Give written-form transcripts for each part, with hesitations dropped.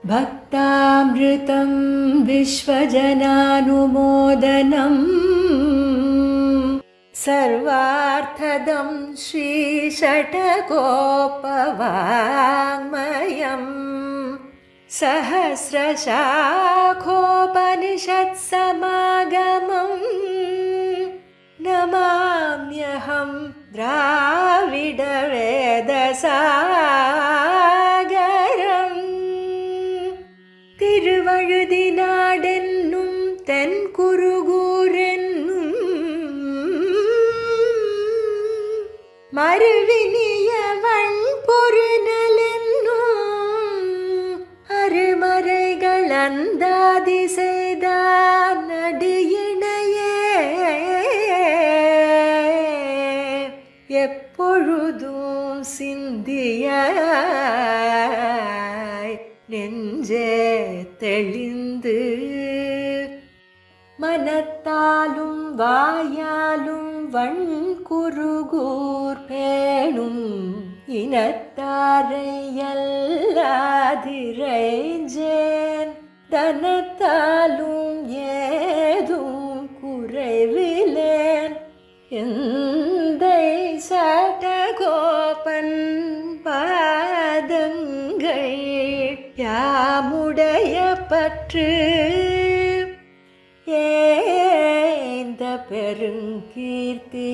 भक्तामृतं विश्वजनानुमोदनम् सर्वार्थदं श्रीषट्कोपवाङ्मयम् सहस्रशाखोपनिषत्समागमम् नमाम्यहं द्राविडवेदसागरम् திருவழுதினாடென்னும் தென்குருகூரென்னும் மறுவினிய வண்பொருநலென்னும் அருமறைகள் அந்தாதி செய்தான் நடியினையே எப்பொழுதும் சிந்தியாய் நெஞ்சே தெளிந்து மனத்தாலும் வாயாலும் வண்குருகூர் பேணும் இனத்தாரை எல்லாதிரைஞ்சேன் தனத்தாலும் ஏதும் குறைவிலேன் எந்தை சடகோபன் பாதங்கள் யாமுடைய பற்று ஏந்த பெருங்கீர்த்தி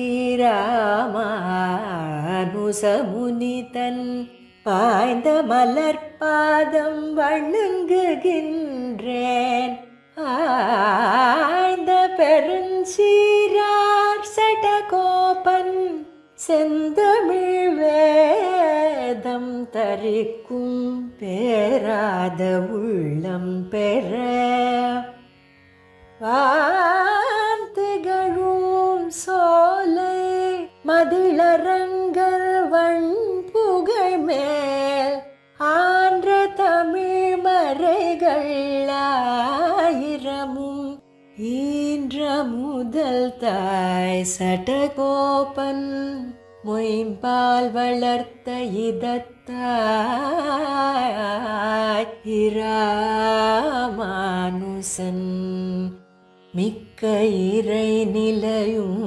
ராமானுசமுனிதன் பாய்ந்த மலர்பாதம் வணங்குகின்றேன் ஆய்ந்த பெருஞ்சீரார் சடகோபன் செந்தமிழ் வேதம் தரிக்கும் பேராத உள்ளம் பெற வார்த்தைகளும் சோலை மதிளரங்கர் வண்புகழ் மேல் ஆன்ற தமிழ் மறைகள் ஆயிரமும் ஈன்ற முதல் தாய் சடகோபன் மொயம்பால் வளர்த்த இதத்தாய் இராமானுசன் மிக்க இறை நிலையும்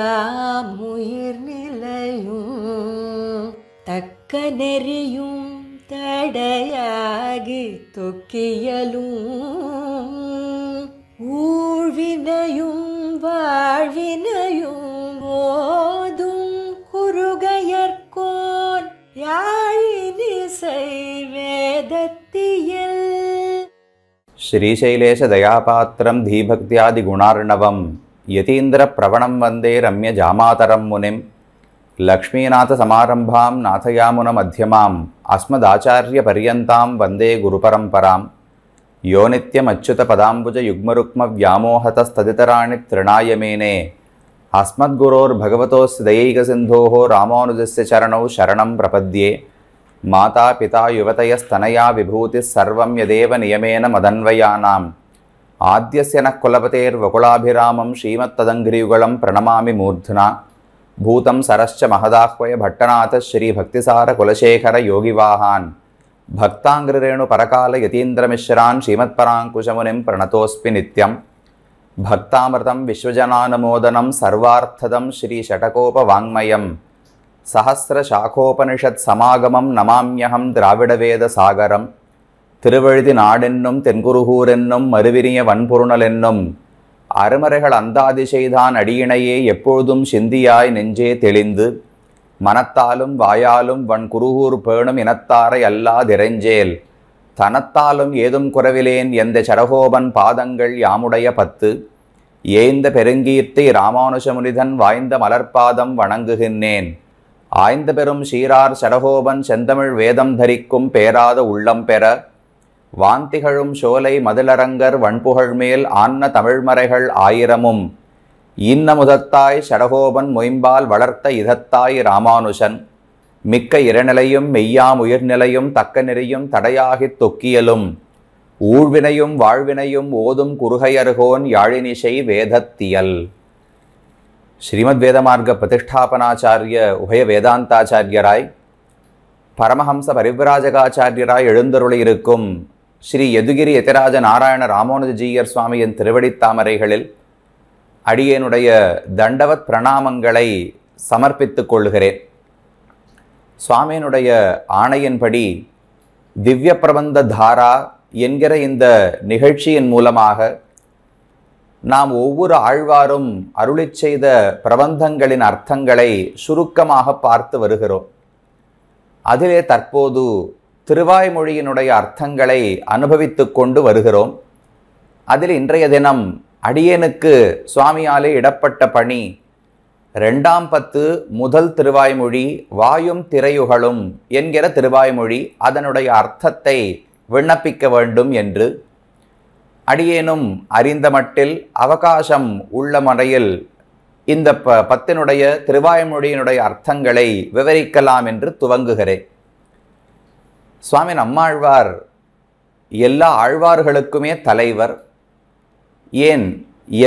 மெய்யாமுயிர் நிலையும் தக்க நெறியும் தடையாகி தொக்கியலும் ஊழ்வினையும் வாழ்வினையும் ஓதும் குருகையர்கோன் யாழினிசை வேதத்தியல் श्रीशैलेश दयापात्रं धीभक्त्यादि गुणार्णवं यतीन्द्र प्रवणं वन्दे रम्य जामातरं मुनिं लक्ष्मीनाथ समारंभां नाथयामुन मध्यमाम् अस्मदाचार्य पर्यन्तां वन्दे गुरुपरम्परां यो नित्यमच्युत पदाम्बुज युग्मरुक्म व्यामोहतस्तदितराणि तृणाय मेने अस्मद्गुरोर्भगवतोऽस्य दयैकसिन्धोः रामानुजस्य चरणौ शरणं प्रपद्ये माता पिता युवतयस्तनया विभूतिः सर्वं यदेव नियमेन मदन्वयानाम् आद्यस्य नः कुलपतेर्वकुलाभिरामं श्रीमत्तदङ्घ्रियुगलं प्रणमामि मूर्ध्ना भूतं सरश्च महदाह्वय भट्टनाथ श्रीभक्तिसार कुलशेखर योगिवाहान् भक्ताङ्घ्रिरेणु परकाल यतीन्द्रमिश्रान् श्रीमत्पराङ्कुशमुनिं प्रणतोऽस्मि नित्यं भक्तामृतं विश्वजनानुमोदनं सर्वार्थदं श्रीषट्कोपवाङ्मयम् सहस्रशाखोपनिषत् समागमं नमाम्यहं द्राविडवेदसागरम् திருவழுதி நாடென்னும் தென்குருகூரென்னும் மறுவினிய வன்பொருணலென்னும் அருமறைகள் அந்தாதி செய்தான் அடியினையே எப்பொழுதும் சிந்தியாய் நெஞ்சே தெளிந்து மனத்தாலும் வாயாலும் வன்குருகூர் பேணும் இனத்தாரை அல்லாதிரைஞ்சேல் தனத்தாலும் ஏதும் குறவிலேன் எந்த சடகோபன் பாதங்கள் யாமுடைய பத்து ஏந்த பெருங்கீர்த்தி ராமானுஜமுனிதன் வாய்ந்த மலர்பாதம் வணங்குகின்றேன் ஆய்ந்த பெரும் சீரார் சடகோபன் செந்தமிழ் வேதம் தரிக்கும் பேராத உள்ளம் பெற வாந்திகளும் சோலை மதிலரங்கர் வண்புகழ்மேல் ஆன்ன தமிழ்மறைகள் ஆயிரமும் ஈன்ன முதத்தாய் சடகோபன் மொயம்பால் வளர்த்த இதத்தாய் ராமானுஜன் மிக்க இறைநிலையும் மெய்யாம் உயிர்நிலையும் தக்க நெறியும் தடையாகித் தொக்கியலும் ஊழ்வினையும் வாழ்வினையும் ஓதும் குருகையர்கோன் யாழினிசை வேதத்தியல். श्रीमद् वेदमार्ग प्रतिष्ठापनाचार्य उभय वेदांताचार्यराय பரமஹம்ச பரிவ்ராஜகாச்சாரியராய் எழுந்தருளி இருக்கும் ஸ்ரீ யதுகிரி யதிராஜ நாராயண ராமானுஜீயர் சுவாமியின் திருவடித்தாமரைகளில் அடியேனுடைய தண்டவத் பிரணாமங்களை சமர்ப்பித்துக் கொள்கிறேன். சுவாமியினுடைய ஆணையின்படி திவ்ய பிரபந்த தாரா என்கிற இந்த நிகழ்ச்சியின் மூலமாக நாம் ஒவ்வொரு ஆழ்வாரும் அருளிச் செய்த பிரபந்தங்களின் அர்த்தங்களை சுருக்கமாக பார்த்து வருகிறோம். அதிலே தற்போது திருவாய்மொழியினுடைய அர்த்தங்களை அனுபவித்து கொண்டு வருகிறோம். அதில் இன்றைய தினம் அடியேனுக்கு சுவாமியாலே இடப்பட்ட பணி 2ஆம் பத்து முதல் திருவாய்மொழி வாயும் திரையுகளும் என்கிற திருவாய்மொழி, அதனுடைய அர்த்தத்தை விண்ணப்பிக்க வேண்டும் என்று அடியேனும் அறிந்த மட்டில் அவகாசம் உள்ள முறையில் இந்த பத்தினுடைய திருவாய்மொழியினுடைய அர்த்தங்களை விவரிக்கலாம் என்று துவங்குகிறேன். சுவாமி நம்மாழ்வார் எல்லா ஆழ்வார்களுக்குமே தலைவர், ஏன்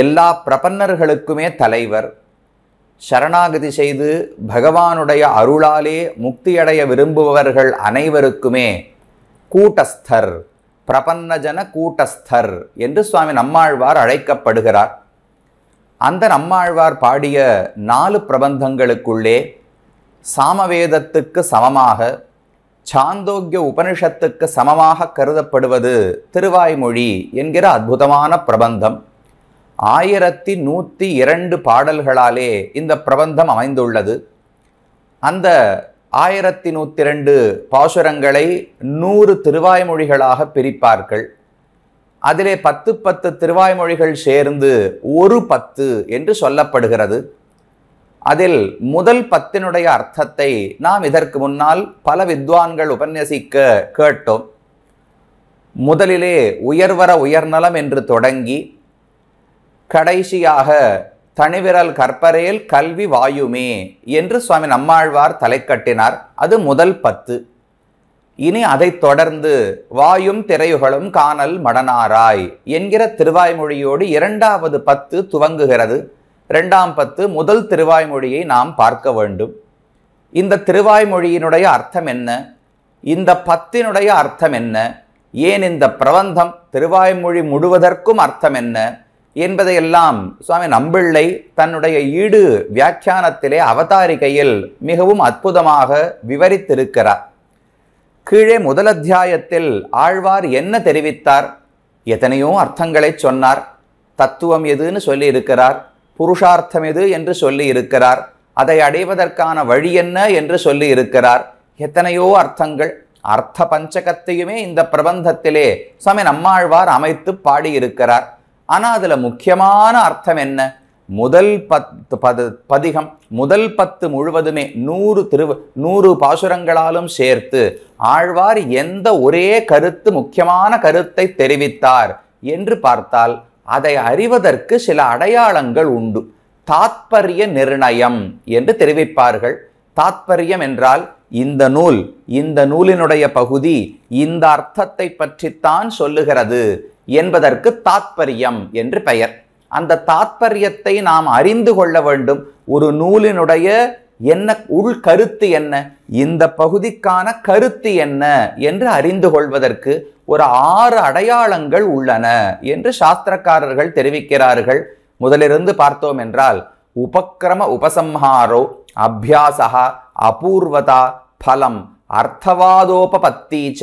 எல்லா பிரபன்னர்களுக்குமே தலைவர். சரணாகதி செய்து பகவானுடைய அருளாலே முக்தியடைய விரும்புபவர்கள் அனைவருக்குமே கூட்டஸ்தர், பிரபன்னஜன கூட்டஸ்தர் என்று சுவாமி நம்மாழ்வார் அழைக்கப்படுகிறார். அந்த நம்மாழ்வார் பாடிய 4 பிரபந்தங்களுக்குள்ளே சாமவேதத்துக்கு சமமாக, சாந்தோக்கிய உபனிஷத்துக்கு சமமாக கருதப்படுவது திருவாய்மொழி என்கிற அற்புதமான பிரபந்தம். 1102 பாடல்களாலே இந்த பிரபந்தம் அமைந்துள்ளது. அந்த 1102 பாசுரங்களை 100 திருவாய்மொழிகளாக பிரிப்பார்கள். அதிலே 10 திருவாய்மொழிகள் சேர்ந்து ஒரு 10 என்று சொல்லப்படுகிறது. அதில் முதல் 10னுடைய அர்த்தத்தை நாம் இதற்கு முன்னால் பல வித்வான்கள் உபன்யசிக்க கேட்டோம். முதலிலே உயர்வர உயர்நலம் என்று தொடங்கி கடைசியாக தனிவிரல் கற்பரேல் கல்வி வாயுமே என்று சுவாமி நம்மாழ்வார் தலை கட்டினார். அது முதல் 10. இனி அதைத் தொடர்ந்து வாயும் திரையுகளும் காணல் மடனாராய் என்கிற திருவாய்மொழியோடு 2வது 10 துவங்குகிறது. 2ஆம் 10 முதல் திருவாய்மொழியை நாம் பார்க்க வேண்டும். இந்த திருவாய்மொழியினுடைய அர்த்தம் என்ன? இந்த 10னுடைய அர்த்தம் என்ன? ஏன் இந்த பிரபந்தம் திருவாய்மொழி முழுவதற்கும் அர்த்தம் என்ன என்பதையெல்லாம் சுவாமி நம்பிள்ளை தன்னுடைய ஈடு வியாக்கியானத்திலே அவதாரிகையில் மிகவும் அற்புதமாக விவரித்திருக்கிறார். கீழே முதல் அத்தியாயத்தில் ஆழ்வார் என்ன தெரிவித்தார்? எத்தனையோ அர்த்தங்களை சொன்னார். தத்துவம் எதுன்னு சொல்லி இருக்கிறார், புருஷார்த்தம் எது என்று சொல்லி இருக்கிறார், அதை அடைவதற்கான வழி என்ன என்று சொல்லி இருக்கிறார். எத்தனையோ அர்த்தங்கள், அர்த்த பஞ்சகத்தையுமே இந்த பிரபந்தத்திலே சுவாமி நம்மாழ்வார் அமைத்து பாடியிருக்கிறார். ஆனால் அதில் முக்கியமான அர்த்தம் என்ன? முதல் 10 பதிகம், முதல் 10 முழுவதுமே 100 பாசுரங்களாலும் சேர்த்து ஆழ்வார் எந்த ஒரே கருத்து, முக்கியமான கருத்தை தெரிவித்தார் என்று பார்த்தால் அதை அறிவதற்கு சில அடையாளங்கள் உண்டு. தாத்பரிய நிர்ணயம் என்று தெரிவிப்பார்கள். தாத்பரியம் என்றால் இந்த நூலினுடைய பகுதி இந்த அர்த்தத்தை பற்றித்தான் சொல்லுகிறது என்பதற்கு தாத்பரியம் என்று பெயர். அந்த தாத்பரியத்தை நாம் அறிந்து கொள்ள வேண்டும். ஒரு நூலினுடைய என்ன உள்கருத்து என்ன, இந்த பகுதிக்கான கருத்து என்ன என்று அறிந்து கொள்வதற்கு ஒரு 6 அடையாளங்கள் உள்ளன என்று சாஸ்திரக்காரர்கள் தெரிவிக்கிறார்கள். முதலிருந்து பார்த்தோம் என்றால் உபக்கிரம உபசம்ஹாரோ அபியாசா அபூர்வதா பலம் அர்த்தவாதோபபத்தீச்ச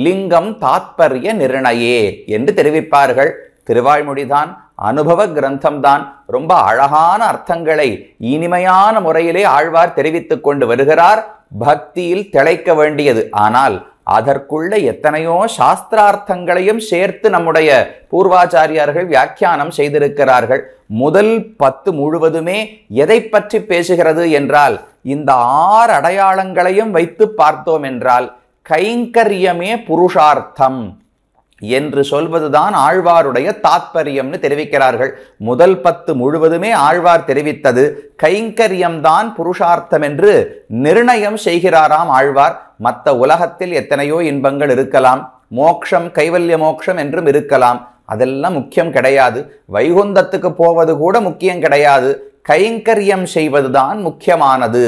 லிங்கம் தாத்பரிய நிர்ணயே என்று தெரிவிப்பார்கள். திருவாய்மொழிதான், அனுபவ கிரந்தம்தான். ரொம்ப அழகான அர்த்தங்களை இனிமையான முறையிலே ஆழ்வார் தெரிவித்துக் கொண்டு வருகிறார். பக்தியில் திளைக்க வேண்டியது. ஆனால் அதற்குள்ள எத்தனையோ சாஸ்திரார்த்தங்களையும் சேர்த்து நம்முடைய பூர்வாச்சாரியார்கள் வியாக்கியானம் செய்திருக்கிறார்கள். முதல் 10 முழுவதுமே எதை பற்றி பேசுகிறது என்றால் இந்த 6 அடையாளங்களையும் வைத்து பார்த்தோம் என்றால் கைங்கரியமே புருஷார்த்தம் என்று சொல்வதுதான் ஆழ்வாருடைய தாத்பரியம்னு தெரிவிக்கிறார்கள். முதல் 10 முழுவதுமே ஆழ்வார் தெரிவித்தது கைங்கரியம்தான் புருஷார்த்தம் என்று நிர்ணயம் செய்கிறாராம் ஆழ்வார். மற்ற உலகத்தில் எத்தனையோ இன்பங்கள் இருக்கலாம், மோக்ஷம் கைவல்ய மோக்ஷம் என்றும் இருக்கலாம், அதெல்லாம் முக்கியம் கிடையாது. வைகுந்தத்துக்கு போவது கூட முக்கியம் கிடையாது. கைங்கரியம் செய்வதுதான் முக்கியமானது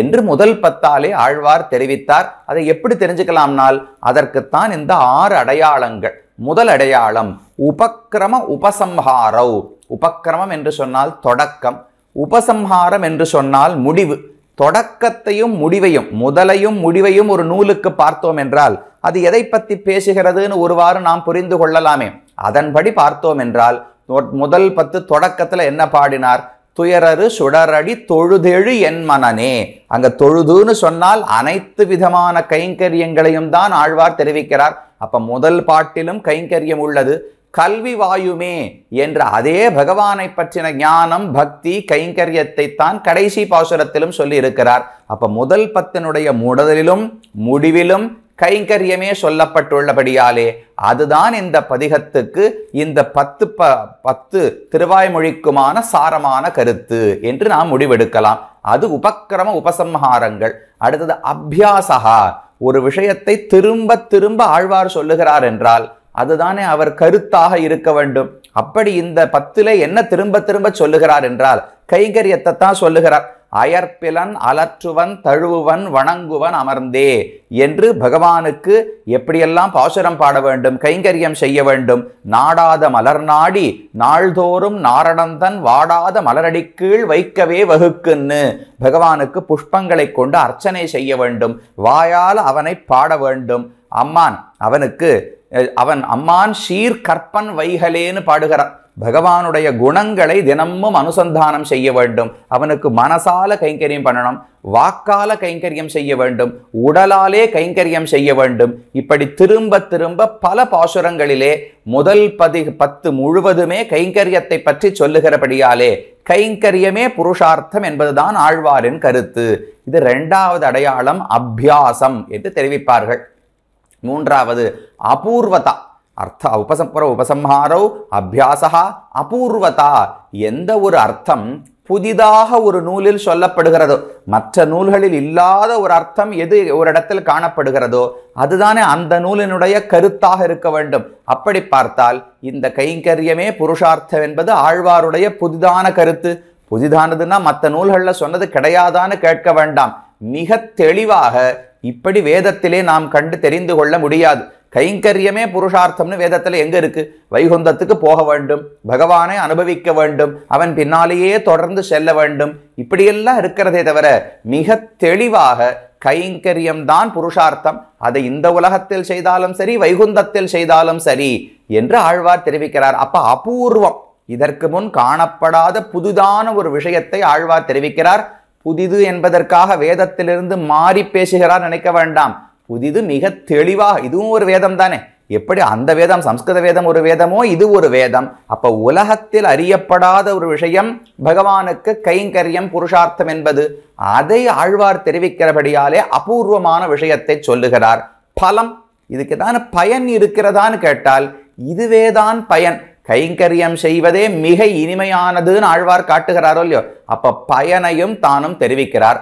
என்று முதல் பத்தாலே ஆழ்வார் தெரிவித்தார். அதை எப்படி தெரிஞ்சுக்கலாம்னால் அதற்குத்தான் இந்த 6 அடையாளங்கள். முதல் அடையாளம் உபக்கிரம உபசம்ஹாரவ். உபக்கிரமம் என்று சொன்னால் தொடக்கம், உபசம்ஹாரம் என்று சொன்னால் முடிவு. தொடக்கத்தையும் முடிவையும், முதலையும் முடிவையும் ஒரு நூலுக்கு பார்த்தோம் என்றால் அது எதை பற்றி பேசுகிறதுன்னு ஒருவாறு நாம் புரிந்து கொள்ளலாமே. அதன்படி பார்த்தோம் என்றால் முதல் 10 தொடக்கத்துல என்ன பாடினார்? துயரரு சுடரடி தொழுதெழு என் மனனே. அங்க தொழுதுன்னு சொன்னால் அனைத்து விதமான கைங்கரியங்களையும் தான் ஆழ்வார் தெரிவிக்கிறார். அப்ப முதல் பாட்டிலும் கைங்கரியம் உள்ளது. கல்வி வாயுமே என்ற அதே பகவானை பற்றின ஞானம், பக்தி, கைங்கரியத்தை தான் கடைசி பாசுரத்திலும் சொல்லி இருக்கிறார். அப்ப முதல் 10 முதலிலும் முடிவிலும் கைங்கரியமே சொல்லப்பட்டுள்ளபடியாலே அதுதான் இந்த பதிகத்துக்கு இந்த 10 திருவாய்மொழிக்குமான சாரமான கருத்து என்று நாம் முடிவெடுக்கலாம். அது உபக்கிரம உபசம்ஹாரங்கள். அடுத்தது அபியாசகா. ஒரு விஷயத்தை திரும்ப திரும்ப ஆழ்வார் சொல்லுகிறார் என்றால் அதுதானே அவர் கருத்தாக இருக்க வேண்டும். அப்படி இந்த 10 என்ன திரும்ப திரும்ப சொல்லுகிறார் என்றால் கைங்கரியத்தை தான் சொல்லுகிறார். அயற்பிலன் அலற்றுவன் தழுவுவன் வணங்குவன் அமர்ந்தே என்று பகவானுக்கு எப்படியெல்லாம் பாசுரம் பாட வேண்டும், கைங்கரியம் செய்ய வேண்டும். நாடாத மலர் நாடி நாள்தோறும் நாரணந்தன் வாடாத மலரடி கீழ் வைக்கவே வகுக்குன்னு பகவானுக்கு புஷ்பங்களை கொண்டு அர்ச்சனை செய்ய வேண்டும். வாயால் அவனை பாட வேண்டும். அவன் அம்மான் ஷீர் கற்பன் வைகலேன்னு பாடுகிறார். பகவானுடைய குணங்களை தினமும் அனுசந்தானம் செய்ய வேண்டும். அவனுக்கு மனசால கைங்கரியம் பண்ணணும், வாக்கால கைங்கரியம் செய்ய வேண்டும், உடலாலே கைங்கரியம் செய்ய வேண்டும். இப்படி திரும்ப திரும்ப பல பாசுரங்களிலே முதல் 10 முழுவதுமே கைங்கரியத்தை பற்றி சொல்லுகிறபடியாலே கைங்கரியமே புருஷார்த்தம் என்பதுதான் ஆழ்வாரின் கருத்து. இது 2வது அடையாளம் அபியாசம் என்று தெரிவிப்பார்கள். 3வது அபூர்வதா. உபசம்ஹாரோ அபியாசா அபூர்வதா. எந்த ஒரு அர்த்தம் புதிதாக ஒரு நூலில் சொல்லப்படுகிறதோ, மற்ற நூல்களில் இல்லாத ஒரு அர்த்தம் எது ஒரு இடத்தில் காணப்படுகிறதோ அதுதானே அந்த நூலினுடைய கருத்தாக இருக்க வேண்டும். அப்படி பார்த்தால் இந்த கைங்கரியமே புருஷார்த்தம் என்பது ஆழ்வாருடைய புதிதான கருத்து. புதிதானதுன்னா மற்ற நூல்களில் சொன்னது கிடையாதான்னு கேட்க வேண்டாம். மிக தெளிவாக இப்படி வேதத்திலே நாம் கண்டு தெரிந்து கொள்ள முடியாது. கைங்கரியமே புருஷார்த்தம்னு வேதத்தில் எங்க இருக்கு? வைகுந்தத்துக்கு போக வேண்டும், பகவானை அனுபவிக்க வேண்டும், அவன் பின்னாலேயே தொடர்ந்து செல்ல வேண்டும், இப்படியெல்லாம் இருக்கிறதே தவிர மிக தெளிவாக கைங்கரியம்தான் புருஷார்த்தம். அதை இந்த உலகத்தில் செய்தாலும் சரி, வைகுந்தத்தில் செய்தாலும் சரி என்று ஆழ்வார் தெரிவிக்கிறார். அப்ப அபூர்வம், இதற்கு முன் காணப்படாத புதிதான ஒரு விஷயத்தை ஆழ்வார் தெரிவிக்கிறார். புதிது என்பதற்காக வேதத்திலிருந்து மாறி பேசுகிறார் நினைக்க வேண்டாம். புதிது மிக தெளிவாக, இதுவும் ஒரு வேதம் தானே. எப்படி அந்த வேதம் சம்ஸ்கிருத வேதம் ஒரு வேதமோ இது ஒரு வேதம். அப்ப உலகத்தில் அறியப்படாத ஒரு விஷயம் பகவானுக்கு கைங்கரியம் புருஷார்த்தம் என்பது, அதை ஆழ்வார் தெரிவிக்கிறபடியாலே அபூர்வமான விஷயத்தை சொல்லுகிறார். பலம், இதுக்கு தான் பயன் இருக்கிறதான்னு கேட்டால் இதுவேதான் பயன். கைங்கரியம் செய்வதே மிக இனிமையானதுன்னு ஆழ்வார் காட்டுகிறாரோ இல்லையோ, அப்ப பயனையும் தானும் தெரிவிக்கிறார்.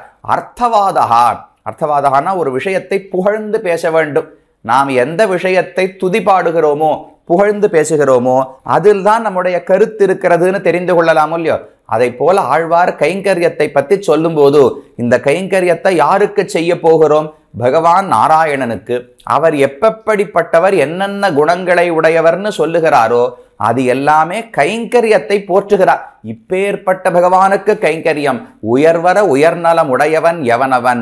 அர்த்தவாதகான்னா ஒரு விஷயத்தை புகழ்ந்து பேச வேண்டும். நாம் எந்த விஷயத்தை துதிபாடுகிறோமோ, புகழ்ந்து பேசுகிறோமோ அதில் தான் நம்முடைய கருத்து இருக்கிறதுன்னு தெரிந்து கொள்ளலாமோ இல்லையோ. அதை போல ஆழ்வார் கைங்கரியத்தை பற்றி சொல்லும்போது இந்த கைங்கரியத்தை யாருக்கு செய்ய போகிறோம்? பகவான் நாராயணனுக்கு. அவர் எப்படிப்பட்டவர், என்னென்ன குணங்களை உடையவர்னு சொல்லுகிறாரோ அது எல்லாமே கைங்கரியத்தை போற்றுகிறார். இப்பேற்பட்ட பகவானுக்கு கைங்கரியம். உயர்வர உயர்நலம் உடையவன் எவனவன்,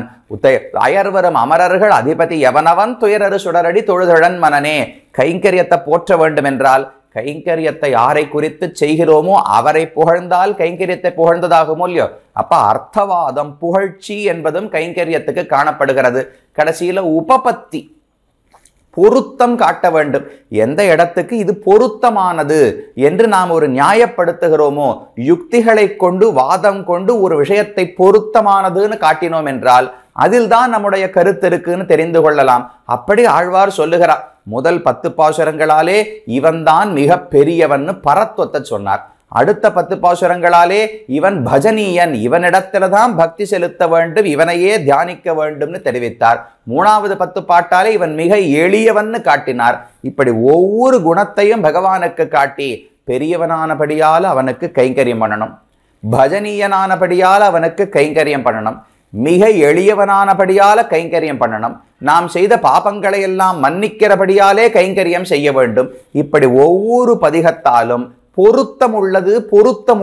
அயர்வரும் அமரர்கள் அதிபதி எவனவன், துயரரு சுடரடி தொழுதழன் மனனே. கைங்கரியத்தை போற்ற வேண்டும் என்றால் கைங்கரியத்தை யாரை குறித்து செய்கிறோமோ அவரை புகழ்ந்தால் கைங்கரியத்தை புகழ்ந்ததாகுமோ இல்லையோ. அப்ப அர்த்தவாதம், புகழ்ச்சி என்பதும் கைங்கரியத்துக்கு காணப்படுகிறது. கடைசியில உபபத்தி, பொருத்தம் காட்ட வேண்டும். எந்த இடத்துக்கு இது பொருத்தமானது என்று நாம் ஒரு நியாயப்படுத்துகிறோமோ, யுக்திகளை கொண்டு வாதம் கொண்டு ஒரு விஷயத்தை பொருத்தமானதுன்னு காட்டினோம் என்றால் அதில் தான் நம்முடைய கருத்து இருக்குன்னு தெரிந்து கொள்ளலாம். அப்படி ஆழ்வார் சொல்லுகிறார். முதல் 10 பாசுரங்களாலே இவன்தான் மிக பெரியவன்னு பரத்வத்தை சொன்னார். அடுத்த 10 பாசுரங்களாலே இவன் பஜனீயன், இவனிடத்துல தான் பக்தி செலுத்த வேண்டும், இவனையே தியானிக்க வேண்டும்னு தெரிவித்தார். 3வது 10 பாட்டாலே இவன் மிக எளியவன்னு காட்டினார். இப்படி ஒவ்வொரு குணத்தையும் பகவானுக்கு காட்டி பெரியவனானபடியால் அவனுக்கு கைங்கரியம் பண்ணணும், பஜனீயனானபடியால் அவனுக்கு கைங்கரியம் பண்ணணும், மிக எளியவனானபடியால கைங்கரியம் பண்ணணும், நாம் செய்த பாபங்களை எல்லாம் மன்னிக்கிறபடியாலே கைங்கரியம் செய்ய வேண்டும். இப்படி ஒவ்வொரு பதிகத்தாலும் பொருத்தம்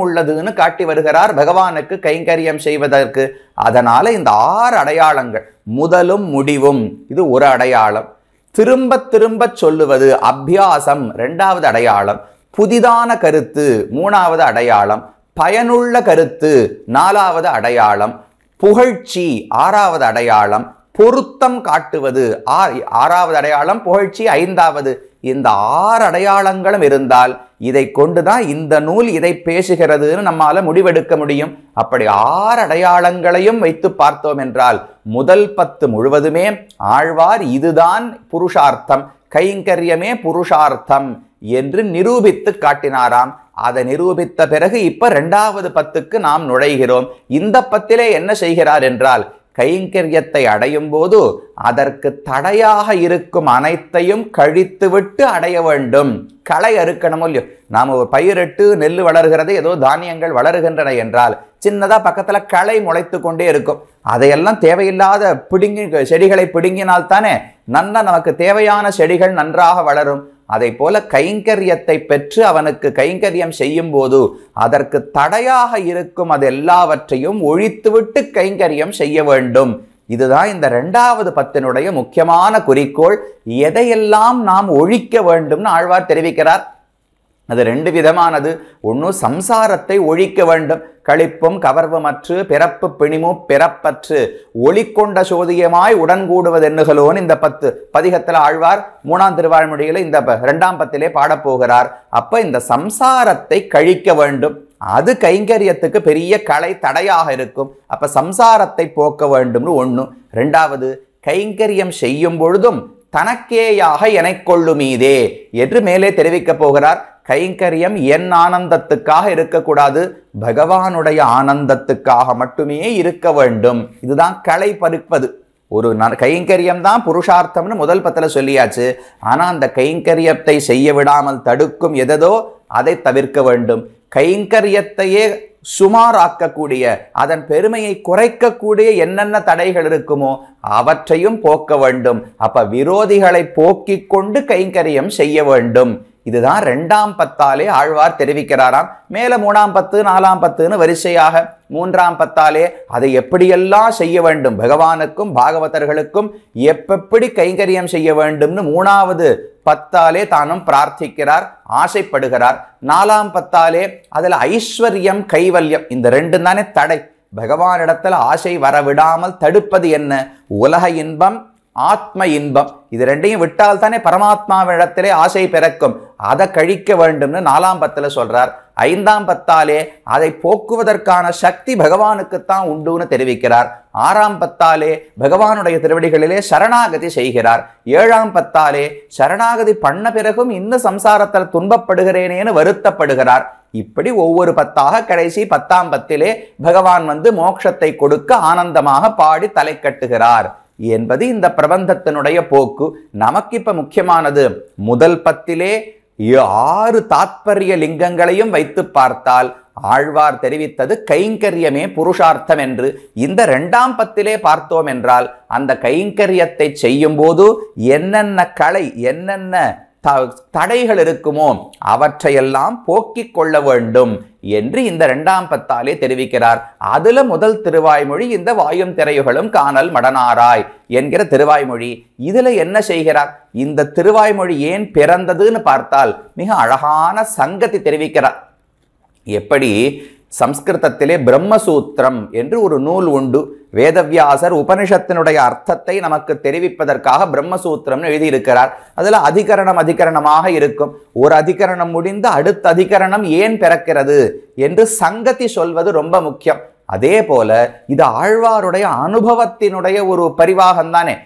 உள்ளதுன்னு காட்டி வருகிறார் பகவானுக்கு கைங்கரியம் செய்வதற்கு. அதனால இந்த 6 அடையாளங்கள், முதலும் முடிவும் இது ஒரு அடையாளம், திரும்ப திரும்ப சொல்லுவது அபியாசம் 2வது அடையாளம், புதிதான கருத்து 3வது அடையாளம், பயனுள்ள கருத்து 4வது அடையாளம், புகழ்ச்சி 6வது அடையாளம், பொருத்தம் காட்டுவது 6வது அடையாளம், புகழ்ச்சி 5வது. இந்த 6 அடையாளங்களும் இருந்தால் இதை கொண்டுதான் இந்த நூல் இதை பேசுகிறதுன்னு நம்மால முடிவெடுக்க முடியும். அப்படி 6 அடையாளங்களையும் வைத்து பார்த்தோம் என்றால் முதல் 10 முழுவதுமே ஆழ்வார் இதுதான் புருஷார்த்தம், கைங்கரியமே புருஷார்த்தம் என்று நிரூபித்து காட்டினாராம். அதை நிரூபித்த பிறகு இப்ப 2வது 10க்கு நாம் நுழைகிறோம். இந்த 10லே என்ன செய்கிறார் என்றால், கைங்கரியத்தை அடையும் போது அதற்கு தடையாக இருக்கும் அனைத்தையும் கழித்துவிட்டு அடைய வேண்டும். களை அறுக்கணும் இல்லையோ, நாம் ஒரு பயிரிட்டு நெல் வளர்கிறது, ஏதோ தானியங்கள் வளருகின்றன என்றால் சின்னதா பக்கத்துல களை முளைத்து கொண்டே இருக்கும். அதையெல்லாம் தேவையில்லாத செடிகளை பிடுங்கினால் தானே நமக்கு தேவையான செடிகள் நன்றாக வளரும். அதை போல கைங்கரியத்தை பெற்று அவனுக்கு கைங்கரியம் செய்யும் போது அதற்கு தடையாக இருக்கும் அது எல்லாவற்றையும் ஒழித்துவிட்டு கைங்கரியம் செய்ய வேண்டும். இதுதான் இந்த 2வது 10னுடைய முக்கியமான குறிக்கோள். எதையெல்லாம் நாம் ஒழிக்க வேண்டும்னு ஆழ்வார் தெரிவிக்கிறார். அது 2 விதமானது. ஒன்று சம்சாரத்தை ஒழிக்க வேண்டும், களிப்பும் கவர்வமற்று பிறப்பு பிணிமு பிறப்பற்று ஒளிக்கொண்ட சோதியமாய் உடன்கூடுவது என்னுகளோன்னு இந்த 10 பதிகத்தில் ஆழ்வார் 3ஆம் திருவாய்மொழியில இந்த 2ஆம் 10லே பாடப்போகிறார். அப்ப இந்த சம்சாரத்தை கழிக்க வேண்டும், அது கைங்கரியத்துக்கு பெரிய களை தடையாக இருக்கும். அப்ப சம்சாரத்தை போக்க வேண்டும்னு ஒண்ணு. 2வது, கைங்கரியம் செய்யும் பொழுதும் தனக்கேயாக எனை கொள்ளுமீதே என்று மேலே தெரிவிக்க போகிறார். கைங்கரியம் என் ஆனந்தத்துக்காக இருக்கக்கூடாது, பகவானுடைய ஆனந்தத்துக்காக மட்டுமே இருக்க வேண்டும். இதுதான் களை பறிப்பது. ஒரு கைங்கரியம் தான் புருஷார்த்தம்னு முதல் 10ல சொல்லியாச்சு. ஆனா அந்த கைங்கரியத்தை செய்ய விடாமல் தடுக்கும் எதோ அதை தவிர்க்க வேண்டும். கைங்கரியத்தையே சுமாராக்கக்கூடிய, அதன் பெருமையை குறைக்கக்கூடிய என்னென்ன தடைகள் இருக்குமோ அவற்றையும் போக்க வேண்டும். அப்ப விரோதிகளை போக்கிக் கொண்டு கைங்கரியம் செய்ய வேண்டும். இதுதான் 2ஆம் 10ஆலே ஆழ்வார் தெரிவிக்கிறாராம். மேல 3ஆம் 10 4ஆம் 10ன்னு வரிசையாக 3ஆம் 10ஆலே அதை எப்படியெல்லாம் செய்ய வேண்டும், பகவானுக்கும் பாகவதர்களுக்கும் எப்படி கைங்கரியம் செய்ய வேண்டும்னு 3வது 10ஆலே தானும் பிரார்த்திக்கிறார், ஆசைப்படுகிறார். 4ஆம் 10ஆலே அதுல ஐஸ்வர்யம் கைவல்யம் இந்த 2 தானே தடை. பகவானிடத்துல ஆசை வரவிடாமல் தடுப்பது என்ன? உலக இன்பம், ஆத்ம இன்பம். இது 2ஐயும் விட்டால் தானே பரமாத்மாவிடத்திலே ஆசை பிறக்கும். அதை கழிக்க வேண்டும்னு 4ஆம் 10ல சொல்றார். 5ஆம் 10ஆலே அதை போக்குவதற்கான சக்தி பகவானுக்குத்தான் உண்டுன்னு தெரிவிக்கிறார். 6ஆம் 10ஆலே பகவானுடைய திருவடிகளிலே சரணாகதி செய்கிறார். 7ஆம் 10ஆலே சரணாகதி பண்ண பிறகும் இன்னும் சம்சாரத்தில் துன்பப்படுகிறேனேன்னு வருத்தப்படுகிறார். இப்படி ஒவ்வொரு 10ஆக கடைசி 10ஆம் 10லே பகவான் மோட்சத்தை கொடுக்க ஆனந்தமாக பாடி தலை கட்டுகிறார் என்பது இந்த பிரபந்தத்தினுடைய போக்கு. நமக்கு இப்ப முக்கியமானது முதல் 10லே 6 தாத்பரிய லிங்கங்களையும் வைத்து பார்த்தால் ஆழ்வார் தெரிவித்தது கைங்கரியமே புருஷார்த்தம் என்று. இந்த 2ஆம் 10லே பார்த்தோம் என்றால் அந்த கைங்கரியத்தை செய்யும் போது என்னென்ன களை என்னென்ன தடைகள் இருக்குமோ அவற்றையெல்லாம் போக்கிக் கொள்ள வேண்டும் என்று இந்த 2ஆம் 10ஆலே தெரிவிக்கிறார். அதுல முதல் திருவாய்மொழி இந்த வாயும் திரையுகளும் காணல் மடனாராய் என்கிற திருவாய்மொழி. இதுல என்ன செய்கிறார்? இந்த திருவாய்மொழி ஏன் பிறந்ததுன்னு பார்த்தால் மிக அழகான சங்கதி தெரிவிக்கிறார். எப்படி சம்ஸ்கிருதத்திலே பிரம்மசூத்திரம் என்று ஒரு நூல் உண்டு. வேதவியாசர் உபனிஷத்தினுடைய அர்த்தத்தை நமக்கு தெரிவிப்பதற்காக பிரம்மசூத்திரம்னு எழுதியிருக்கிறார். அதுல அதிகரணமாக இருக்கும். ஒரு அதிகரணம் முடிந்து அடுத்த அதிகரணம் ஏன் பிறக்கிறது என்று சங்கதி சொல்வது ரொம்ப முக்கியம். அதே போல இது ஆழ்வாருடைய அனுபவத்தினுடைய ஒரு பரிவாகம் தானே.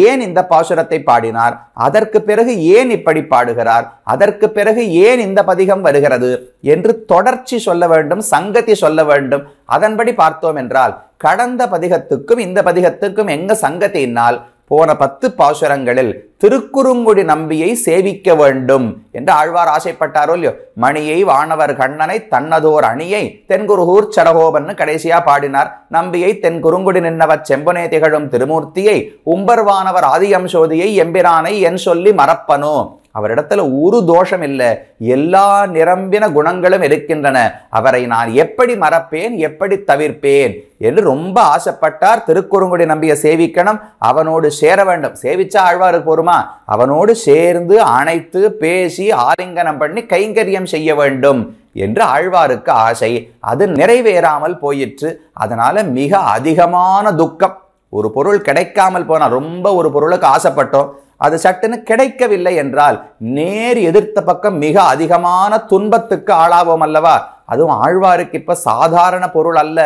ஏன் இந்த பாசுரத்தை பாடினார், அதற்கு பிறகு ஏன் இப்படி பாடுகிறார், அதற்கு பிறகு ஏன் இந்த பதிகம் வருகிறது என்று தொடர்ச்சி சொல்ல வேண்டும், சங்கதி சொல்ல வேண்டும். அதன்படி பார்த்தோம் என்றால் கடந்த பதிகத்துக்கும் இந்த பதிகத்துக்கும் எங்க சங்கத்தினால் போன 10 பாசுரங்களில் திருக்குறுங்குடி நம்பியை சேவிக்க வேண்டும் என்று ஆழ்வார் ஆசைப்பட்டாரோ இல்லையோ. மணியை வானவர் கண்ணனை தன்னதோர் அணியை தென்குருகூர் சடகோபன்னு கடைசியா பாடினார். நம்பியை தென் குறுங்குடி நின்னவர் செம்பனே திகழும் திருமூர்த்தியை உம்பர்வானவர் ஆதியம் சோதியை எம்பிரானை என் சொல்லி மறப்பனோ. அவரிடத்துல ஒரு தோஷம் இல்லை, எல்லா நிரம்பின குணங்களும் இருக்கின்றன. அவரை நான் எப்படி மறப்பேன், எப்படி தவிர்ப்பேன் என்று ரொம்ப ஆசைப்பட்டார். திருக்குறுங்குடி நம்பிய சேவிக்கணும், அவனோடு சேர வேண்டும். சேவிச்சா ஆழ்வாருக்கு போருமா? அவனோடு சேர்ந்து அணைத்து பேசி ஆலிங்கனம் பண்ணி கைங்கரியம் செய்ய வேண்டும் என்று ஆழ்வாருக்கு ஆசை. அது நிறைவேறாமல் போயிற்று. அதனால மிக அதிகமான துக்கம். ஒரு பொருள் கிடைக்காமல் போனா, ரொம்ப ஒரு பொருளுக்கு ஆசைப்பட்டோம், அது சட்டுன்னு கிடைக்கவில்லை என்றால் நேர் எதிர்த்த பக்கம் மிக அதிகமான துன்பத்துக்கு ஆளாவோம் அல்லவா. அதுவும் ஆழ்வாருக்கு இப்ப சாதாரண பொருள் அல்ல.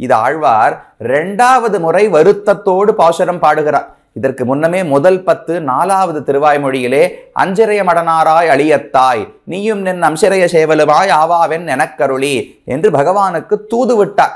இது ஆழ்வார் 2வது முறை வருத்தத்தோடு பாசுரம் பாடுகிறார். இதற்கு முன்னமே முதல் 10 4வது திருவாய்மொழியிலே அஞ்சிறைய மடனாராய் அழியத்தாய் நீயும் நின் அம்சிறைய சேவலுமாய் ஆவாவென் எனக்கருளி என்று பகவானுக்கு தூது விட்டார்.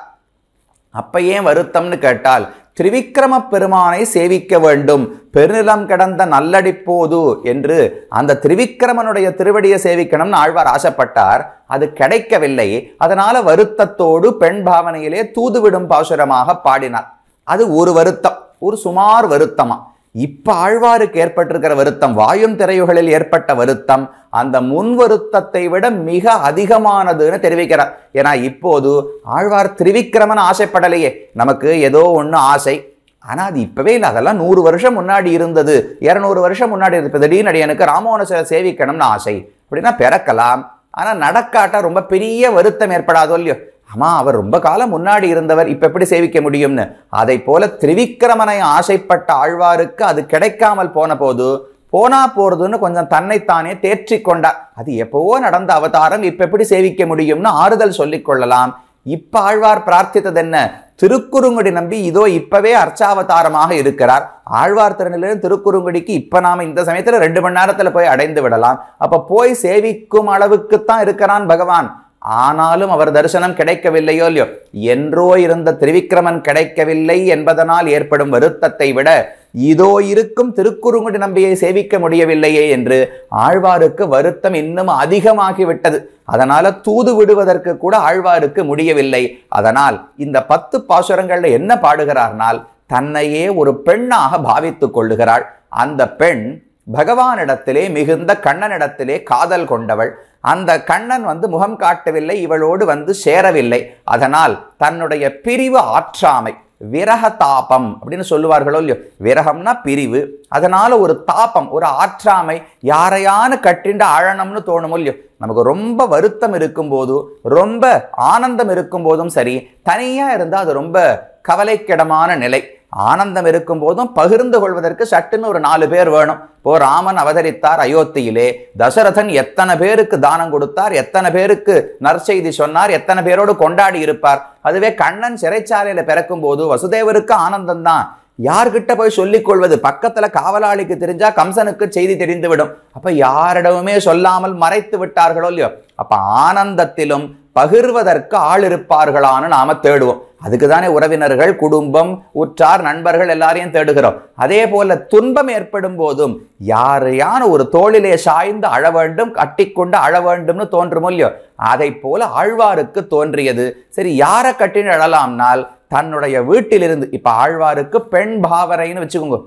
அப்ப ஏன் வருத்தம்னு கேட்டால், திரிவிக்ரம பெருமானை சேவிக்க வேண்டும், பெருநிலம் கடந்த நல்லடிப்போது என்று அந்த திரிவிக்ரமனுடைய திருவடியை சேவிக்கணும்னு ஆழ்வார் ஆசைப்பட்டார். அது கிடைக்கவில்லை. அதனால வருத்தத்தோடு பெண் பாவனையிலே தூதுவிடும் பாசுரமாக பாடினார். அது ஒரு வருத்தம், ஒரு சுமார் வருத்தமா. இப்ப ஆழ்வாருக்கு ஏற்பட்டிருக்கிற வருத்தம், வாயும் திரையுகளில் ஏற்பட்ட வருத்தம், அந்த முன் வருத்தத்தை விட மிக அதிகமானதுன்னு தெரிவிக்கிறார். ஏன்னா இப்போது ஆழ்வார் திரிவிக்ரமன் ஆசைப்படலையே. நமக்கு ஏதோ ஒண்ணு ஆசை, ஆனா அது இப்பவே இல்லை. அதெல்லாம் 100 வருஷம் முன்னாடி இருந்தது, 200 வருஷம் முன்னாடி இருந்தது. திடீர்னு எனக்கு ராமோனசரை சேவிக்கணும்னு ஆசை அப்படின்னா பிறக்கலாம். ஆனா நடக்காட்டா ரொம்ப பெரிய வருத்தம் ஏற்படாதோ இல்லையோ. ஆமா, அவர் ரொம்ப காலம் முன்னாடி இருந்தவர், இப்ப எப்படி சேவிக்க முடியும்னு. அதை போல திரிவிக்ரமனை ஆசைப்பட்ட ஆழ்வாருக்கு அது கிடைக்காமல் போன போது போனா போறதுன்னு கொஞ்சம் தன்னைத்தானே தேற்றி கொண்டார். அது எப்பவோ நடந்த அவதாரம், இப்ப எப்படி சேவிக்க முடியும்னு ஆறுதல் சொல்லிக் கொள்ளலாம். இப்ப ஆழ்வார் பிரார்த்தித்தது என்ன? திருக்குறுங்குடி நம்பி இதோ இப்பவே அர்ச்சாவதாரமாக இருக்கிறார். ஆழ்வார் திருநிலையிலும் திருக்குறுங்குடிக்கு இப்ப நாம இந்த சமயத்துல 2 மணி நேரத்துல போய் அடைந்து விடலாம். அப்ப போய் சேவிக்கும் அளவுக்குத்தான் இருக்கிறான் பகவான். ஆனாலும் அவர் தரிசனம் கிடைக்கவில்லையோ இல்லையோ. என்றோ இருந்த திரிவிக்ரமன் கிடைக்கவில்லை என்பதனால் ஏற்படும் வருத்தத்தை விட இதோ இருக்கும் திருக்குறுங்குடி நம்பியை சேவிக்க முடியவில்லையே என்று ஆழ்வாருக்கு வருத்தம் இன்னும் அதிகமாகிவிட்டது. அதனால தூது விடுவதற்கு கூட ஆழ்வாருக்கு முடியவில்லை. அதனால் இந்த 10 பாசுரங்கள்ல என்ன பாடுகிறார்னால், தன்னையே ஒரு பெண்ணாக பாவித்துக் கொள்ளுகிறாள். அந்த பெண் பகவானிடத்திலே மிகுந்த கண்ணனிடத்திலே காதல் கொண்டவள். அந்த கண்ணன் முகம் காட்டவில்லை, இவளோடு சேரவில்லை. அதனால் தன்னுடைய பிரிவு ஆற்றாமை, விரக தாபம் அப்படின்னு சொல்லுவார்களோ இல்லையோ. விரகம்னா பிரிவு, அதனால ஒரு தாபம், ஒரு ஆற்றாமை, யாரையான கட்டிண்டு ஆழணும்னு தோணுமோ இல்லையோ. நமக்கு ரொம்ப வருத்தம் இருக்கும் போது, ரொம்ப ஆனந்தம் இருக்கும் போதும் சரி, தனியா இருந்தா அது ரொம்ப கவலைக்கிடமான நிலை. ஆனந்தம் இருக்கும் போதும் பகிர்ந்து கொள்வதற்கு சட்டுன்னு ஒரு 4 பேர் வேணும். இப்போ ராமன் அவதரித்தார் அயோத்தியிலே, தசரதன் எத்தனை பேருக்கு தானம் கொடுத்தார், எத்தனை பேருக்கு நற்செய்தி சொன்னார், எத்தனை பேரோடு கொண்டாடி இருப்பார். அதுவே கண்ணன் சிறைச்சாலையில பிறக்கும் போது வசுதேவருக்கு ஆனந்தம் தான். யார்கிட்ட போய் சொல்லிக் கொள்வது? பக்கத்துல காவலாளிக்கு தெரிஞ்சா கம்சனுக்கு செய்தி தெரிந்துவிடும். அப்ப யாரிடமுமே சொல்லாமல் மறைத்து விட்டார்களோ இல்லையோ. அப்ப ஆனந்தத்திலும் பகிர்வதற்கு ஆள் இருப்பார்களான்னு நாம தேடுவோம். அதுக்கு தானே உறவினர்கள், குடும்பம், உற்றார், நண்பர்கள் எல்லாரையும் தேடுகிறோம். அதே போல துன்பம் ஏற்படும் போதும் யாரையான ஒரு தோளிலே சாய்ந்து அழ வேண்டும், கட்டிக்கொண்டு அழ வேண்டும்னு தோன்றுமோ இல்லையோ. அதை போல ஆழ்வாருக்கு தோன்றியது. சரி, யாரை கட்டின்னு அழலாம்னால் தன்னுடைய வீட்டிலிருந்து. இப்ப ஆழ்வாருக்கு பெண் பாவனைன்னு வச்சுக்கோங்க.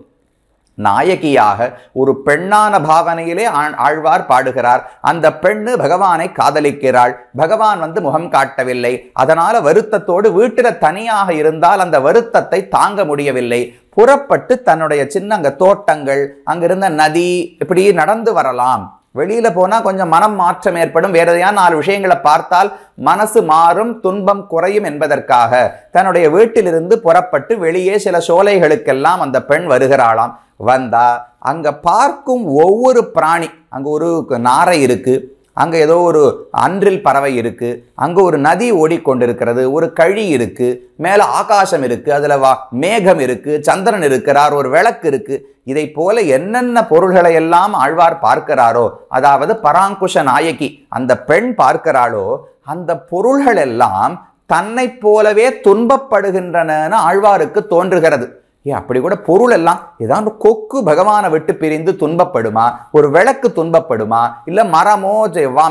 நாயகியாக ஒரு பெண்ணான பாவனையிலே ஆழ்வார் பாடுகிறார். அந்த பெண்ணு பகவானை காதலிக்கிறாள். பகவான் முகம் காட்டவில்லை. அதனால வருத்தத்தோடு வீட்டில தனியாக இருந்தால் அந்த வருத்தத்தை தாங்க முடியவில்லை. புறப்பட்டு தன்னுடைய சின்ன அங்க தோட்டங்கள், அங்கிருந்த நதி, இப்படி நடந்து வரலாம். வெளியில போனா கொஞ்சம் மனம் மாற்றம் ஏற்படும், வேற ஏதாவது 4 விஷயங்களை பார்த்தால் மனசு மாறும், துன்பம் குறையும் என்பதற்காக தன்னுடைய வீட்டிலிருந்து புறப்பட்டு வெளியே சில சோலைகளுக்கெல்லாம் அந்த பெண் வருகிறாளாம். வந்தா அங்க பார்க்கும் ஒவ்வொரு பிராணி, அங்க ஒரு நாரை இருக்கு, அங்க ஏதோ ஒரு அன்றில் பறவை இருக்கு, அங்க ஒரு நதி ஓடிக்கொண்டிருக்கிறது, ஒரு கழி இருக்கு, மேல ஆகாசம் இருக்கு, அதுல மேகம் இருக்கு, சந்திரன் இருக்கிறார், ஒரு விளக்கு இருக்கு. இதை போல என்னென்ன பொருள்களை எல்லாம் ஆழ்வார் பார்க்கிறாரோ, அதாவது பராங்குஷ நாயகி அந்த பெண் பார்க்கிறாளோ, அந்த பொருள்கள் எல்லாம் தன்னை போலவே துன்பப்படுகின்றன ஆழ்வாருக்கு தோன்றுகிறது. அப்படி கூட பொருள் எல்லாம் ஏதாவது கொக்கு பகவானை விட்டு பிரிந்து துன்பப்படுமா? ஒரு விளக்கு துன்பப்படுமா? இல்ல மரமோ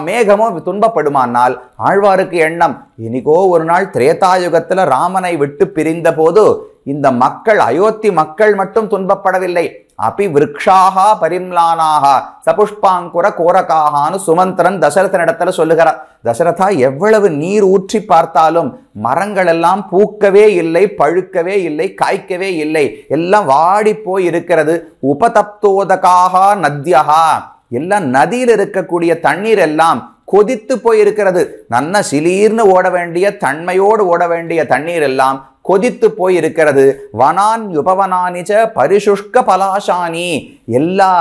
மேகமோ துன்பப்படுமானால் ஆழ்வாருக்கு எண்ணம், இன்னைக்கோ ஒரு நாள் திரேதாயுகத்துல ராமனை விட்டு பிரிந்த போது இந்த மக்கள், அயோத்தி மக்கள் மட்டும் துன்பப்படவில்லை. அப்பி விருக்ஷாக பரிம்லானாக சபுஷ்பாங்குர கோரகாகான்னு சுமந்திரன் தசரதனிடத்துல சொல்லுகிறார். தசரதா, எவ்வளவு நீர் ஊற்றி பார்த்தாலும் மரங்கள் எல்லாம் பூக்கவே இல்லை, பழுக்கவே இல்லை, காய்க்கவே இல்லை, எல்லாம் வாடி போய் இருக்கிறது. உபதப்தோதகாக நத்யகா, எல்லாம் நதியில் இருக்கக்கூடிய தண்ணீர் எல்லாம் கொதித்து போய் இருக்கிறது. நல்ல சிலீர்னு ஓட வேண்டிய, தன்மையோடு ஓட வேண்டிய தண்ணீர் எல்லாம் கொதித்து போய் இருக்கிறது. வனான் உபவனானிச்ச பரிசுஷ்க பலாசானி, எல்லா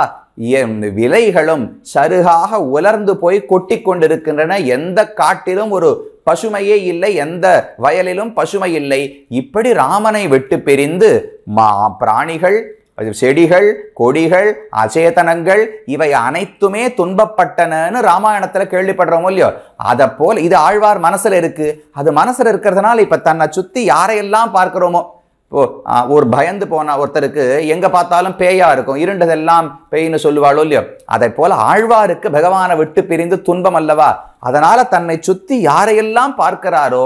விலைகளும் சருகாக உலர்ந்து போய் கொட்டி கொண்டிருக்கின்றன. எந்த காட்டிலும் ஒரு பசுமையே இல்லை, எந்த வயலிலும் பசுமை இல்லை. இப்படி ராமனை விட்டு பிரிந்து பிராணிகள், செடிகள், கொடிகள், அச்சேதனங்கள் இவை அனைத்துமே துன்பப்பட்டனன்னு ராமாயணத்துல கேள்விப்படுறோமோ இல்லையோ, அதை போல் இது ஆழ்வார் மனசுல இருக்கு. அது மனசுல இருக்கிறதுனால இப்ப தன்னை சுத்தி யாரையெல்லாம் பார்க்கிறோமோ, ஒரு பயந்து போன ஒருத்தருக்கு எங்க பார்த்தாலும் பேயா இருக்கும், இருண்டதெல்லாம் பேய்னு சொல்லுவாளோ இல்லையோ, அதை போல ஆழ்வாருக்கு பகவானை விட்டு பிரிந்து துன்பம் அல்லவா, அதனால தன்னை சுத்தி யாரையெல்லாம் பார்க்கிறாரோ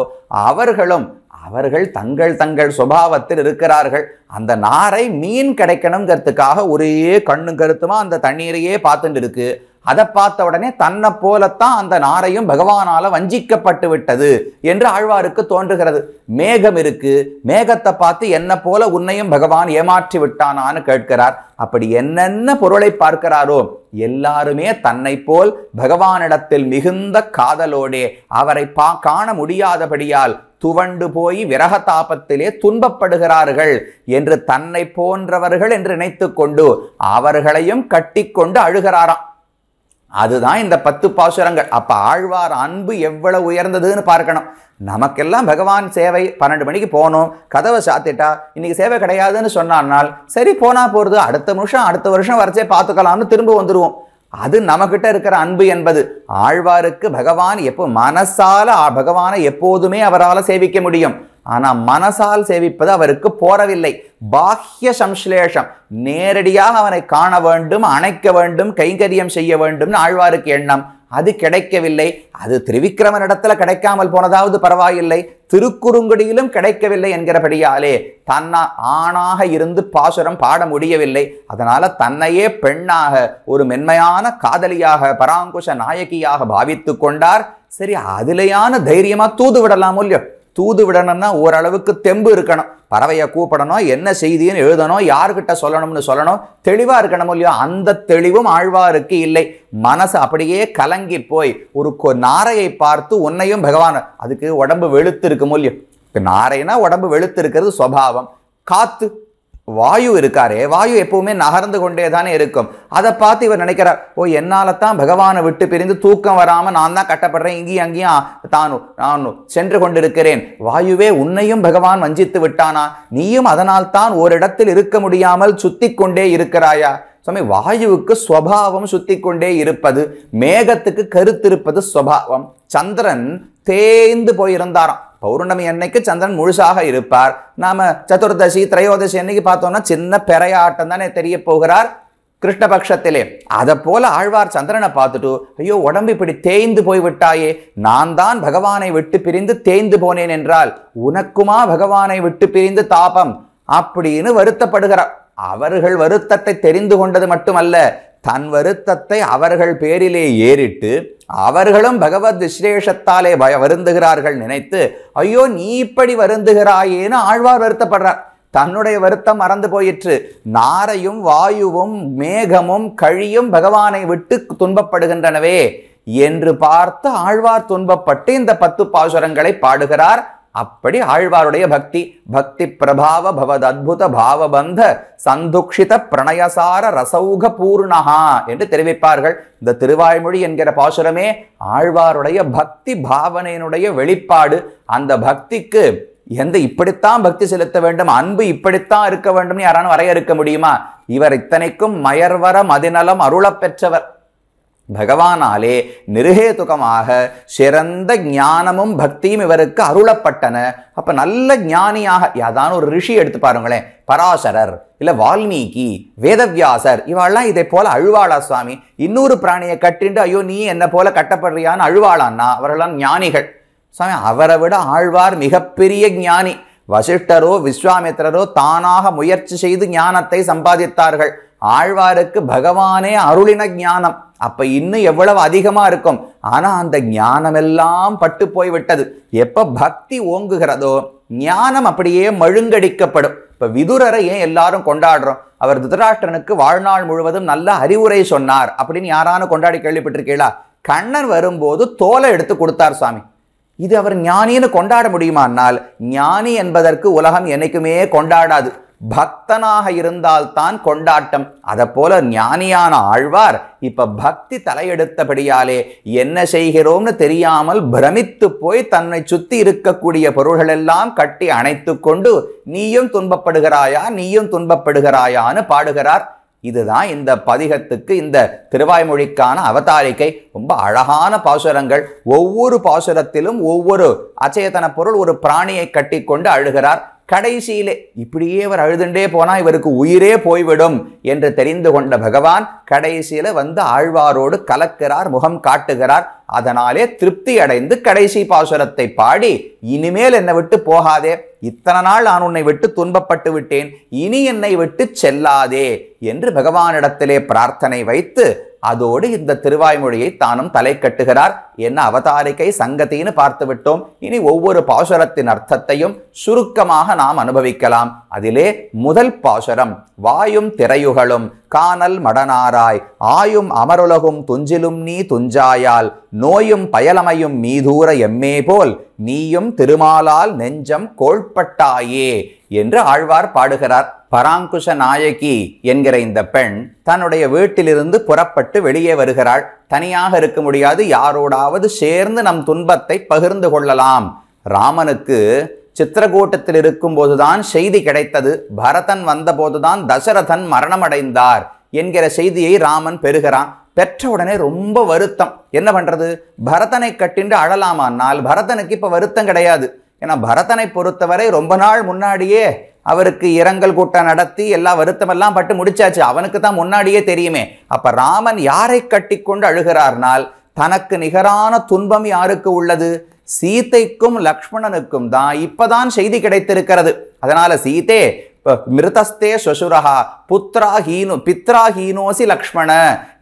அவர்கள் தங்கள் தங்கள் சுபாவத்தில் இருக்கிறார்கள். அந்த நாரை மீன் கிடைக்கணுங்கிறதுக்காக ஒரே கண்ணும் கருத்துமா அந்த தண்ணீரையே பார்த்துட்டு இருக்கு. அதை பார்த்த உடனே தன்னை போலத்தான் அந்த நாரையும் பகவானால வஞ்சிக்கப்பட்டு விட்டது என்று ஆழ்வாருக்கு தோன்றுகிறது. மேகம் இருக்கு, மேகத்தை பார்த்து என்ன போல உன்னையும் பகவான் ஏமாற்றி விட்டானான்னு கேட்கிறார். அப்படி என்னென்ன பொருளை பார்க்கிறாரோ எல்லாருமே தன்னை போல் பகவானிடத்தில் மிகுந்த காதலோடே அவரை காண முடியாதபடியால் துவண்டு போய் விரகதாபத்திலே துன்பப்படுகிறார்கள் என்று தன்னை போன்றவர்கள் என்று நினைத்து கொண்டு அவர்களையும் கட்டிக்கொண்டு அழுகிறாராம். அதுதான் இந்த 10 பாசுரங்கள். அப்ப ஆழ்வார் அன்பு எவ்வளவு உயர்ந்ததுன்னு பார்க்கணும். நமக்கெல்லாம் பகவான் சேவை 12 மணிக்கு போகணும், கதவை சாத்திட்டா இன்னைக்கு சேவை கிடையாதுன்னு சொன்னால் சரி போனா போறது, அடுத்த வருஷம் வரைச்சே பார்த்துக்கலாம்னு திரும்ப வந்துடுவோம். அது நமக்கிட்ட இருக்கிற அன்பு என்பது. ஆழ்வாருக்கு பகவான் மனசால பகவானை எப்போதுமே அவரால் சேவிக்க முடியும். ஆனா மனசால் சேவிப்பது அவருக்கு போறவில்லை. பாஹ்ய சம்ஸ்லேஷம், நேரடியாக அவனை காண வேண்டும், அணைக்க வேண்டும், கைங்கரியம் செய்ய வேண்டும் ஆழ்வாருக்கு எண்ணம். அது கிடைக்கவில்லை. அது திரிவிக்ரமனிடத்துல கிடைக்காமல் போனதாவது பரவாயில்லை, திருக்குறுங்குடியிலும் கிடைக்கவில்லை என்கிறபடியாலே தன்னை ஆணாக இருந்து பாசுரம் பாட முடியவில்லை. அதனால தன்னையே பெண்ணாக ஒரு மென்மையான காதலியாக பராங்குஷ நாயகியாக பாவித்து கொண்டார். சரி, அதுலையான தைரியமா தூது விடலாம் இல்லையோ. தூது விடணும்னா ஓரளவுக்கு தெம்பு இருக்கணும். பறவையை கூப்பிடணும், என்ன செய்தின்னு எழுதணும், யாருக்கிட்ட சொல்லணும், தெளிவா இருக்கணும் இல்லையோ. அந்த தெளிவும் ஆழ்வாருக்கு இல்லை. மனசு அப்படியே கலங்கி போய் ஒரு நாரையை பார்த்து உன்னையும் பகவான், அதுக்கு உடம்பு வெளுத்து இருக்குமோ இல்லையோ. நாரைனா உடம்பு வெளுத்து இருக்கிறது சுபாவம். காத்து வாயு இருக்காரே, வாயு எப்பவுமே நகர்ந்து கொண்டே தானே இருக்கும். அதை பார்த்து இவர் நினைக்கிறார், என்னால தான் பகவானை விட்டு பிரிந்து தூக்கம் வராம நான் தான் கட்டப்படுறேன், இங்கேயும் அங்கேயும் நானும் சென்று கொண்டிருக்கிறேன். வாயுவே, உன்னையும் பகவான் வஞ்சித்து விட்டானா? நீயும் அதனால் தான் ஓரிடத்தில் இருக்க முடியாமல் சுத்தி கொண்டே இருக்கிறாயா? சுவாமி, வாயுவுக்கு ஸ்வபாவம் சுத்தி கொண்டே இருப்பது, மேகத்துக்கு கருத்திருப்பது ஸ்வபாவம். சந்திரன் தேய்ந்து போயிருந்தாராம். பௌர்ணமி அன்னைக்கு சந்திரன் முழுசாக இருப்பார். நாம சதுர்தசி திரையோதசி அன்னைக்கு பார்த்தோம்னா சின்ன பெரையாட்டம் தானே தெரிய போகிறார் கிருஷ்ணபக்ஷத்திலே. அதை போல ஆழ்வார் சந்திரனை பார்த்துட்டு, ஐயோ உடம்பு இப்படி தேய்ந்து போய் விட்டாயே, நான் தான் பகவானை விட்டு பிரிந்து தேய்ந்து போனேன் என்றால் உனக்குமா பகவானை விட்டு பிரிந்து தாபம் அப்படின்னு வருத்தப்படுகிறார். அவர்கள் வருத்தத்தை தெரிந்து கொண்டது மட்டுமல்ல, தன் வருத்தத்தை அவர்கள் பேரிலே ஏறிட்டு அவர்களும் பகவத் விசேஷத்தாலே வருந்துகிறார்கள் நினைத்து, ஐயோ நீ இப்படி வருந்துகிறாயேன்னு ஆழ்வார் வருத்தப்படுறார். தன்னுடைய வருத்தம் மறந்து போயிற்று. நாரையும் வாயுவும் மேகமும் கழியும் பகவானை விட்டு துன்பப்படுகின்றனவே என்று பார்த்து ஆழ்வார் துன்பப்பட்டு இந்த 10 பாசுரங்களை பாடுகிறார். அப்படி ஆழ்வாருடைய பக்தி பிரபாவ பவத் அத்புத பாவபந்த சந்துக்ஷித பிரணயசார ரசௌக பூர்ணஹா என்று தெரிவிப்பார்கள். இந்த திருவாய்மொழி என்கிற பாசுரமே ஆழ்வாருடைய பக்தி பாவனையினுடைய வெளிப்பாடு. அந்த பக்திக்கு இப்படித்தான் பக்தி செலுத்த வேண்டும், அன்பு இப்படித்தான் இருக்க வேண்டும் யாரான வரையறுக்க முடியுமா? இவர் இத்தனைக்கும் மயர்வர மதிநலம் அருளப் பெற்றவர். பகவானாலே நிருஹேதுகமாக சிறந்த ஞானமும் பக்தியும் இவருக்கு அருளப்பட்டன. அப்ப நல்ல ஞானியாக யாதான ஒரு ரிஷி எடுத்து பாருங்களேன், பராசரர் இல்ல வால்மீகி, வேதவியாசர், இவாள்லாம் இதை போல அழுவாளா சுவாமி? இன்னொரு பிராணியை கட்டிண்டு ஐயோ நீ என்ன போல கட்டப்படுறியான்னு அழுவாளான்னா அவர்களாம் ஞானிகள். சுவாமி அவரை விட ஆழ்வார் மிகப்பெரிய ஞானி. வசிஷ்டரோ விஸ்வாமித்திரரோ தானாக முயற்சி செய்து ஞானத்தை சம்பாதித்தார்கள். ஆழ்வாருக்கு பகவானே அருளின ஞானம். அப்ப இன்னும் எவ்வளவு அதிகமா இருக்கும். ஆனா அந்த ஞானம் எல்லாம் பட்டு போய்விட்டது. எப்ப பக்தி ஓங்குகிறதோ ஞானம் அப்படியே மழுங்கடிக்கப்படும். இப்ப விதுரரை ஏன் எல்லாரும் கொண்டாடுறோம்? அவர் திருதராஷ்டிரனுக்கு வாழ்நாள் முழுவதும் நல்ல அறிவுரை சொன்னார் அப்படின்னு யாரானு கொண்டாடி கேள்விப்பட்டிருக்கீங்களா? கண்ணன் வரும்போது தோலை எடுத்து கொடுத்தார் சுவாமி. இது அவர் ஞானின்னு கொண்டாட முடியுமானால் ஞானி என்பதற்கு உலகம் என்னைக்குமே கொண்டாடாது. பக்தனாக இருந்தால்தான் கொண்டாட்டம். அதை போல ஞானியான ஆழ்வார் இப்ப பக்தி தலையெடுத்தபடியாலே என்ன செய்கிறோம்னு தெரியாமல் பிரமித்து போய் தன்னை சுத்தி இருக்கக்கூடிய பொருள்கள் எல்லாம் கட்டி அணைத்து கொண்டு நீயும் துன்பப்படுகிறாயா நீயும் துன்பப்படுகிறாயான்னு பாடுகிறார். இதுதான் இந்த பதிகத்துக்கு, இந்த திருவாய்மொழிக்கான அவதாரிக்கை. ரொம்ப அழகான பாசுரங்கள். ஒவ்வொரு பாசுரத்திலும் ஒவ்வொரு அச்சேதன பொருள் ஒரு பிராணியை கட்டி கொண்டு அழுகிறார். கடைசியிலே இப்படியே அவர் அழுதுண்டே போனா இவருக்கு உயிரே போய்விடும் என்று தெரிந்து கொண்ட பகவான் கடைசியில வந்து ஆழ்வாரோடு கலக்கிறார், முகம் காட்டுகிறார். அதனாலே திருப்தி அடைந்து கடைசி பாசுரத்தை பாடி இனிமேல் என்னை விட்டு போகாதே, இத்தனை நாள் நான் உன்னை விட்டு துன்பப்பட்டு விட்டேன், இனி என்னை விட்டு செல்லாதே என்று பகவானிடத்திலே பிரார்த்தனை வைத்து அதோடு இந்த திருவாய்மொழியை தானும் தலை கட்டுகிறார். என்ன அவதாரிக்கை சங்கத்தின்னு பார்த்து விட்டோம். இனி ஒவ்வொரு பாசுரத்தின் அர்த்தத்தையும் சுருக்கமாக நாம் அனுபவிக்கலாம். அதிலே முதல் பாசுரம், வாயும் திரையுகளும் காணல் மடனாராய் ஆயும் அமருலகும் துஞ்சிலும் நீ துஞ்சாயால் நோயும் பயலமையும் மீதூர எம்மே போல் நீயும் திருமாலால் நெஞ்சம் கோள்பட்டாயே என்று ஆழ்வார் பாடுகிறார். பராங்குஷ நாயகி என்கிற இந்த பெண் தன்னுடைய வீட்டிலிருந்து புறப்பட்டு வெளியே வருகிறாள். தனியாக இருக்க முடியாது, யாரோடாவது சேர்ந்து நம் துன்பத்தை பகிர்ந்து கொள்ளலாம். ராமனுக்கு சித்திரகூட்டத்தில் இருக்கும் போதுதான் செய்தி கிடைத்தது. பரதன் வந்த போதுதான் தசரதன் மரணமடைந்தார் என்கிற செய்தியை ராமன் பெறுகிறான். பெற்ற உடனே ரொம்ப வருத்தம். என்ன பண்றது? பரதனை கட்டிண்டு அழலாமானால் பரதனுக்கு இப்ப வருத்தம் கிடையாது. ஏன்னா பரதனை பொறுத்தவரை ரொம்ப நாள் முன்னாடியே அவருக்கு இரங்கல் கூட்டம் நடத்தி எல்லா வருத்தமெல்லாம் பட்டு முடிச்சாச்சு. அவனுக்கு தான் முன்னாடியே தெரியுமே. அப்ப ராமன் யாரை கட்டி கொண்டு அழுகிறார்னால் தனக்கு நிகரான துன்பம் யாருக்கு உள்ளது? சீதைக்கும் லக்ஷ்மணனுக்கும் தான் இப்பதான் செய்தி கிடைத்திருக்கிறது. அதனால சீதே மிருதஸ்தே ஸ்வசுரஹா பித்ராஹீனோசி லக்ஷ்மண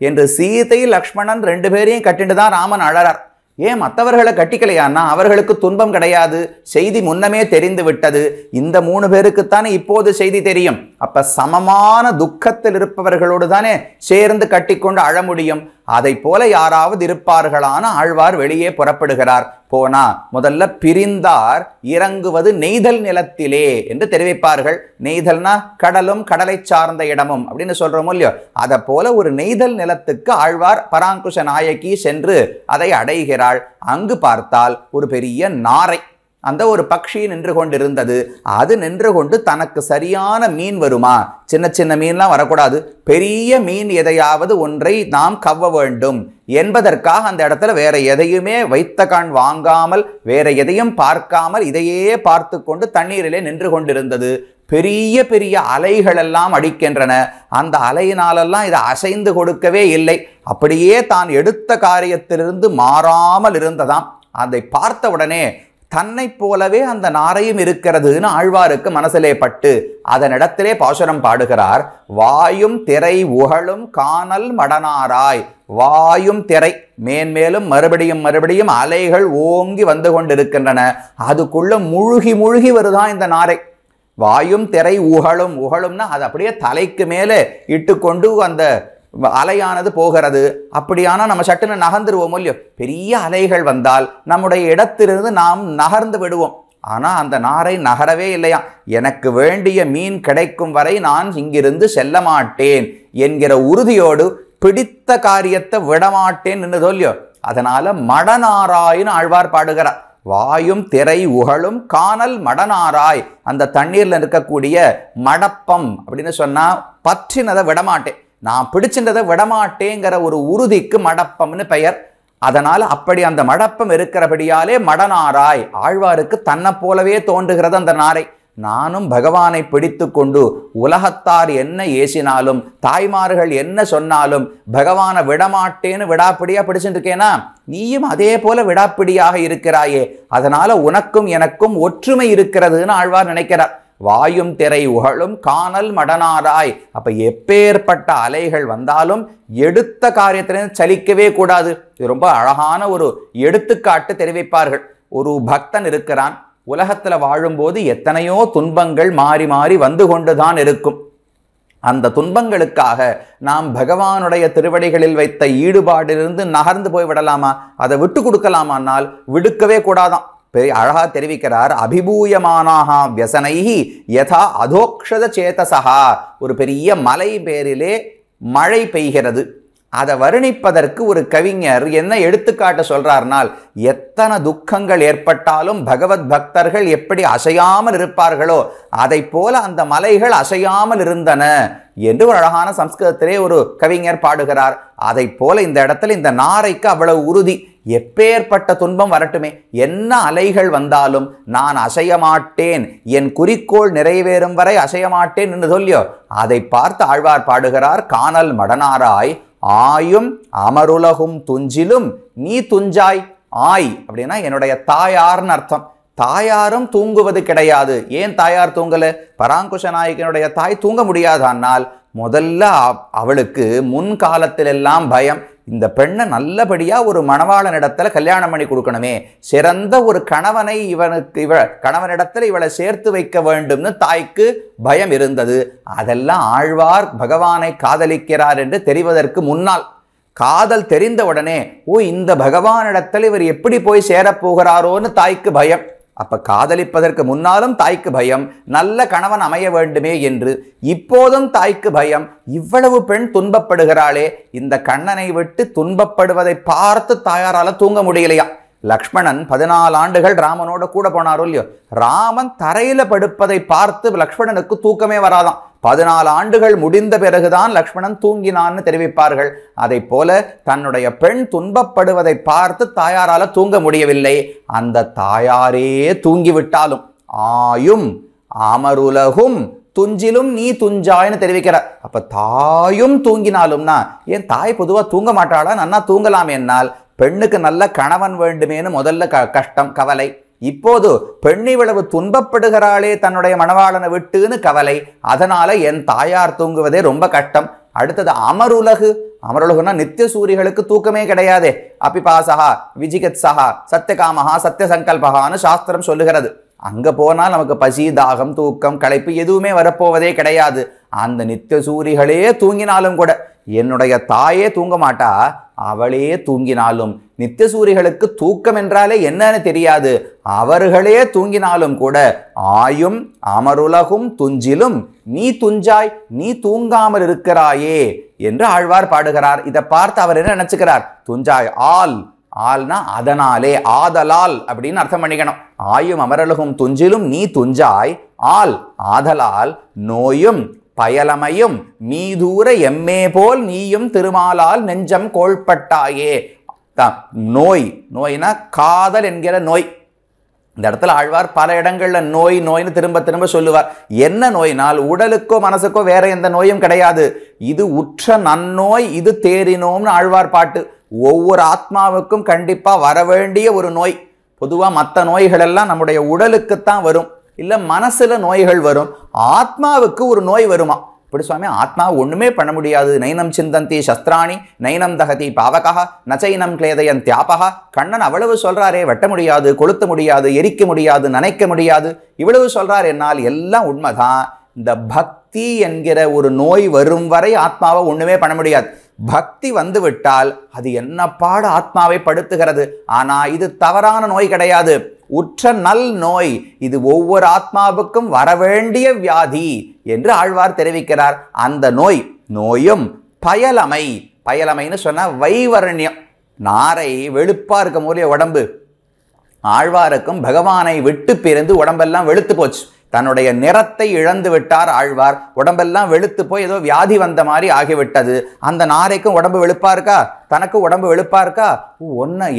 என்று சீதை லக்ஷ்மணன் ரெண்டு பேரையும் கட்டிட்டு தான் ராமன் அழறார். ஏன் மற்றவர்களை கட்டிக்கலையான்னா அவர்களுக்கு துன்பம் கிடையாது, செய்தி முன்னமே தெரிந்து விட்டது. இந்த 3 பேருக்குத்தானே இப்போது செய்தி தெரியும். அப்ப சமமான துக்கத்தில் இருப்பவர்களோடு தானே சேர்ந்து கட்டிக்கொண்டு அழ முடியும். அதை போல யாராவது இருப்பார்களான ஆழ்வார் வெளியே புறப்படுகிறார். போனா முதல்ல பிரிந்தார் இறங்குவது நெய்தல் நிலத்திலே என்று தெரிவிப்பார்கள். நெய்தல்னா கடலும் கடலை சார்ந்த இடமும் அப்படின்னு சொல்றோமோ இல்லையோ, அதை போல ஒரு நெய்தல் நிலத்துக்கு ஆழ்வார் பராங்குஷ நாயகி சென்று அதை அடைகிறாள். அங்கு பார்த்தால் ஒரு பெரிய நாரை, அந்த ஒரு பக்ஷி நின்று கொண்டிருந்தது. அது நின்று கொண்டு தனக்கு சரியான மீன் வருமா? சின்ன சின்ன மீன்லாம் வரக்கூடாது, பெரிய மீன் எதையாவது ஒன்றை நாம் கவ்வ வேண்டும் என்பதற்காக அந்த இடத்துல வேற எதையுமே வைத்த கண் வாங்காமல் வேற எதையும் பார்க்காமல் இதையே பார்த்து கொண்டு தண்ணீரிலே நின்று கொண்டிருந்தது. பெரிய பெரிய அலைகள் எல்லாம் அடிக்கின்றன. அந்த அலையினாலெல்லாம் இதை அசைந்து கொடுக்கவே இல்லை. அப்படியே தான் எடுத்த காரியத்திலிருந்து மாறாமல் இருந்ததாம். அதை பார்த்த உடனே தன்னை போலவே அந்த நாரையும் இருக்கிறதுன்னு ஆழ்வாருக்கு மனசிலே பட்டு அதனிடத்திலே பாசுரம் பாடுகிறார். வாயும் திரை உகழும் காணல் மடனாராய். வாயும் திரை, மேன்மேலும் மறுபடியும் மறுபடியும் அலைகள் ஓங்கி வந்து கொண்டிருக்கின்றன. அதுக்குள்ள முழுகி முழுகி வருதான் இந்த நாரை. வாயும் திரை உகழும், உகழும்னா அது அப்படியே தலைக்கு மேலே இட்டுக்கொண்டு அந்த அலையானது போகிறது. அப்படியானா நம்ம சட்டுன்னு நகர்ந்துருவோம் இல்லையோ. பெரிய அலைகள் வந்தால் நம்முடைய இடத்திலிருந்து நாம் நகர்ந்து விடுவோம். ஆனா அந்த நாரை நகரவே இல்லையா. எனக்கு வேண்டிய மீன் கிடைக்கும் வரை நான் இங்கிருந்து செல்ல மாட்டேன் என்கிற உறுதியோடு பிடித்த காரியத்தை விடமாட்டேன் என்று சொல்லியோ. அதனால மடனாராயின்னு ஆழ்வார் பாடுகிறார். வாயும் திரை உகழும் காணல் மடனாராய். அந்த தண்ணீர்ல இருக்கக்கூடிய மடப்பம் அப்படின்னு சொன்னா பற்றினதை விடமாட்டேன். நான் பிடிச்சின்றதை விடமாட்டேங்கிற ஒரு உறுதிக்கு மடப்பம்னு பெயர். அதனால் அப்படி அந்த மடப்பம் இருக்கிறபடியாலே மடனாராய், ஆழ்வாருக்கு தன்னை போலவே தோன்றுகிறது அந்த நாரை. நானும் பகவானை பிடித்து கொண்டு உலகத்தார் என்ன ஏசினாலும் தாய்மார்கள் என்ன சொன்னாலும் பகவானை விடமாட்டேன்னு விடாப்பிடியா பிடிச்சுட்டு இருக்கேனா, நீயும் அதே போல விடாப்பிடியாக இருக்கிறாயே, அதனால உனக்கும் எனக்கும் ஒற்றுமை இருக்கிறதுன்னு ஆழ்வார் நினைக்கிறார். வாயும் திரை உகழும் காணல் மடனாராய். அப்ப எப்பேற்பட்ட அலைகள் வந்தாலும் எடுத்த காரியத்திலிருந்து சலிக்கவே கூடாது. இது ரொம்ப அழகான ஒரு எடுத்துக்காட்டு தெரிவிப்பார்கள். ஒரு பக்தன் இருக்கிறான், உலகத்துல வாழும்போது எத்தனையோ துன்பங்கள் மாறி மாறி வந்து கொண்டுதான் இருக்கும். அந்த துன்பங்களுக்காக நாம் பகவானுடைய திருவடிகளில் வைத்த ஈடுபாடிலிருந்து நகர்ந்து போய் விடலாமா, அதை விட்டு கொடுக்கலாமானால் விடுக்கவே கூடாதான். பெரிய அழகா தெரிவிக்கிறார். அபிபூயமானாஹா வியசனைஹி யதா அதோக்ஷத சேதசஹா. ஒரு பெரிய மலை பேரிலே மழை பெய்கிறது. அதை வர்ணிப்பதற்கு ஒரு கவிஞர் என்ன எடுத்துக்காட்ட சொல்றார்னால், எத்தனை துக்கங்கள் ஏற்பட்டாலும் பகவத் பக்தர்கள் எப்படி அசையாமல் இருப்பார்களோ அதை போல அந்த மலைகள் அசையாமல் இருந்தன என்று ஒரு அழகான சம்ஸ்கிருதத்திலே ஒரு கவிஞர் பாடுகிறார். அதை போல இந்த இடத்துல இந்த நாரைக்கு அவ்வளவு உறுதி. எப்பேற்பட்ட துன்பம் வரட்டுமே, என்ன அலைகள் வந்தாலும் நான் அசைய மாட்டேன், என் குறிக்கோள் நிறைவேறும் வரை அசைய மாட்டேன் என்று சொல்லியோ, அதை பார்த்து ஆழ்வார் பாடுகிறார். காணல் மடனாராய் ஆயும் அமருலகும் துஞ்சிலும் நீ துஞ்சாய். ஆய் அப்படின்னா என்னுடைய தாயார்னு அர்த்தம். தாயாரும் தூங்குவது கிடையாது. ஏன் தாயார் தூங்கல? பராங்குஷ நாயகனுடைய தாய் தூங்க முடியாதானால் முதல்ல அவளுக்கு முன்காலத்திலெல்லாம் பயம், இந்த பெண்ணை நல்லபடியா ஒரு மணவாளனிடத்துல கல்யாணம் பண்ணி கொடுக்கணுமே, சிறந்த ஒரு கணவனை கணவனிடத்துல இவளை சேர்த்து வைக்க வேண்டும்னு தாய்க்கு பயம் இருந்தது. அதெல்லாம் ஆழ்வார் பகவானை காதலிக்கிறார் என்று தெரிவதற்கு முன்னால், காதல் தெரிந்த உடனே ஓ இந்த பகவானிடத்தில் இவர் எப்படி போய் சேரப்போகிறாரோன்னு தாய்க்கு பயம். அப்ப காதலிப்பதற்கு முன்னாலும் தாய்க்கு பயம், நல்ல கணவன் அமைய வேண்டுமே என்று. இப்போதும் தாய்க்கு பயம், இவ்வளவு பெண் துன்பப்படுகிறாளே, இந்த கண்ணனை விட்டு துன்பப்படுவதை பார்த்து தாயாரால தூங்க முடியலையா. லக்ஷ்மணன் 14 ஆண்டுகள் ராமனோட கூட போனாரோ இல்லையோ, ராமன் தரையில படுப்பதை பார்த்து லக்ஷ்மணனுக்கு தூக்கமே வராதான். 14 ஆண்டுகள் முடிந்த பிறகுதான் லக்ஷ்மணன் தூங்கினான்னு தெரிவிப்பார்கள். அதை போல தன்னுடைய பெண் துன்பப்படுவதை பார்த்து தாயாரால தூங்க முடியவில்லை. அந்த தாயாரே தூங்கிவிட்டாலும் ஆயும் அமருலகும் துஞ்சிலும் நீ துஞ்சாய்னு தெரிவிக்கிறார். அப்ப தாயும் தூங்கினாலும்னா, ஏன் தாய் பொதுவா தூங்க மாட்டாளா? நன்னா தூங்கலாம். என்னால் பெண்ணுக்கு நல்ல கணவன் வேண்டுமேனு முதல்ல கஷ்டம் கவலை. இப்போது பெண் இவ்வளவு துன்பப்படுகிறாளே தன்னுடைய மணவாளனை விட்டுன்னு கவலை. அதனால என் தாயார் தூங்குவதே ரொம்ப கஷ்டம். அடுத்தது அமருலகு. அமருலகுன்னா நித்திய சூரிகளுக்கு தூக்கமே கிடையாதே. அபிபாசகா விஜிகத்சகா சத்தியகாமஹா சத்திய சங்கல்பகான்னு சாஸ்திரம் சொல்லுகிறது. அங்க போனால் நமக்கு பசி தாகம் தூக்கம் களைப்பு எதுவுமே வரப்போவதே கிடையாது. அந்த நித்திய சூரிகளே தூங்கினாலும் கூட, என்னுடைய தாயே தூங்க மாட்டா, அவளே தூங்கினாலும், நித்திய சூரிகளுக்கு தூக்கம் என்றாலே என்னன்னு தெரியாது, அவர்களே தூங்கினாலும் கூட ஆயும் அமருலகும் துஞ்சிலும் நீ துஞ்சாய், நீ தூங்காமல் இருக்கிறாயே என்று ஆழ்வார் பாடுகிறார். இதை பார்த்து அவர் என்ன நினைச்சுக்கிறார்? துஞ்சாய் ஆல், ஆல்னா அதனாலே, ஆதலால் அப்படின்னு அர்த்தம் பண்ணிக்கணும். ஆயும் அமரலுகும் துஞ்சிலும் நீ துஞ்சாய், ஆல் ஆதலால் நோயும் பயலமையும் மீதூர எம்மே போல் நீயும் திருமாலால் நெஞ்சம் கோள்பட்டாயே. நோய், நோய்னா காதல் என்கிற நோய். இந்த இடத்துல ஆழ்வார் பல இடங்கள்ல நோய் நோய்னு திரும்ப திரும்ப சொல்லுவார். என்ன நோய்னால் உடலுக்கோ மனசுக்கோ வேற எந்த நோயும் கிடையாது. இது உற்ற நன்னோய், இது தேறினோம்னு ஆழ்வார் பாட்டு. ஒவ்வொரு ஆத்மாவுக்கும் கண்டிப்பா வரவேண்டிய ஒரு நோய். பொதுவா மற்ற நோய்கள் எல்லாம் நம்முடைய உடலுக்குத்தான் வரும், இல்ல மனசுல நோய்கள் வரும். ஆத்மாவுக்கு ஒரு நோய் வருமா? இப்படி சுவாமி ஆத்மா ஒண்ணுமே பண்ண முடியாது. நைனம் சிந்தந்தி சஸ்திராணி நைனம் தகதி பாவகா நச்சைனம் கிளேதயன் தியாபகா. கண்ணன் அவ்வளவு சொல்றாரே, வெட்ட முடியாது, கொளுத்த முடியாது, எரிக்க முடியாது, நனைக்க முடியாது, இவ்வளவு சொல்றார். என்னால் எல்லாம் உண்மைதான். இந்த பக்தி என்கிற ஒரு நோய் வரும் வரை ஆத்மாவை ஒண்ணுமே பண்ண முடியாது. பக்தி வந்து விட்டால் அது என்ன பாடு ஆத்மாவை படுத்துகிறது. ஆனா இது தவறான நோய் கிடையாது, உற்ற நல் நோய். இது ஒவ்வொரு ஆத்மாவுக்கும் வரவேண்டிய வியாதி என்று ஆழ்வார் தெரிவிக்கிறார். அந்த நோய், நோயும் பயலமை. பயலமைன்னு சொன்னா வைவரண்யம். நாரை வெளுப்பா இருக்கும் போதே உடம்பு, ஆழ்வாருக்கும் பகவானை விட்டு பிரிந்து உடம்பெல்லாம் வெளுத்து போச்சு. தன்னுடைய நிறத்தை இழந்து விட்டார் ஆழ்வார். உடம்பெல்லாம் வெளுத்து போய் ஏதோ வியாதி வந்த மாதிரி ஆகிவிட்டது. அந்த நாரைக்கும் உடம்பு வெளுப்பா இருக்கா, தனக்கு உடம்பு வெளுப்பா இருக்கா.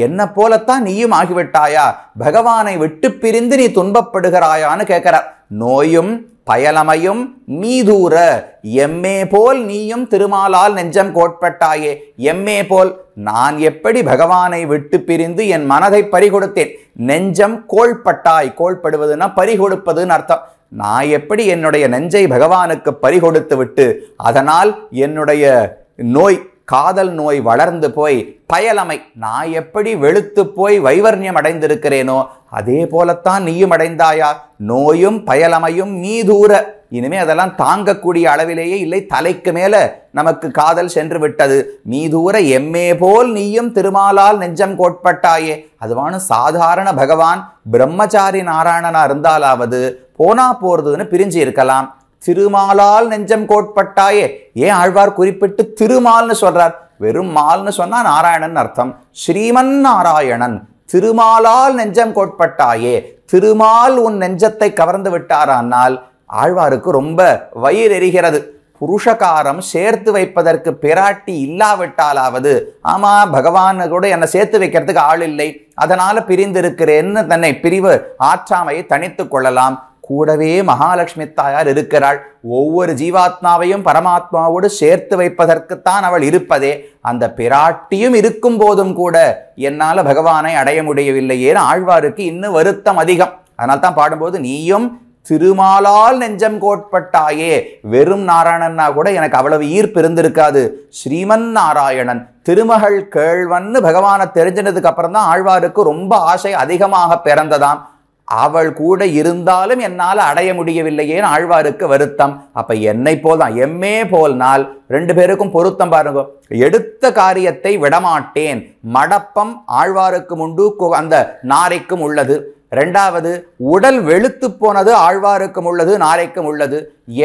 என்ன போலத்தான் நீயும் ஆகிவிட்டாயா, பகவானை விட்டு பிரிந்து நீ துன்பப்படுகிறாயான்னு கேட்கிறார். நோயும் பயலமையும் மீதூர எம்மே போல் நீயும் திருமாலால் நெஞ்சம் கோட்பட்டாயே. எம்மே போல் நான் எப்படி பகவானை விட்டு பிரிந்து என் மனதை பறிகொடுத்தேன். நெஞ்சம் கோள்பட்டாய், கோள்படுவதுன்னா பறிகொடுப்பதுன்னு அர்த்தம். நான் எப்படி என்னுடைய நெஞ்சை பகவானுக்கு பறிகொடுத்து விட்டு அதனால் என்னுடைய நோய், காதல் நோய் வளர்ந்து போய் பயலமை, நான் எப்படி வெளுத்து போய் வைவர்ணியம் அடைந்திருக்கிறேனோ அதே போலத்தான் நீயும் அடைந்தாயா. நோயும் பயலமையும் மீதூர, இனிமே அதெல்லாம் தாங்கக்கூடிய அளவிலேயே இல்லை, தலைக்கு மேல நமக்கு காதல் சென்று விட்டது. மீதூர எம்மே போல் நீயும் திருமாலால் நெஞ்சம் கோட்பட்டாயே. அதுவான சாதாரண பகவான் பிரம்மச்சாரி நாராயணனா இருந்தாலாவது போனா போறதுன்னு பிரிஞ்சு இருக்கலாம். திருமாலால் நெஞ்சம் கோட்பட்டாயே, ஏன் ஆழ்வார் குறிப்பிட்டு திருமால்னு சொல்றார்? வெறும் மால்னு சொன்னா நாராயணன் அர்த்தம். ஸ்ரீமன் நாராயணன் திருமாலால் நெஞ்சம் கோட்பட்டாயே, திருமால் உன் நெஞ்சத்தை கவர்ந்து விட்டாரானால் ஆழ்வாருக்கு ரொம்ப வயிறு எரிகிறது. புருஷகாரம் சேர்த்து வைப்பதற்கு பிராட்டி இல்லாவிட்டாலாவது, ஆமா பகவான் கூட என்னை சேர்த்து வைக்கிறதுக்கு ஆள் இல்லை, அதனால பிரிந்திருக்கிறேன்னு தன்னை பிரிவு ஆற்றாமையை தனித்து கொள்ளலாம். கூடவே மகாலட்சுமி தாயார் இருக்கிறாள். ஒவ்வொரு ஜீவாத்மாவையும் பரமாத்மாவோடு சேர்த்து வைப்பதற்குத்தான் அவள் இருப்பதே. அந்த பிராட்டியும் இருக்கும் போதும் கூட என்னால பகவானை அடைய முடியவில்லையே ஆழ்வாருக்கு இன்னும் வருத்தம் அதிகம். அதனால தான் பாடும்போது நீயும் திருமாலால் நெஞ்சம் கோட்பட்டாயே. வெறும் நாராயணன்னா கூட எனக்கு அவ்வளவு ஈர்ப்பு இருந்திருக்காது. ஸ்ரீமன் நாராயணன் திருமகள் கேழ்வன்னு பகவானை தெரிஞ்சினதுக்கு அப்புறம் தான் ஆழ்வாருக்கு ரொம்ப ஆசை அதிகமாக பிறந்ததாம். அவள் கூட இருந்தாலும் என்னால் அடைய முடியவில்லையேன்னு ஆழ்வாருக்கு வருத்தம். அப்ப என்னை போல் தான், எம்மே போல்னால் ரெண்டு பேருக்கும் பொருத்தம் பாருங்க. எடுத்த காரியத்தை விடமாட்டேன் மடப்பம் ஆழ்வாருக்கும் உண்டு, அந்த நாரைக்கும் உள்ளது. ரெண்டாவது, உடல் வெளுத்து போனது ஆழ்வாருக்கும் உள்ளது, நாரைக்கும் உள்ளது.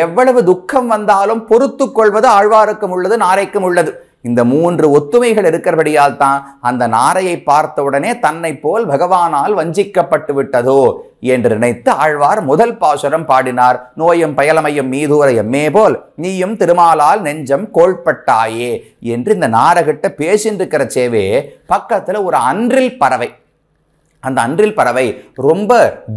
எவ்வளவு துக்கம் வந்தாலும் பொறுத்து கொள்வது ஆழ்வாருக்கும் உள்ளது, நாரைக்கும் உள்ளது. இந்த மூன்று ஒத்துமைகள் இருக்கிறபடியால் தான் அந்த நாரையை பார்த்தவுடனே தன்னை போல் பகவானால் வஞ்சிக்கப்பட்டு விட்டதோ என்று நினைத்து ஆழ்வார் முதல் பாசுரம் பாடினார். நோயும் பயலமையும் மீதூர எம்மே போல் நீயும் திருமாலால் நெஞ்சம் கோள்பட்டாயே என்று இந்த நாரகிட்ட பேசிட்டு இருக்கிற சேவே பக்கத்துல ஒரு அன்றில் பறவை. அந்த அன்றில் பறவை ரொம்ப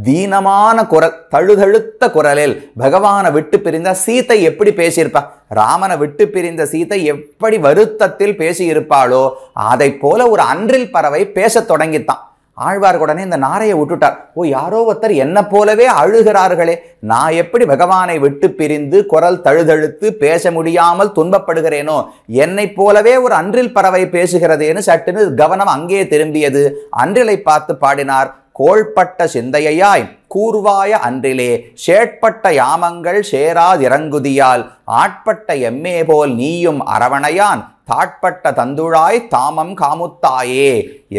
தீனமான குரல், தழுதழுத்த குரலில் பகவானை விட்டு பிரிந்த சீதை எப்படி பேசியிருப்பா, ராமனை விட்டு பிரிந்த சீதை எப்படி வருத்தத்தில் பேசியிருப்பாளோ அதை போல ஒரு அன்றில் பறவை பேச தொடங்கித்தான். ஆழ்வார் உடனே இந்த நாரையை விட்டுட்டார். ஓ, யாரோ ஒருத்தர் என்ன போலவே அழுகிறார்களே, நான் எப்படி பகவானை விட்டு பிரிந்து குரல் தழுதழுத்து பேச முடியாமல் துன்பப்படுகிறேனோ, என்னை போலவே ஒரு அன்றில் பறவை பேசுகிறதேன்னு சட்டுன்னு கவனம் அங்கே திரும்பியது. அன்றிலை பார்த்து பாடினார். கோள்பட்ட சிந்தையாய் கூர்வாய அன்றிலே ஷேட்பட்ட யாமங்கள் சேராதிறங்குதியால் ஆட்பட்ட எம்மே போல் நீயும் அரவணையான் தாட்பட்ட தந்துழாய் தாமம் காமுத்தாயே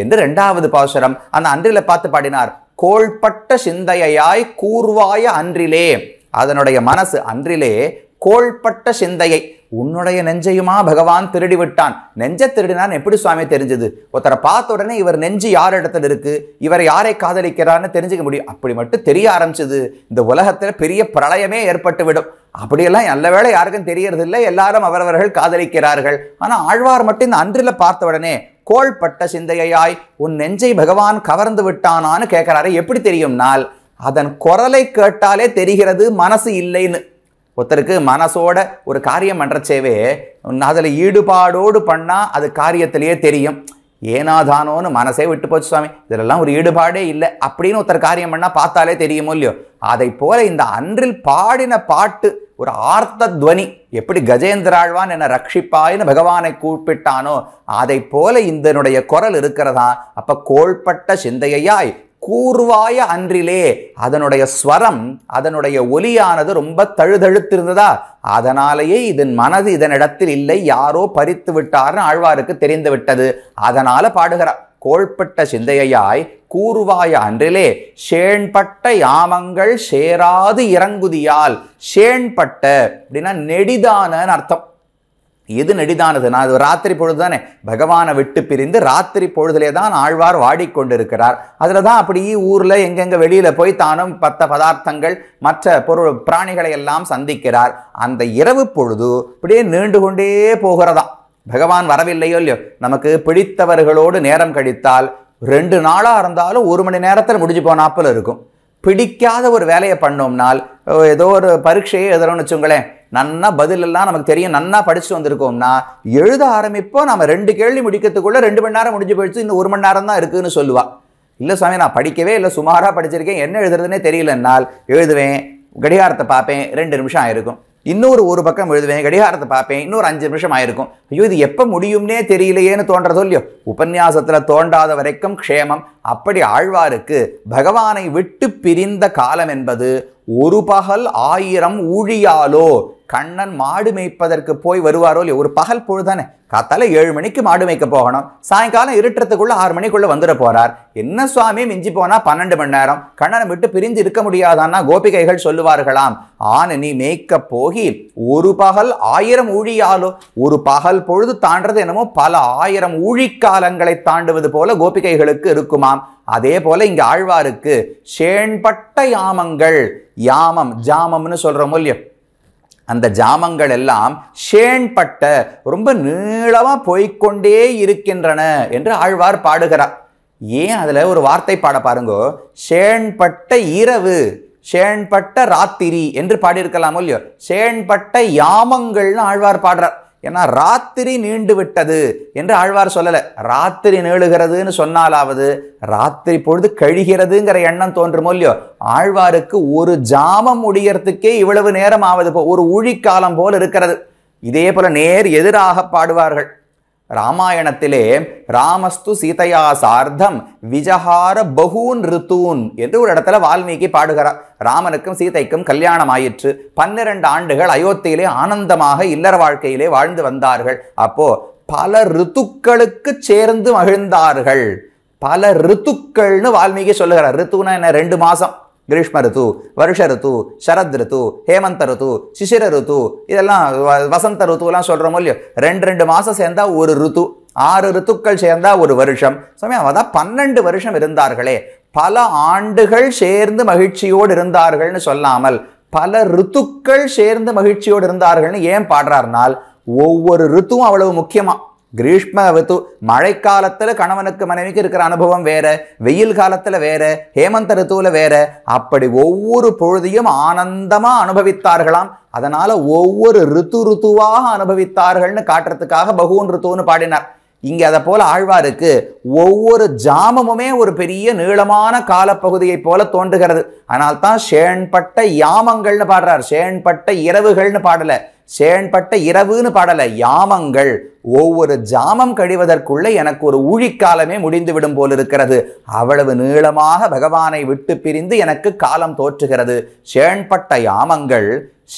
என்று இரண்டாவது பாசுரம் அந்த அன்றில பார்த்து பாடினார். கோள்பட்ட சிந்தையாய் கூர்வாய அன்றிலே, அதனுடைய மனசு அன்றிலே கோள்பட்ட சிந்தையை, உன்னுடைய நெஞ்சையுமா பகவான் திருடி விட்டான். நெஞ்ச திருடினான் எப்படி சுவாமி தெரிஞ்சது? ஒருத்தரை பார்த்த உடனே இவர் நெஞ்சு யார் இடத்துல இருக்கு, இவர் யாரை காதலிக்கிறான்னு தெரிஞ்சுக்க முடியும். அப்படி மட்டும் தெரிய ஆரம்பிச்சது இந்த உலகத்துல பெரிய பிரளயமே ஏற்பட்டு விடும். அப்படியெல்லாம் நல்ல வேளை யாருக்கும் தெரியறது இல்லை, எல்லாரும் அவரவர்கள் காதலிக்கிறார்கள். ஆனா ஆழ்வார் மட்டும் இந்த அன்றில பார்த்த உடனே கோள்பட்ட சிந்தையாய் உன் நெஞ்சை பகவான் கவர்ந்து விட்டானான்னு கேட்கிறாரு. எப்படி தெரியும்னால் அதன் குரலை கேட்டாலே தெரிகிறது மனசு இல்லைன்னு. ஒருத்தருக்கு மனசோட ஒரு காரியம் பண்றச்சேவே அதில் ஈடுபாடோடு பண்ணா அது காரியத்திலேயே தெரியும். ஏனாதானோன்னு மனசே விட்டு போச்சு சுவாமி, இதெல்லாம் ஒரு ஈடுபாடே இல்லை அப்படின்னு ஒருத்தர் காரியம் பண்ணா பார்த்தாலே தெரியுமோ இல்லையோ. அதை போல இந்த அன்றில் பாடின பாட்டு ஒரு ஆர்த்த துவனி, எப்படி கஜேந்திராழ்வான் என்னை ரட்சிப்பாயின்னு பகவானை கூப்பிட்டானோ அதை போல இதனுடைய குரல் இருக்கிறதா. அப்ப கோள்பட்ட சிந்தையாய் கூர்வாய அன்றிலே, அதனுடைய ஸ்வரம், அதனுடைய ஒலியானது ரொம்ப தழுதழுத்திருந்ததா, அதனாலேயே இதன் மனது இதனிடத்தில் இல்லை, யாரோ பறித்து விட்டார்னு ஆழ்வாருக்கு தெரிந்து விட்டது. அதனால பாடுகிறார். கோள்பட்ட சிந்தையாய் கூர்வாய அன்றிலே ஷேண்பட்ட யாமங்கள் சேராது இறங்குதியால். ஷேண்பட்ட அப்படின்னா நெடிதான அர்த்தம். எது நெடிதானது? நான் அது ராத்திரி பொழுது தானே, பகவானை விட்டு பிரிந்து ராத்திரி பொழுதுலே தான் ஆழ்வார் வாடிக்கொண்டிருக்கிறார். அதில் தான் அப்படி ஊரில் எங்கெங்க வெளியில் போய் தானும் பதார்த்தங்கள் மற்ற பொருள் பிராணிகளை எல்லாம் சந்திக்கிறார். அந்த இரவு பொழுது இப்படியே நீண்டு கொண்டே போகிறதாம். பகவான் வரவில்லையோ இல்லையோ, நமக்கு பிடித்தவர்களோடு நேரம் கழித்தால் 2 நாளாக இருந்தாலும் 1 மணி நேரத்தில் முடிஞ்சு போனாப்பில் இருக்கும். பிடிக்காத ஒரு வேலையை பண்ணோம்னால், ஏதோ ஒரு பரீட்சையை எழுதுறோம்னு வச்சுங்களேன், நன்னா பதிலெல்லாம் நமக்கு தெரியும், நன்னா படிச்சுட்டு வந்திருக்கோம்னா எழுத ஆரம்பிப்போம். நம்ம 2 கேள்வி முடிக்கிறதுக்குள்ள 2 மணி நேரம் முடிஞ்சு போயிடுச்சு, இன்னும் 1 மணி நேரம் தான் இருக்குன்னு சொல்லுவா. இல்லை சுவாமி, நான் படிக்கவே இல்லை, சுமாராக படிச்சிருக்கேன், என்ன எழுதுறதுனே தெரியலன்னால் எழுதுவேன், கடிகாரத்தை பார்ப்பேன், 2 நிமிஷம் ஆயிருக்கும். இன்னொரு பக்கம் எழுதுவேன், கடிகாரத்தை பார்ப்பேன், இன்னொரு 5 நிமிஷம் ஆயிருக்கும். ஐயோ, இது எப்போ முடியும்னே தெரியலையேன்னு தோன்றதோ இல்லையோ, உபன்யாசத்தில் தோன்றாத வரைக்கும் க்ஷேமம். அப்படி ஆழ்வாருக்கு பகவானை விட்டு பிரிந்த காலம் என்பது 1 பகல் 1000 ஊழியாலோ. கண்ணன் மாடு மேய்ப்பதற்கு போய் வருவாரோ இல்லையோ, ஒரு பகல் பொழுதானே, காத்தால 7 மணிக்கு மாடு மேய்க்க போகணும், சாயங்காலம் இருட்டுறதுக்குள்ள 6 மணிக்குள்ள வந்துட போறார். என்ன சுவாமி, மிஞ்சி போனா 12 மணி நேரம், கண்ணனை விட்டு பிரிஞ்சு இருக்க முடியாதான்னா கோபிகைகள் சொல்லுவார்களாம். ஆன நீ மேய்க்க போகி 1 பகல் 1000 ஊழியாலோ. ஒரு பகல் பொழுது தாண்டது என்னமோ பல 1000 ஊழிக்காலங்களை தாண்டுவது போல கோபிகைகளுக்கு இருக்குமாம். அதே போல இங்க ஆழ்வாருக்கு ஷேண்பட்ட யாமங்கள், யாமம் ஜாமம்னு சொல்றோமோ இல்லையோ, அந்த ஜாமங்கள் எல்லாம் ஷேண்பட்ட ரொம்ப நீளமா போய்கொண்டே இருக்கின்றன என்று ஆழ்வார் பாடுகிறார். ஏன் அதுல ஒரு வார்த்தை பாட பாருங்கோ, ஷேண்பட்ட இரவு, ஷேண்பட்ட ராத்திரி என்று பாடியிருக்கலாமோ இல்லையோ, ஷேண்பட்ட யாமங்கள்னு ஆழ்வார் பாடுறார். ஏன்னா ராத்திரி நீண்டு விட்டது என்று ஆழ்வார் சொல்லல. ராத்திரி நீளுகிறதுன்னு சொன்னாலாவது ராத்திரி பொழுது கழிகிறதுங்கிற எண்ணம் தோன்றுமோ இல்லையோ, ஆழ்வாருக்கு ஒரு ஜாமம் முடியறதுக்கே இவ்வளவு நேரம் ஆவது ஒரு ஊழிக்காலம் போல் இருக்கிறது. இதே போல நேர் எதிராக பாடுவார்கள். ராமாயணத்திலே ராமஸ்து சீதையா சார்த்தம் விஜஹார பகூன் ரித்தூன் என்று ஒரு இடத்துல வால்மீகி பாடுகிறார். ராமனுக்கும் சீதைக்கும் கல்யாணம் ஆயிற்று. 12 ஆண்டுகள் அயோத்தியிலே ஆனந்தமாக இல்லற வாழ்க்கையிலே வாழ்ந்து வந்தார்கள். அப்போ பல ரித்துக்களுக்கு சேர்ந்து மகிழ்ந்தார்கள். பல ரித்துக்கள்னு வால்மீகி சொல்லுகிறார். ரித்துனா என்ன? 2 மாசம். கிரீஷ்ம ரித்து, வருஷ ரித்து, சரத் ரித்து, ஹேமந்த ரித்து, சிசிர ரித்து, இதெல்லாம் வசந்த ரித்துலாம் சொல்றோமோ இல்லையோ, 2 மாசம் சேர்ந்தா ஒரு ரித்து, 6 ரித்துக்கள் சேர்ந்தா ஒரு வருஷம். சமயம் அதான் 12 வருஷம் இருந்தார்களே. பல ஆண்டுகள் சேர்ந்து மகிழ்ச்சியோடு இருந்தார்கள்னு சொல்லாமல் பல ரித்துக்கள் சேர்ந்து மகிழ்ச்சியோடு இருந்தார்கள்னு ஏன் பாடுறார்னால், ஒவ்வொரு ரித்துவும் அவ்வளவு முக்கியமா. கிரீஷ்ம ரித்து மழைக்காலத்துல கணவனுக்கு மனைவிக்கு இருக்கிற அனுபவம் வேற, வெயில் காலத்துல வேற, ஹேமந்த ரித்துவில் வேற. அப்படி ஒவ்வொரு பொழுதையும் ஆனந்தமா அனுபவித்தார்களாம். அதனால ஒவ்வொரு ரித்துவாக அனுபவித்தார்கள்னு காட்டுறதுக்காக பகூன் ரித்துன்னு பாடினார். இங்கே அதை போல ஆழ்வாருக்கு ஒவ்வொரு ஜாமமுமே ஒரு பெரிய நீளமான காலப்பகுதியை போல தோன்றுகிறது. ஆனால் தான் ஷேண்பட்ட யாமங்கள்னு பாடுறார். ஷேண்பட்ட இரவுகள்னு பாடல, ஷேண்பட்ட இரவுன்னு பாடல, யாமங்கள். ஒவ்வொரு ஜாமம் கழிவதற்குள்ள எனக்கு ஒரு ஊழிக்காலமே முடிந்து விடும் போல் இருக்கிறது. அவ்வளவு நீளமாக பகவானை விட்டு பிரிந்து எனக்கு காலம் தோற்றுகிறது. ஷேண்பட்ட யாமங்கள்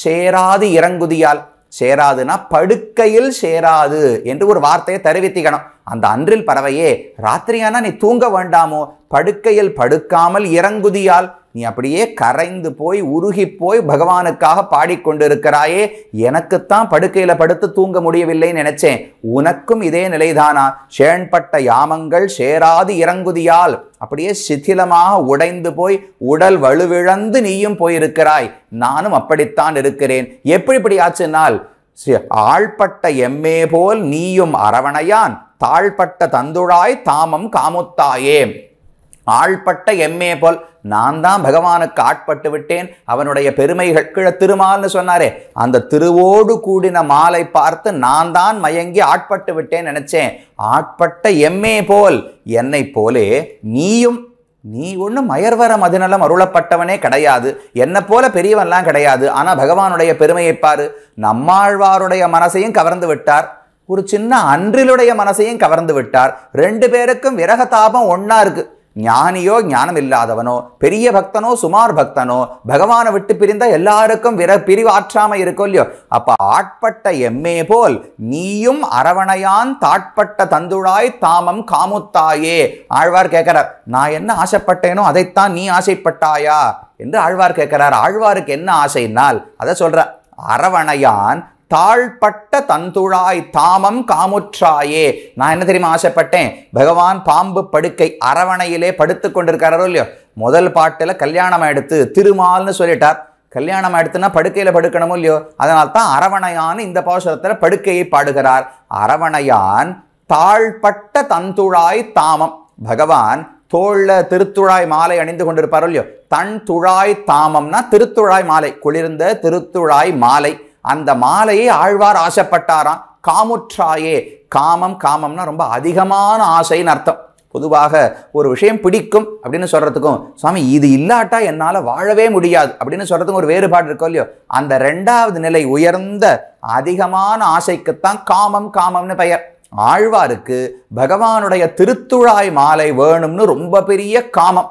சேராது இறங்குதியால். சேராதுன்னா படுக்கையில் சேராது என்று ஒரு வார்த்தையை தெரிவித்திக்கணும். அந்த அன்றில் பறவையே, ராத்திரியானா நீ தூங்க வேண்டாமோ, படுக்கையில் படுக்காமல் இறங்குதியால் நீ அப்படியே கரைந்து போய் உருகி போய் பகவானுக்காக பாடிக்கொண்டிருக்கிறாயே. எனக்குத்தான் படுக்கையில படுத்து தூங்க முடியவில்லைன்னு நினைச்சேன், உனக்கும் இதே நிலைதானா? ஷேண்பட்ட யாமங்கள் சேராது இறங்குதியால் அப்படியே சிதிலமாக உடைந்து போய் உடல் வலுவிழந்து நீயும் போயிருக்கிறாய், நானும் அப்படித்தான் இருக்கிறேன். எப்படி ஆச்சுனால், ஆள்பட்ட எம்மே போல் நீயும் அரவணையான், தாழ்பட்ட தந்துழாய் தாமம் காமுத்தாயே. ஆள்பட்ட எம்மே போல் நான் தான் பகவானுக்கு ஆட்பட்டு விட்டேன். அவனுடைய பெருமைகள் கீழே திருமால்னு சொன்னாரே, அந்த திருவோடு கூடின மாலை பார்த்து நான் தான் மயங்கி ஆட்பட்டு விட்டேன் நினைச்சேன். ஆட்பட்ட எம்மே போல், என்னை போலே நீயும். நீ ஒன்றும் மயர்வர மதிநலம் அருளப்பட்டவனே கிடையாது, என்னை போல பெரியவன்லாம் கிடையாது. ஆனால் பகவானுடைய பெருமையை பாரு. நம்மாழ்வாருடைய மனசையும் கவர்ந்து விட்டார், ஒரு சின்ன அன்றிலுடைய மனசையும் கவர்ந்து விட்டார். 2 பேருக்கும் விரக தாபம் ஒன்னா இருக்கு. ஞானியோ ஞானம் இல்லாதவனோ, பெரிய பக்தனோ சுமார் பக்தனோ, பகவானை விட்டு பிரிந்த எல்லாருக்கும் பிரிவாற்றாம இருக்கோ இல்லையோ. அப்ப ஆட்பட்ட எம்மே போல் நீயும் அரவணையான் தாட்பட்ட தந்துழாய் தாமம் காமுத்தாயே. ஆழ்வார் கேட்கிறார், நான் என்ன ஆசைப்பட்டேனோ அதைத்தான் நீ ஆசைப்பட்டாயா என்று ஆழ்வார் கேட்கிறார். ஆழ்வாருக்கு என்ன ஆசைனால் அதை சொல்ற. அரவணையான் தாழ்பட்ட தந்துழாய் தாமம் காமுற்றாயே. நான் என்ன தெரியுமா ஆசைப்பட்டேன்? பகவான் பாம்பு படுக்கை அரவணையிலே படுத்து கொண்டிருக்காரோ இல்லையோ, முதல் பாட்டுல கல்யாணம் எடுத்து திருமால்னு சொல்லிட்டார். கல்யாணம் எடுத்துன்னா படுக்கையில படுக்கணுமோ இல்லையோ, அதனால்தான் அரவணையான் இந்த பாசுரத்துல படுக்கையை பாடுகிறார். அரவணையான் தாழ்பட்ட தந்துழாய் தாமம். பகவான் தோல்ல திருத்துழாய் மாலை அணிந்து கொண்டிருப்பாரோ இல்லையோ, தன் துழாய் தாமம்னா திருத்துழாய் மாலை, குளிர்ந்த திருத்துழாய் மாலை. அந்த மாலையை ஆழ்வார் ஆசைப்பட்டாராம். காமுற்றாயே, காமம் காமம்னா ரொம்ப அதிகமான ஆசைன்னு அர்த்தம். பொதுவாக ஒரு விஷயம் பிடிக்கும் அப்படின்னு சொல்றதுக்கும், சுவாமி இது இல்லாட்டா என்னால வாழவே முடியாது அப்படின்னு சொல்றதுக்கும் ஒரு வேறுபாடு இருக்கோ இல்லையோ, அந்த ரெண்டாவது நிலை உயர்ந்த அதிகமான ஆசைக்குத்தான் காமம் காமம்னு பெயர். ஆழ்வாருக்கு பகவானுடைய திருத்துழாய் மாலை வேணும்னு ரொம்ப பெரிய காமம்.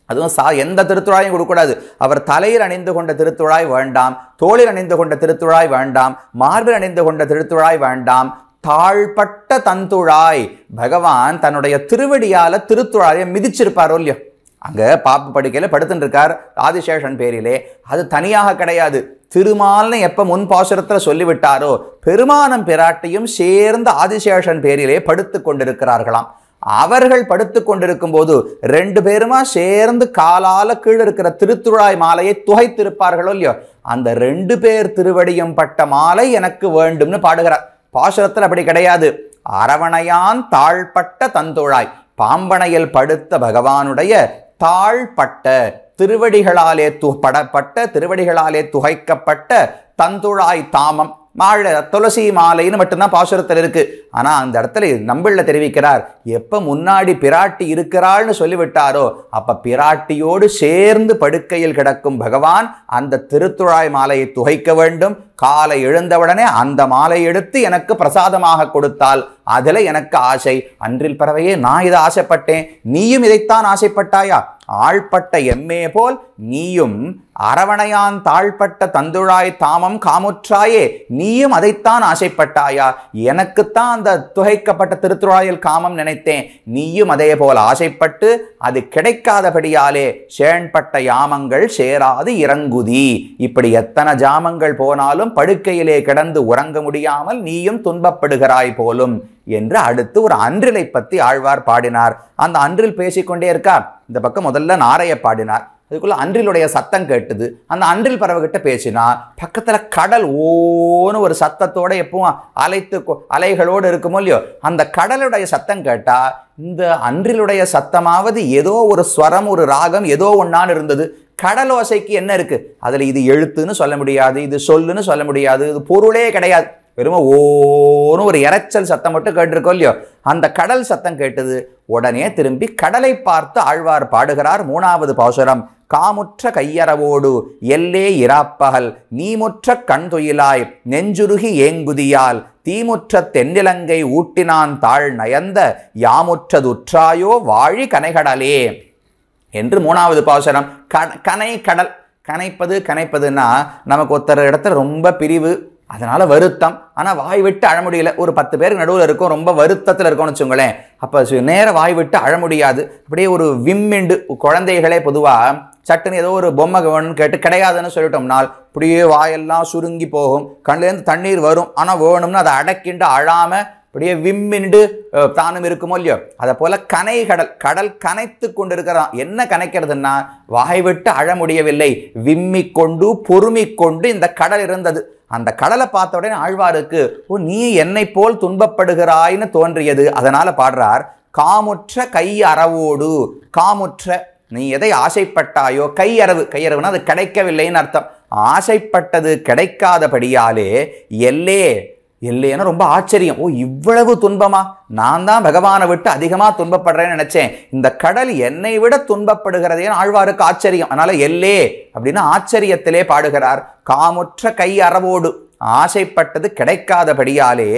அதுவும் எந்த திருத்துழாயும் கொடுக்கூடாது. அவர் தலையில் அணிந்து கொண்ட திருத்துழாய் வேண்டாம், தோளில் அணிந்து கொண்ட திருத்துழாய் வேண்டாம், மார்பில் அணிந்து கொண்ட திருத்துழாய் வேண்டாம், தாழ்பட்ட தந்துழாய். பகவான் தன்னுடைய திருவடியால திருத்துழாயை மிதிச்சிருப்பாரோ இல்லையோ, அங்க பாப்பு படுக்கையில படுத்துட்டு இருக்கார் ஆதிசேஷன் பேரிலே. அது தனியாக கிடையாது, திருமால்னு எப்ப முன் பாசுரத்துல சொல்லிவிட்டாரோ பெருமானம் பிராட்டியும் சேர்ந்து ஆதிசேஷன் பேரிலே படுத்து கொண்டிருக்கிறார்களாம். அவர்கள் படுத்து கொண்டிருக்கும் போது ரெண்டு பேருமா சேர்ந்து காலால கீழே இருக்கிற திருத்துழாய் மாலையை துகைத்திருப்பார்களோ இல்லையோ, அந்த ரெண்டு பேர் திருவடியும் பட்ட மாலை எனக்கு வேண்டும்னு பாடுகிறார். பாசுரத்தில் அப்படி கிடையாது. அரவணையான் தாழ்பட்ட தந்துழாய், பாம்பனையில் படுத்த பகவானுடைய தாழ்பட்ட திருவடிகளாலே படப்பட்ட திருவடிகளாலே துகைக்கப்பட்ட தந்துழாய் தாமம் மாழ துளசி மாலைன்னு மட்டும்தான் பாசுரத்தில் இருக்கு. ஆனா அந்த இடத்துல நம்பிள்ள தெரிவிக்கிறார், எப்ப முன்னாடி பிராட்டி இருக்கிறாள்னு சொல்லிவிட்டாரோ அப்ப பிராட்டியோடு சேர்ந்து படுக்கையில் கிடக்கும் பகவான் அந்த திருத்துழாய் மாலையை துகைக்க வேண்டும். காலை எழுந்தவுடனே அந்த மாலை எடுத்து எனக்கு பிரசாதமாக கொடுத்தால் அதுல எனக்கு ஆசை. அன்றில் பறவையே, நான் இதை ஆசைப்பட்டேன், நீயும் இதைத்தான் ஆசைப்பட்டாயா? ஆழ்பட்ட எம்மே போல் நீயும் அரவணையான் தாழ்பட்ட தந்துழாய் தாமம் காமுற்றாயே, நீயும் அதைத்தான் ஆசைப்பட்டாயா? எனக்குத்தான் அந்த துகைக்கப்பட்ட திருத்துழாயில் காமம் நினைத்தேன், நீயும் அதே போல் ஆசைப்பட்டு அது கிடைக்காதபடியாலே சேண்பட்ட யாமங்கள் சேராது இறங்குதி. இப்படி எத்தனை ஜாமங்கள் போனாலும் படுக்கையிலே கிடந்து உறங்க முடியாமல் நீயும் துன்பப்படுகிறாய் போலும் என்று அடுத்து ஒரு அன்றிலை பற்றி ஆழ்வார் பாடினார். அந்த அன்றில் பேசிக்கொண்டே இருக்கார். இந்த பக்கம் முதல்ல நாரைய பாடினார். அதுக்குள்ள அன்றிலுடைய சத்தம் கேட்டுது. அந்த அன்றில் பறவைகிட்ட பேசினா பக்கத்துல கடல் ஓன்னு ஒரு சத்தத்தோட எப்பவும் அலைகளோடு இருக்குமோ இல்லையோ, அந்த கடலுடைய சத்தம் கேட்டா இந்த அன்றிலுடைய சத்தமாவது ஏதோ ஒரு ஸ்வரம் ஒரு ராகம் ஏதோ ஒன்னான்னு இருந்தது. கடலோசைக்கு என்ன இருக்கு? அதுல இது எழுத்துன்னு சொல்ல முடியாது, இது சொல்லுன்னு சொல்ல முடியாது, இது பொருளே கிடையாது. வெறும் ஓன்னு ஒரு இரைச்சல் சத்தம் மட்டும் கேட்டிருக்கோம் இல்லையோ, அந்த கடல் சத்தம் கேட்டது. உடனே திரும்பி கடலை பார்த்து ஆழ்வார் பாடுகிறார். 3வது பாசுரம். காமுற்ற கையறவோடு எல்லே இராப்பகல் நீமுற்ற கண் துயிலாய் நெஞ்சுருகி ஏங்குதியால் தீமுற்ற தென்னிலங்கை ஊட்டினான் தாழ் நயந்த யாமுற்றதுற்றாயோ வாழி கனைகடலே என்று 3வது பாசுரம். கனை கடல். கனைப்பதுன்னா நமக்கு ஒருத்தர் இடத்துல ரொம்ப பிரிவு, அதனால வருத்தம், ஆனா வாய் விட்டு அழ முடியல. ஒரு 10 பேருக்கு நடுவில் இருக்கும், ரொம்ப வருத்தத்தில் இருக்கும்னு வச்சுங்களேன். அப்ப நேர வாய் விட்டு அழ முடியாது. அப்படியே ஒரு விம்மிண்டு குழந்தைகளே பொதுவா சட்டுன்னு ஏதோ ஒரு பொம்மை வேணும்னு கேட்டு கிடையாதுன்னு சொல்லிட்டோம்னால் அப்படியே வாயெல்லாம் சுருங்கி போகும், கண்ணிலேருந்து தண்ணீர் வரும். ஆனா வேணும்னு அதை அடக்கிண்டு அழாம அப்படியே விம்மிண்டு தானும் இருக்குமோ இல்லையோ, அதை போல கனைகடல். கடல் கனைத்து கொண்டு இருக்கிறான். என்ன கனைக்கிறதுன்னா வாய் விட்டு அழ முடியவில்லை, விம்மி கொண்டு பொறுமி கொண்டு இந்த கடல் இருந்தது. அந்த கடலை பார்த்த உடனே ஆழ்வாருக்கு நீ என்னை போல் துன்பப்படுகிறாய்னு தோன்றியது. அதனால பாடுறார், காமுற்ற கை அறவோடு. காமுற்ற, நீ எதை ஆசைப்பட்டாயோ, கையறவு. கையறவுனா அது கிடைக்கவில்லைன்னு அர்த்தம். ஆசைப்பட்டது கிடைக்காதபடியாலே எல்லேன்னா ரொம்ப ஆச்சரியம். இவ்வளவு துன்பமா? நான் தான் பகவானை விட்டு அதிகமா துன்பப்படுறேன்னு நினைச்சேன், இந்த கடல் என்னை விட துன்பப்படுகிறதேன்னு ஆழ்வாருக்கு ஆச்சரியம். அதனால எல்லே அப்படின்னு ஆச்சரியத்திலே பாடுகிறார். காமுற்ற கை அறவோடு, ஆசைப்பட்டது கிடைக்காதபடியாலே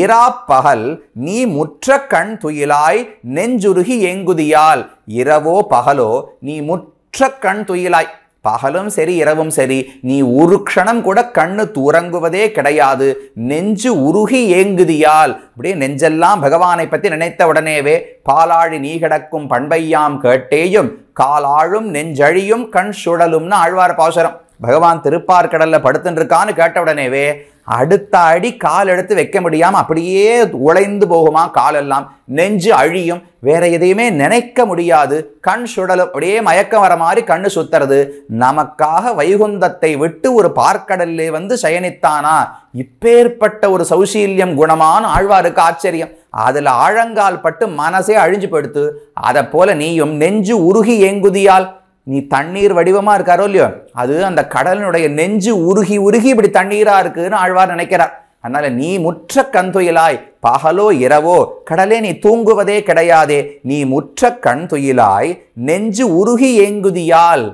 இராப்பகல் நீ முற்ற கண் துயிலாய் நெஞ்சுருகி ஏங்குதியால். இரவோ பகலோ நீ முற்ற கண் துயிலாய். பகலும் சரி இரவும் சரி நீ ஒரு க்ஷணம் கூட கண்ணு தூரங்குவதே கிடையாது. நெஞ்சு உருகி ஏங்குதியால், அப்படியே நெஞ்செல்லாம் பகவானை பற்றி நினைத்த உடனேவே பாலாழி நீ கிடக்கும் பண்பையாம் கேட்டேயும் காலாழும் நெஞ்சழியும் கண் சுழலும்னு ஆழ்வார் பாசுரம். பகவான் திருப்பார்கடல்ல படுத்துட்டு இருக்கான்னு கேட்ட உடனேவே அடுத்த அடி கால் எடுத்து வைக்க முடியாம அப்படியே உழைந்து போகுமா காலெல்லாம், நெஞ்சு அழியும், வேற எதையுமே நினைக்க முடியாது, கண் சுடலும், அப்படியே மயக்கம் வர மாதிரி கண்ணு சுத்துறது. நமக்காக வைகுந்தத்தை விட்டு ஒரு பார்க்கடல்லே வந்து சயனித்தானா? இப்பேற்பட்ட ஒரு சௌசீல்யம் குணமான ஆழ்வாருக்கு ஆச்சரியம். அதுல ஆழங்கால் பட்டு மனசே அழிஞ்சு படுத்து. அதை போல நீயும் நெஞ்சு உருகி ஏங்குதியால், நீ தண்ணீர் வடிவமா இருக்காரோ இல்லையோ, அது அந்த கடலினுடைய நெஞ்சு உருகி உருகி இப்படி தண்ணீரா இருக்குன்னு ஆழ்வார் நினைக்கிறார். அதனால நீ முற்ற கண்துயிலாய், பகலோ இரவோ கடலே நீ தூங்குவதே கிடையாதே, நீ முற்ற கண்துயிலாய் நெஞ்சு உருகி ஏங்குதியால்.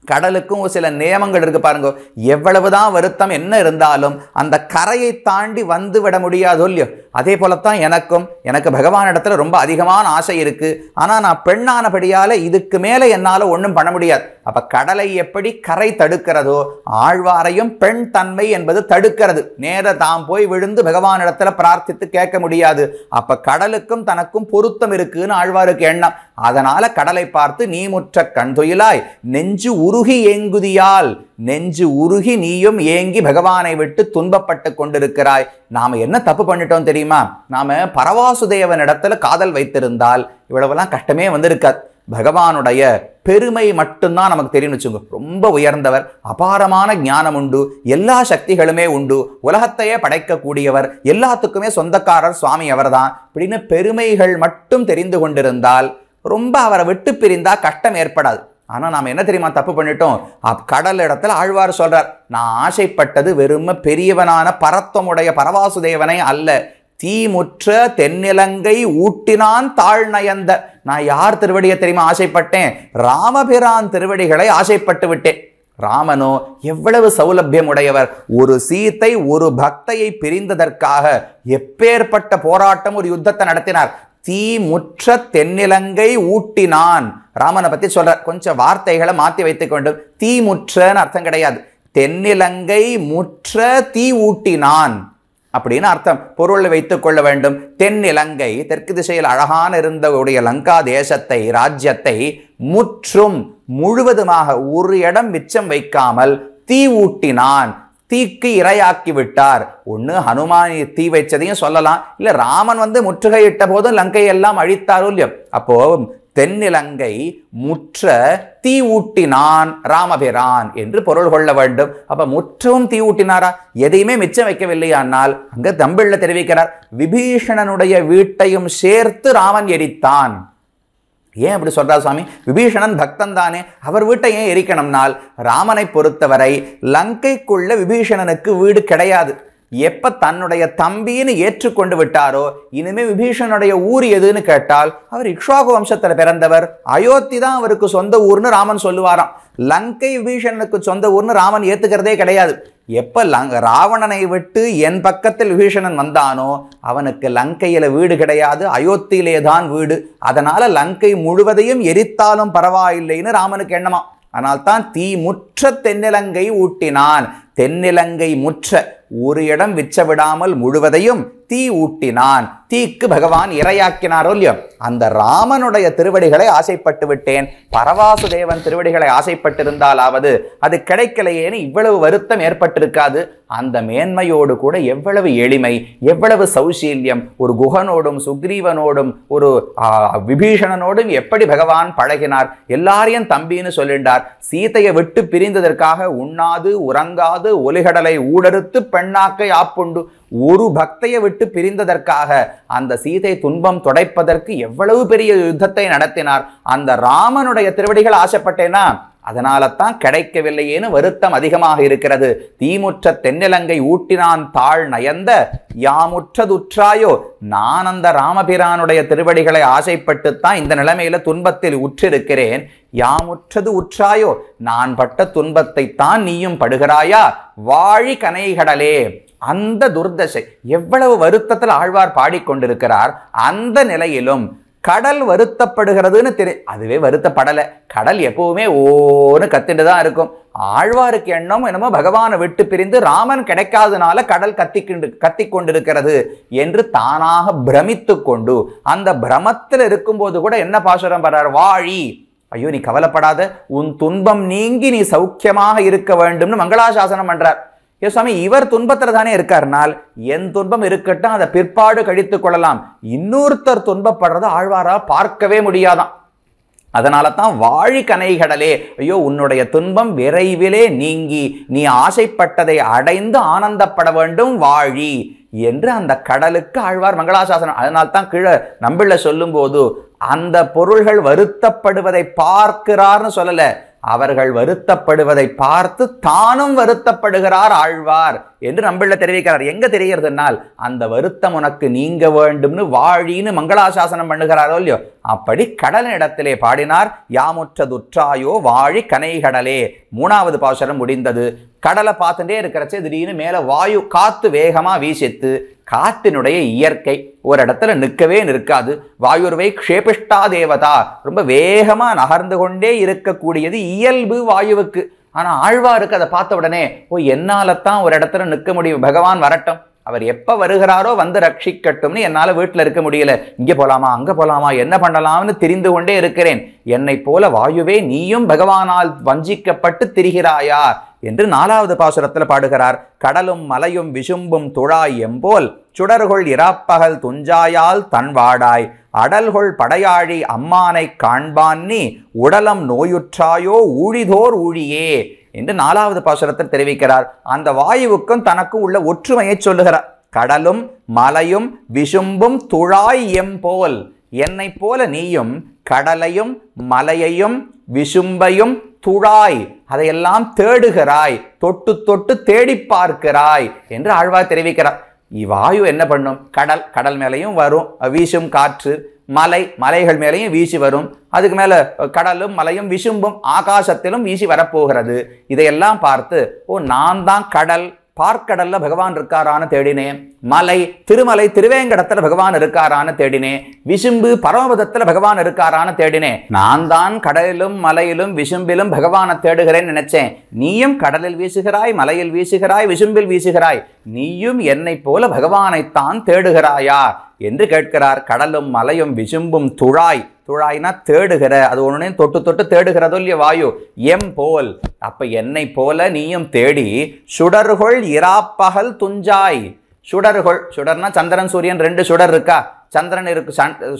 கடலுக்கும் ஒரு சில நியமங்கள் இருக்கு பாருங்க. எவ்வளவுதான் வருத்தம் என்ன இருந்தாலும் அந்த கரையை தாண்டி வந்து விட முடியாதோ இல்லையோ, அதே போலத்தான் எனக்கு பகவான் இடத்துல ரொம்ப அதிகமான ஆசை இருக்கு. ஆனா நான் பெண்ணானபடியால இதுக்கு மேல என்னால ஒன்றும் பண்ண முடியாது. அப்ப கடலை எப்படி கரை தடுக்கிறதோ, ஆழ்வாரையும் பெண் தன்மை என்பது தடுக்கிறது. நேர தாம் போய் விழுந்து பகவான் இடத்துல பிரார்த்தித்து கேட்க முடியாது. அப்ப கடலுக்கும் தனக்கும் பொருத்தம் இருக்குன்னு ஆழ்வாருக்கு எண்ணம். அதனால கடலை பார்த்து நீ முற்ற கண்துயிலாய் நெஞ்சு உருகி ஏங்குதியால், நெஞ்சு உருகி நீயும் ஏங்கி பகவானை விட்டு துன்பப்பட்டு கொண்டிருக்கிறாய். நாம என்ன தப்பு பண்ணிட்டோம் தெரியுமா? நாம பரவாசுதேவன் இடத்துல காதல் வைத்திருந்தால் இவ்வளவெல்லாம் கஷ்டமே வந்திருக்காது. பகவானுடைய பெருமை மட்டும்தான் நமக்கு தெரியும் வச்சுங்க. ரொம்ப உயர்ந்தவர், அபாரமான ஞானம் உண்டு, எல்லா சக்திகளுமே உண்டு, உலகத்தையே படைக்கக்கூடியவர், எல்லாத்துக்குமே சொந்தக்காரர் சுவாமி அவர்தான் அப்படின்னு பெருமைகள் மட்டும் தெரிந்து கொண்டிருந்தால் ரொம்ப அவரை விட்டு பிரிந்தா கஷ்டம் ஏற்படாது. ஆனா நாம என்ன தெரியுமா தப்பு பண்ணிட்டோம்? கடல் இடத்துல ஆழ்வார் சொல்றார், நான் ஆசைப்பட்டது வெறும் பெரியவனான பரத்வமுடைய பரவாசுதேவனை அல்ல, தீமுற்ற தென்னிலங்கை ஊட்டினான் தாழ்நயந்த. நான் யார் திருவடியை தெரியுமா ஆசைப்பட்டேன்? ராமபிரான் திருவடிகளை ஆசைப்பட்டு விட்டேன். ராமனோ எவ்வளவு சௌலபியம் உடையவர். ஒரு சீத்தை ஒரு பக்தையை பிரிந்ததற்காக எப்பேற்பட்ட போராட்டம், ஒரு யுத்தத்தை நடத்தினார். தீமுற்ற தென்னிலங்கை ஊட்டினான். ராமனை பத்தி சொல்ற கொஞ்சம் வார்த்தைகளை மாற்றி வைத்துக் கொண்டு, தீமுற்றன்னு அர்த்தம் கிடையாது, தென்னிலங்கை முற்ற தீ ஊட்டினான் அப்படின்னு அர்த்தம் பொருள் வைத்துக் கொள்ள வேண்டும். தென்னிலங்கை தெற்கு திசையில் அழகான இருந்தவுடைய லங்கா தேசத்தை, ராஜ்யத்தை முற்றும் முழுவதுமாக ஒரு இடம் மிச்சம் வைக்காமல் தீ ஊட்டினான், தீக்கு இரையாக்கி விட்டார். ஒண்ணு ஹனுமான் தீ வைச்சதையும் சொல்லலாம், இல்ல ராமன் வந்து முற்றுகையிட்ட போதும் லங்கை எல்லாம் அழித்தாரோ இல்லையோ. அப்போ தென்னிலங்கை முற்ற தீ ஊட்டினான் ராமபிரான் என்று பொருள் கொள்ள வேண்டும். அப்ப முற்றவும் தீ ஊட்டினாரா? எதையுமே மிச்சம் வைக்கவில்லையானால் அங்க தமிழ்ல தெரிவிக்கிறார், விபீஷணனுடைய வீட்டையும் சேர்த்து ராமன் எரித்தான். ஏன் அப்படி சொல்றார் சுவாமி? விபீஷணன் பக்தன் தானே, அவர் வீட்டை ஏன் எரிக்கணும்னால், ராமனை பொறுத்தவரை லங்கைக்குள்ள விபீஷணனுக்கு வீடு கிடையாது. எப்ப தன்னுடைய தம்பின்னு ஏற்றுக்கொண்டு விட்டாரோ, இனிமே விபீஷணனுடைய ஊர் எதுன்னு கேட்டால் அவர் இக்ஷ்வாகு வம்சத்துல பிறந்தவர், அயோத்தி தான் அவருக்கு சொந்த ஊர்னு ராமன் சொல்லுவாராம். லங்கை விபீஷணனுக்கு சொந்த ஊர்னு ராமன் ஏத்துக்கிறதே கிடையாது. எப்ப ராவணனை விட்டு என் பக்கத்தில் விபீஷணன் வந்தானோ அவனுக்கு லங்கையில வீடு கிடையாது, அயோத்தியிலே தான் வீடு. அதனால லங்கை முழுவதையும் எரித்தாலும் பரவாயில்லைன்னு ராமனுக்கு எண்ணமா. அதனால்தான் தீ முற்ற தென்னிலங்கை ஊட்டினான். தென்னிலங்கை முற்ற ஒரு இடம் விச்ச விடாமல் முழுவதையும் தீ ஊட்டினான். தீக்கு பகவான் இரையாக்கினாரோ இல்லையோ. அந்த ராமனுடைய திருவடிகளை ஆசைப்பட்டு விட்டேன், பரவாசுதேவன் திருவடிகளை ஆசைப்பட்டிருந்தாலாவது அது கிடைக்கலையேன்னு இவ்வளவு வருத்தம் ஏற்பட்டிருக்காது. அந்த மேன்மையோடு கூட எவ்வளவு எளிமை, எவ்வளவு சௌசீல்யம். ஒரு குகனோடும் சுக்ரீவனோடும் ஒரு விபீஷணனோடும் எப்படி பகவான் பழகினார். எல்லாரையும் தம்பின்னு சொல்லிண்டார். சீதையை விட்டு பிரிந்ததற்காக உண்ணாது உறங்காது ஒலிகடலை ஊடறுத்து பெண்ணாக்கை ஆப்புண்டு. ஒரு பக்தையை விட்டு பிரிந்ததற்காக அந்த சீதை துன்பம் துடைப்பதற்கு எவ்வளவு பெரிய யுத்தத்தை நடத்தினார். அந்த ராமனுடைய திருவடிகள் ஆசைப்பட்டேனா அதனால தான் கிடைக்கவில்லையேன்னு வருத்தம் அதிகமாக இருக்கிறது. தீமுற்ற தென்னிலங்கை ஊட்டினான் தாழ் நயந்த யாமுற்றதுற்றாயோ. நான் அந்த ராமபிரானுடைய திருவடிகளை ஆசைப்பட்டுத்தான் இந்த நிலைமையில துன்பத்தில் உற்றிருக்கிறேன். யாமுற்றது உற்றாயோ, நான் பட்ட துன்பத்தை தான் நீயும் படுகிறாயா? வாழி கனைகடலே. அந்த துர்தசை எவ்வளவு வருத்தத்தில் ஆழ்வார் பாடிக்கொண்டிருக்கிறார். அந்த நிலையிலும் கடல் வருத்தப்படுகிறதுன்னு அதுவே வருத்தப்படலை. கடல் எப்பவுமே ஓன்னு கத்திட்டு தான் இருக்கும். ஆழ்வாருக்கு எண்ணம் என்னமோ பகவானை விட்டு பிரிந்து ராமன் கிடைக்காதனால கடல் கத்தி கொண்டிருக்கிறது என்று தானாக பிரமித்து கொண்டு அந்த பிரமத்தில் இருக்கும்போது கூட என்ன பாசுரம் பண்றார்? வாழி ஐயோ நீ கவலைப்படாத, உன் துன்பம் நீங்கி நீ சௌக்கியமாக இருக்க வேண்டும்னு மங்களாசாசனம் பண்றார். ஏ சுவாமி, இவர் துன்பத்துல தானே இருக்காருனால் என் துன்பம் இருக்கட்டும், அதை பிற்பாடு கழித்து கொள்ளலாம். இன்னொருத்தர் துன்பப்படுறத ஆழ்வாரா பார்க்கவே முடியாதான். அதனால தான் வாழி கனைகடலே, ஐயோ உன்னுடைய துன்பம் விரைவிலே நீங்கி நீ ஆசைப்பட்டதை அடைந்து ஆனந்தப்பட வேண்டும் வாழி என்று அந்த கடலுக்கு ஆழ்வார் மங்களாசாசனம். அதனால்தான் கீழே நம்பிள்ள சொல்லும் போது அந்த பொருள்கள் வருத்தப்படுவதை பார்க்கிறார்னு சொல்லல, அவர்கள் வருத்தப்படுவதை பார்த்து தானும் வருத்தப்படுகிறார் ஆழ்வார் என்று நம்பிள்ள தெரிவிக்கிறார். எங்க தெரிகிறதுனால் அந்த வருத்தம் உனக்கு நீங்க வேண்டும்னு வாழின்னு மங்களாசாசனம் பண்ணுகிறாரோ இல்லையோ, அப்படி கடலின் இடத்திலே பாடினார். யாமுற்றதுற்றாயோ வாழி கனைகடலே. 3வது பாசுரம் முடிந்தது. கடலை பார்த்துட்டே இருக்கிறச்சே திடீர்னு மேல வாயு காத்து வேகமா வீசித்து. காற்றினுடைய இயற்கை ஒரு இடத்துல நிற்கவே நிற்காது. வாயுர்வை க்ஷேபிஷ்டா தேவதா, ரொம்ப வேகமா நகர்ந்து கொண்டே இருக்கக்கூடியது இயல்பு வாயுவுக்கு. ஆனா ஆழ்வாருக்கு அதை பார்த்த உடனே என்னால்தான் ஒரு இடத்துல நிற்க முடியும், பகவான் வரட்டும், அவர் எப்ப வருகிறாரோ வந்து ரட்சிக்கட்டும்னு என்னால வீட்டுல இருக்க முடியல, இங்க போலாமா அங்க போலாமா என்ன பண்ணலாம்னு தெரிந்து கொண்டே இருக்கிறேன். என்னை போல வாயுவே நீயும் பகவானால் வஞ்சிக்கப்பட்டு திரிகிறாயா என்று 4வது பாசுரத்துல பாடுகிறார். கடலும் மலையும் விசும்பும் துழாய் எம்போல் சுடர்கொள் இராப்பகல் துஞ்சாயால் தன்வாடாய் அடல்கொள் படையாழி அம்மானை காண்பான் நீ உடலம் நோயுற்றாயோ ஊழிதோர் ஊழியே என்று 4வது பாசுரத்தில் தெரிவிக்கிறார். அந்த வாயுவுக்கும் தனக்கும் உள்ள ஒற்றுமையை சொல்லுகிறார். கடலும் மலையும் விசும்பும் துழாய் எம்போல், என்னை போல நீயும் கடலையும் மலையையும் விசும்பையும் துழாய் அதையெல்லாம் தேடுகிறாய், தொட்டு தொட்டு தேடி பார்க்கிறாய் என்று ஆழ்வார் தெரிவிக்கிறார். இவ்வாயு என்ன பண்ணும்? கடல் மேலையும் வரும் வீசும் காற்று, மலைகள் மேலையும் வீசி வரும், அதுக்கு மேல கடலும் மலையும் விசும்பும் ஆகாசத்திலும் வீசி வரப்போகிறது. இதையெல்லாம் பார்த்து நான் தான் கடல், பார்க்கடல்ல பகவான் இருக்காரான்னு தேடினேன், மலை திருமலை திருவேங்கடத்துல பகவான் இருக்காரான்னு தேடினேன், விசும்பு பரமபதத்துல பகவான் இருக்காரான்னு தேடினேன். நான் தான் கடலிலும் மலையிலும் விசும்பிலும் பகவானை தேடுகிறேன்னு நினைச்சேன். நீயும் கடலில் வீசுகிறாய், மலையில் வீசுகிறாய், விசும்பில் வீசுகிறாய், நீயும் என்னை போல பகவானைத்தான் தேடுகிறாயா என்று கேட்கிறார். கடலும் மலையும் விசும்பும் துழாய்னா தேடுகிற, அது ஒன்றையும் தொட்டு தொட்டு தேடுகிறதோ இல்லையோ வாயு, போல், அப்ப என்னை போல நீயும் தேடி சுடர்கொள் இராப்பகல் துஞ்சாய். சுடர்னா சந்திரன் சூரியன் 2 சுடர் இருக்கா, சந்திரன் இருக்கு.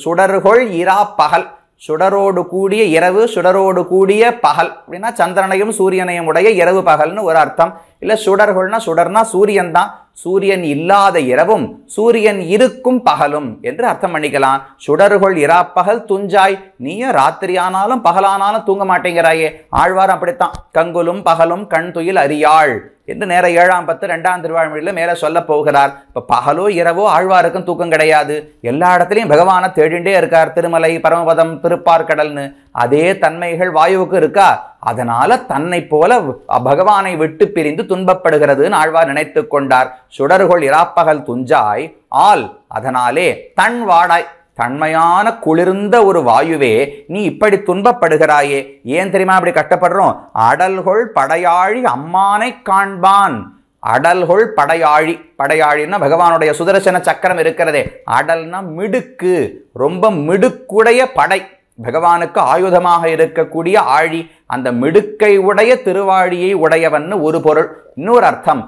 சுடர்கொள் இராப்பகல், சுடரோடு கூடிய இரவு, சுடரோடு கூடிய பகல் அப்படின்னா சந்திரனையும் சூரியனையும் உடைய இரவு பகல்னு ஒரு அர்த்தம். இல்ல சுடர்னா சூரியன் தான், சூரியன் இல்லாத இரவும் சூரியன் இருக்கும் பகலும் என்று அர்த்தம் பண்ணிக்கலாம். சுடர்கொள் இராப்பகல் துஞ்சாய், நீயும் ராத்திரி ஆனாலும் பகலானாலும் தூங்க மாட்டேங்கிறாயே. ஆழ்வார் அப்படித்தான், கங்குலும் பகலும் கண் துயில் அறியாள் என்று நேர 7ஆம் 10 2ஆம் திருவாழ்மொழியில மேல சொல்ல போகிறார். இப்ப பகலோ இரவோ ஆழ்வாருக்கும் தூக்கம் கிடையாது, எல்லா இடத்துலையும் பகவானை தேடிண்டே இருக்கார். திருமலை பரமபதம் திருப்பார்கடல்னு அதே தன்மைகள் வாயுவுக்கு இருக்கா. அதனால தன்னை போல பகவானை விட்டு பிரிந்து துன்பப்படுகிறதுன்னு ஆழ்வார் நினைத்து கொண்டார். சுடர்கொள் இராப்பகல் துஞ்சாய் ஆல், அதனாலே தன் வாடாய், தன்மையான குளிர்ந்த ஒரு வாயுவே நீ இப்படி துன்பப்படுகிறாயே. ஏன் தெரியுமா அப்படி கஷ்டப்படுறோம்? அடல்கொள் படையாழி அம்மானை காண்பான். அடல்கொள் படையாழின்னா பகவானுடைய சுதர்சன சக்கரம் இருக்கிறதே, அடல்னா மிடுக்கு, ரொம்ப மிடுக்குடைய படை, பகவானுக்கு ஆயுதமாக இருக்கக்கூடிய ஆழி, அந்த மிடுக்கை உடைய திருவாழியை உடையவன் ஒரு பொருள். இன்னொரு அர்த்தம்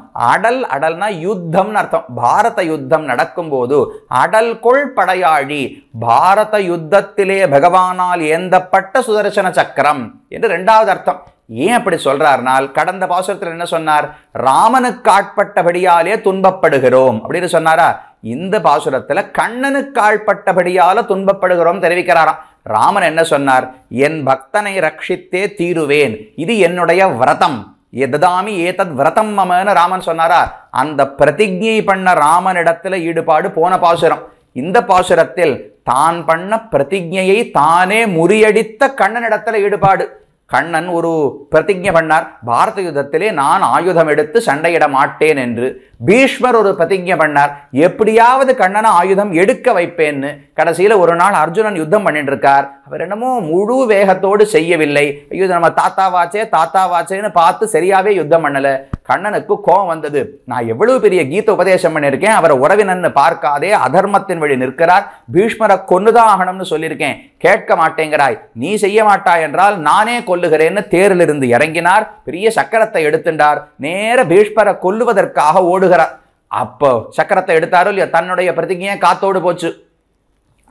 அடல்னா யுத்தம்னு அர்த்தம். பாரத யுத்தம் நடக்கும் போது அடல்கொள் படையாழி, பாரத யுத்தத்திலே பகவானால் ஏந்தப்பட்ட சுதர்சன சக்கரம் என்று 2வது அர்த்தம். ஏன் அப்படி சொல்றார்னால், கடந்த பாசுரத்தில் என்ன சொன்னார்? ராமனுக்கு ஆட்பட்டபடியாலே துன்பப்படுகிறோம் அப்படின்னு சொன்னாரா. இந்த பாசுரத்துல கண்ணனுக்கு ஆட்பட்டபடியால துன்பப்படுகிறோம் தெரிவிக்கிறாராம். ராமன் என்ன சொன்னார்? என் பக்தனை ரட்சித்தே தீருவேன், இது என்னுடைய விரதம், எதாமி ஏதத் விரதம் மமன்னு ராமன் சொன்னாரா. அந்த பிரதிஜை பண்ண ராமனிடத்துல ஈடுபாடு போன பாசுரம். இந்த பாசுரத்தில் தான் பண்ண பிரதிஜையை தானே முறியடித்த கண்ணனிடத்துல ஈடுபாடு. கண்ணன் ஒரு பிரதிஜை பண்ணார், பாரத யுத்தத்திலே நான் ஆயுதம் எடுத்து சண்டையிட மாட்டேன் என்று. பீஷ்மர் ஒரு பிரதிஜை பண்ணார், எப்படியாவது கண்ணனை ஆயுதம் எடுக்க வைப்பேன்னு. கடைசியில ஒரு நாள் அர்ஜுனன் யுத்தம் பண்ணிட்டு இருக்கார். அவர் என்னமோ முழு வேகத்தோடு செய்யவில்லை. ஐயோ நம்ம தாத்தாவாச்சேன்னு பார்த்து சரியாவே யுத்தம் பண்ணல. கண்ணனுக்கு கோபம் வந்தது. நான் எவ்வளவு பெரிய கீத உபதேசம் பண்ணியிருக்கேன், அவரை உறவினன்னு பார்க்காதே அதர்மத்தின் வழி நிற்கிறார், பீஷ்மரை கொன்னுதான் ஆகணும்னு சொல்லியிருக்கேன், கேட்க மாட்டேங்கிறாய், நீ செய்ய மாட்டாய் என்றால் நானே கொல்லுகிறேன்னு தேரிலிருந்து இறங்கினார். பெரிய சக்கரத்தை எடுத்துட்டார், நேர பீஷ்மரை கொல்லுவதற்காக ஓடுகிறார். அப்போ சக்கரத்தை எடுத்தாரோ இல்லையா, தன்னுடைய பிரதிஜையை காத்தோடு போச்சு.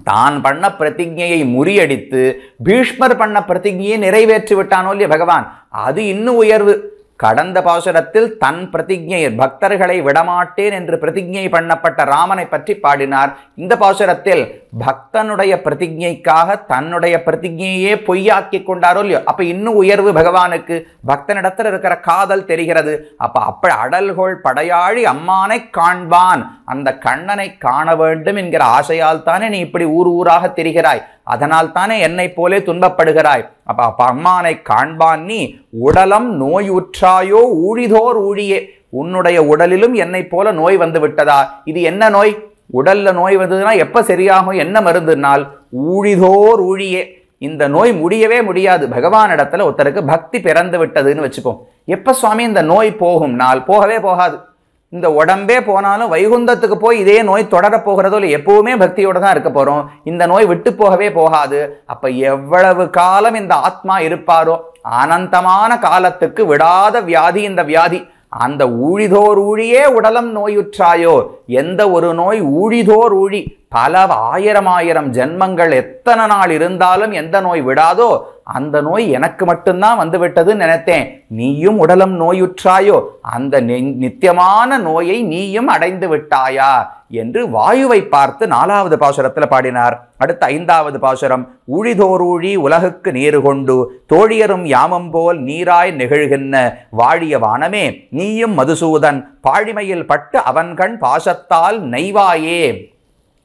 தான் பண்ண பிரதிஜையை முறியடித்து பீஷ்மர் பண்ண பிரதிஜையை நிறைவேற்றி விட்டானோ இல்லையா பகவான், அது இன்னும் உயர்வு. கடந்த பாசுரத்தில் தன் பிரதிஜை பக்தர்களை விடமாட்டேன் என்று பிரதிஜை பண்ணப்பட்ட ராமனை பற்றி பாடினார். இந்த பாசுரத்தில் பக்தனுடைய பிரதிஜைக்காக தன்னுடைய பிரதிஜையே பொய்யாக்கி கொண்டாரோ இல்லையோ, அப்ப இன்னும் உயர்வு பகவானுக்கு. பக்தனிடத்தில் இருக்கிற காதல் தெரிகிறது. அப்ப அடல்கோள் படையாழி அம்மானை காண்பான், அந்த கண்ணனை காண வேண்டும் என்கிற ஆசையால் தானே நீ இப்படி ஊராக திரிகிறாய், அதனால் தானே என்னை போலே துன்பப்படுகிறாய். அப்ப அம்மானை காண்பான் நீ உடலம் நோயுற்றாயோ ஊழிதோர் ஊழியே, உன்னுடைய உடலிலும் என்னை போல நோய் வந்து விட்டதா? இது என்ன நோய்? உடல்ல நோய் வந்ததுன்னா எப்ப சரியாகும், என்ன மருந்துனால் ஊழிதோர் ஊழியே. இந்த நோய் முடியவே முடியாது. பகவானிடத்துல ஒருத்தருக்கு பக்தி பிறந்து விட்டதுன்னு வச்சுப்போம். எப்ப சுவாமி இந்த நோய் போகும் நாள்? போகவே போகாது. இந்த உடம்பே போனாலும் வைகுந்தத்துக்கு போய் இதே நோய் தொடர போகிறதோ இல்லை, எப்பவுமே பக்தியோட தான் இருக்க போறோம். இந்த நோய் விட்டு போகவே போகாது. அப்ப எவ்வளவு காலம் இந்த ஆத்மா இருப்பாரோ, அனந்தமான காலத்துக்கு விடாத வியாதி இந்த வியாதி. அந்த ஊழிதோர் ஊழியே உடலம் நோயுற்றாயோ, எந்த ஒரு நோய் ஊழிதோர் ஊழி, பல ஆயிரம் ஜென்மங்கள் எத்தனை நாள் இருந்தாலும் எந்த நோய் விடாதோ அந்த நோய் எனக்கு மட்டும்தான் வந்துவிட்டதுன்னு நினைத்தேன். நீயும் உடலம் நோயுற்றாயோ, அந்த நித்தியமான நோயை நீயும் அடைந்து விட்டாயா என்று வாயுவை பார்த்து 4வது பாசுரத்தில் பாடினார். அடுத்த 5வது பாசுரம், ஊழிதோரூழி உலகுக்கு நீரு கொண்டு தோழியரும் யாமம் போல் நீராய் நிகழ்கின்ற வாழிய வானமே நீயும் மதுசூதன் பாழிமையில் பட்டு அவன் கண் பாசத்தால் நெய்வாயே.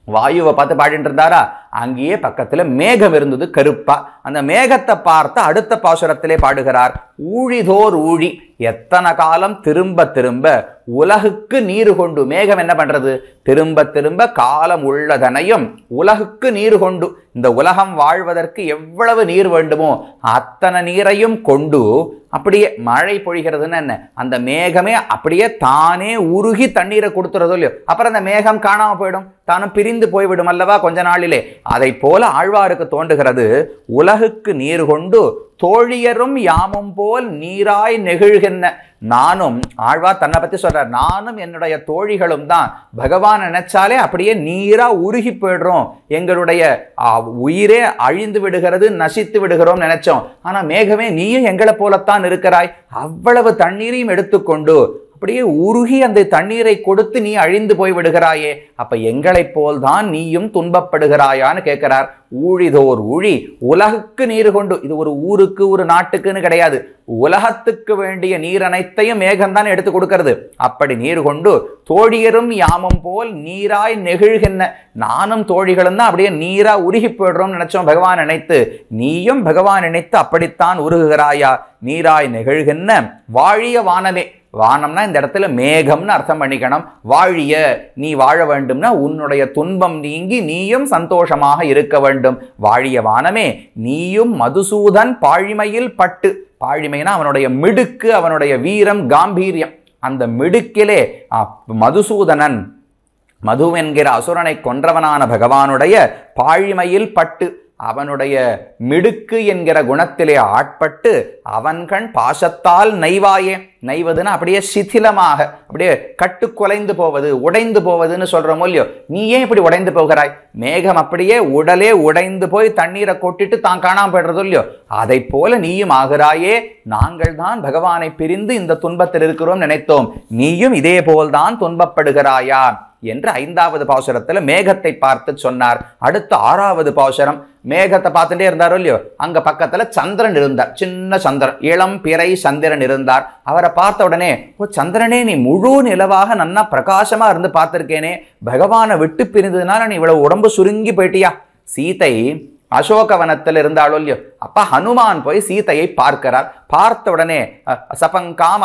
வாயுவை பார்த்து பாடிட்டு இருந்தாரா, அங்கேயே பக்கத்துல மேகம் இருந்தது கருப்பா. அந்த மேகத்தை பார்த்து அடுத்த பாசுரத்திலே பாடுகிறார், ஊழிதோர் ஊழி, எத்தனை காலம் திரும்ப திரும்ப உலகுக்கு நீரு கொண்டு. மேகம் என்ன பண்றது? திரும்ப திரும்ப காலம் உள்ளதனையும் உலகுக்கு நீரு கொண்டு, இந்த உலகம் வாழ்வதற்கு எவ்வளவு நீர் வேண்டுமோ அத்தனை நீரையும் கொண்டு அப்படியே மழை பொழிகிறதுன்னு என்ன, அந்த மேகமே அப்படியே தானே உருகி தண்ணீரை கொடுத்துறதோ இல்லையோ, அப்புறம் அந்த மேகம் காணாம போயிடும், தானும் பிரிந்து போய்விடும் அல்லவா கொஞ்ச நாளிலே. அதை போல ஆழ்வாருக்கு தோன்றுகிறது, உலகுக்கு நீர் கொண்டு தோழியரும் யாமும் போல் நீராய் நெகிழ்கின்ற. நானும், ஆழ்வார் தன்னை பத்தி சொல்றார், நானும் என்னுடைய தோழிகளும் தான் பகவான் நினைச்சாலே அப்படியே நீரா உருகி போயிடுறோம், எங்களுடைய உயிரே அழிந்து விடுகிறது, நசித்து விடுகிறோம் நினைச்சோம். ஆனா மேகமே நீயும் எங்களை போலத்தான் இருக்கிறாய், அவ்வளவு தண்ணீரையும் எடுத்துக்கொண்டு அப்படியே உருகி அந்த தண்ணீரை கொடுத்து நீ அழிந்து போய் விடுகிறாயே, அப்ப எங்களைப் போல்தான் நீயும் துன்பப்படுகிறாயான்னு கேட்கிறார். ஊழிதோர் ஊழி உலகுக்கு நீர் கொண்டு, இது ஒரு ஊருக்கு ஒரு நாட்டுக்குன்னு கிடையாது, உலகத்துக்கு வேண்டிய நீர் அனைத்தையும் மேகம்தான் எடுத்து கொடுக்கிறது. அப்படி நீர் கொண்டு தோழியரும் யாமும் போல் நீராய் நெகிழ்கின்ற, நானும் தோழிகளும் தான் அப்படியே நீரா உருகி போயிடுறோம் நினைச்சோம் பகவான் நினைத்து, நீயும் பகவான் நினைத்து அப்படித்தான் உருகுகிறாயா, நீராய் நெகிழ்கின்ற வாழிய வானமே. வானம்னா இந்த இடத்துல மேகம்னு அர்த்தம் பண்ணிக்கணும். வாழிய, நீ வாழ வேண்டும்னா உன்னுடைய துன்பம் நீங்கி நீயும் சந்தோஷமாக இருக்க வேண்டும். வாழிய வானமே நீயும் மதுசூதன் பாழிமையில் பட்டு, பாழிமைனா அவனுடைய மிடுக்கு, அவனுடைய வீரம், காம்பீரியம், அந்த மிடுக்கிலே மதுசூதனன், மது என்கிற அசுரனை கொன்றவனான பகவானுடைய பாழிமையில் பட்டு, அவனுடைய மிடுக்கு என்கிற குணத்திலே ஆட்பட்டு அவன் கண் பாசத்தால் நெய்வாயே. நெய்வதுன்னா அப்படியே சிதிலமாக அப்படியே கட்டு குலைந்து போவது, உடைந்து போவதுன்னு சொல்றோம் இல்லையோ, நீ ஏன் இப்படி உடைந்து போகிறாய்? மேகம் அப்படியே உடலே உடைந்து போய் தண்ணீரை கொட்டிட்டு தான் காணாம போயிடுறதோ இல்லையோ, அதை போல நீயும் ஆகிறாயே. நாங்கள் தான் பகவானை பிரிந்து இந்த துன்பத்தில் இருக்கிறோம் நினைத்தோம், நீயும் இதே போல்தான் துன்பப்படுகிறாயா என்று 5வது பாசுரத்துல மேகத்தை பார்த்து சொன்னார். அடுத்த 6வது பாசுரம், மேகத்தை பார்த்துட்டே இருந்தாரோ இல்லையோ, அங்க பக்கத்துல சந்திரன் இருந்தார், சின்ன சந்திரன், இளம் பிறை சந்திரன் இருந்தார். அவரை பார்த்த உடனே, ஓ சந்திரனே, நீ முழு நிலவாக நன்னா பிரகாசமா இருந்து பார்த்திருக்கேனே, பகவானை விட்டு பிரிந்ததுனால நீ இவ்வளவு உடம்பு சுருங்கி போயிட்டியா? சீதை அசோகவனத்தில் இருந்தாலும் இல்லையோ, அப்ப ஹனுமான் போய் சீதையை பார்க்கிறார். பார்த்த உடனே சபங்காம்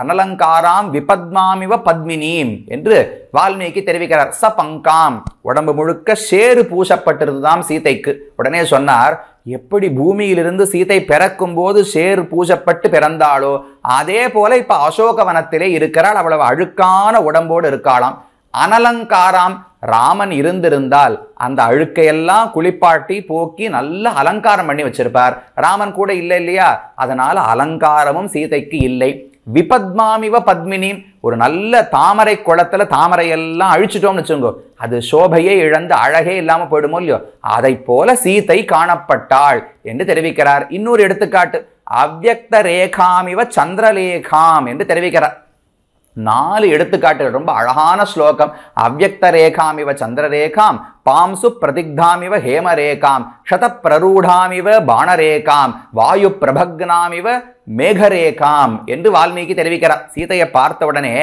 அனலங்காராம் விபத்மாமிவ பத்மினீம் என்று வால்மீகி தெரிவிக்கிறார். சபங்காம், உடம்பு முழுக்க சேறு பூசப்பட்டிருந்துதாம் சீதைக்கு. உடனே சொன்னார், எப்படி பூமியிலிருந்து சீதை பிறக்கும் போது சேறு பூசப்பட்டு பிறந்தாளோ அதே போல இப்ப அசோகவனத்திலே இருக்கிறாள். அவ்வளவு அழுக்கான உடம்போடு இருக்காளாம். அனலங்காராம், ராமன் இருந்திருந்தால் அந்த அழுக்கையெல்லாம் குளிப்பாட்டி போக்கி நல்ல அலங்காரம் பண்ணி வச்சிருப்பார். ராமன் கூட இல்லை இல்லையா, அதனால அலங்காரமும் சீதைக்கு இல்லை. விபத்மாமிவ பத்மினி, ஒரு நல்ல தாமரை குளத்துல தாமரையெல்லாம் அழிச்சிட்டோம்னு வச்சுக்கோ, அது சோபையே இழந்து அழகே இல்லாம போயிடுமோ இல்லையோ, அதை போல சீதை காணப்பட்டாள் என்று தெரிவிக்கிறார். இன்னொரு எடுத்துக்காட்டு, அவ்யக்த ரேகாமிவ சந்திரலேகாம் என்று தெரிவிக்கிறார். 4 எடுத்துக்காட்டுகள், ரொம்ப அழகான ஸ்லோகம். அவ்யக்த ரேகாமிவ சந்திரரேகாம், பாம்சு பிரதிக்தாமிவ ஹேமரேகாம், ஷத பிரரூடாமிவ பாணரேகாம், வாயு பிரபக்னாமிவ மேகரேகாம் என்று வால்மீகி தெரிவிக்கிறார். சீதையை பார்த்த உடனே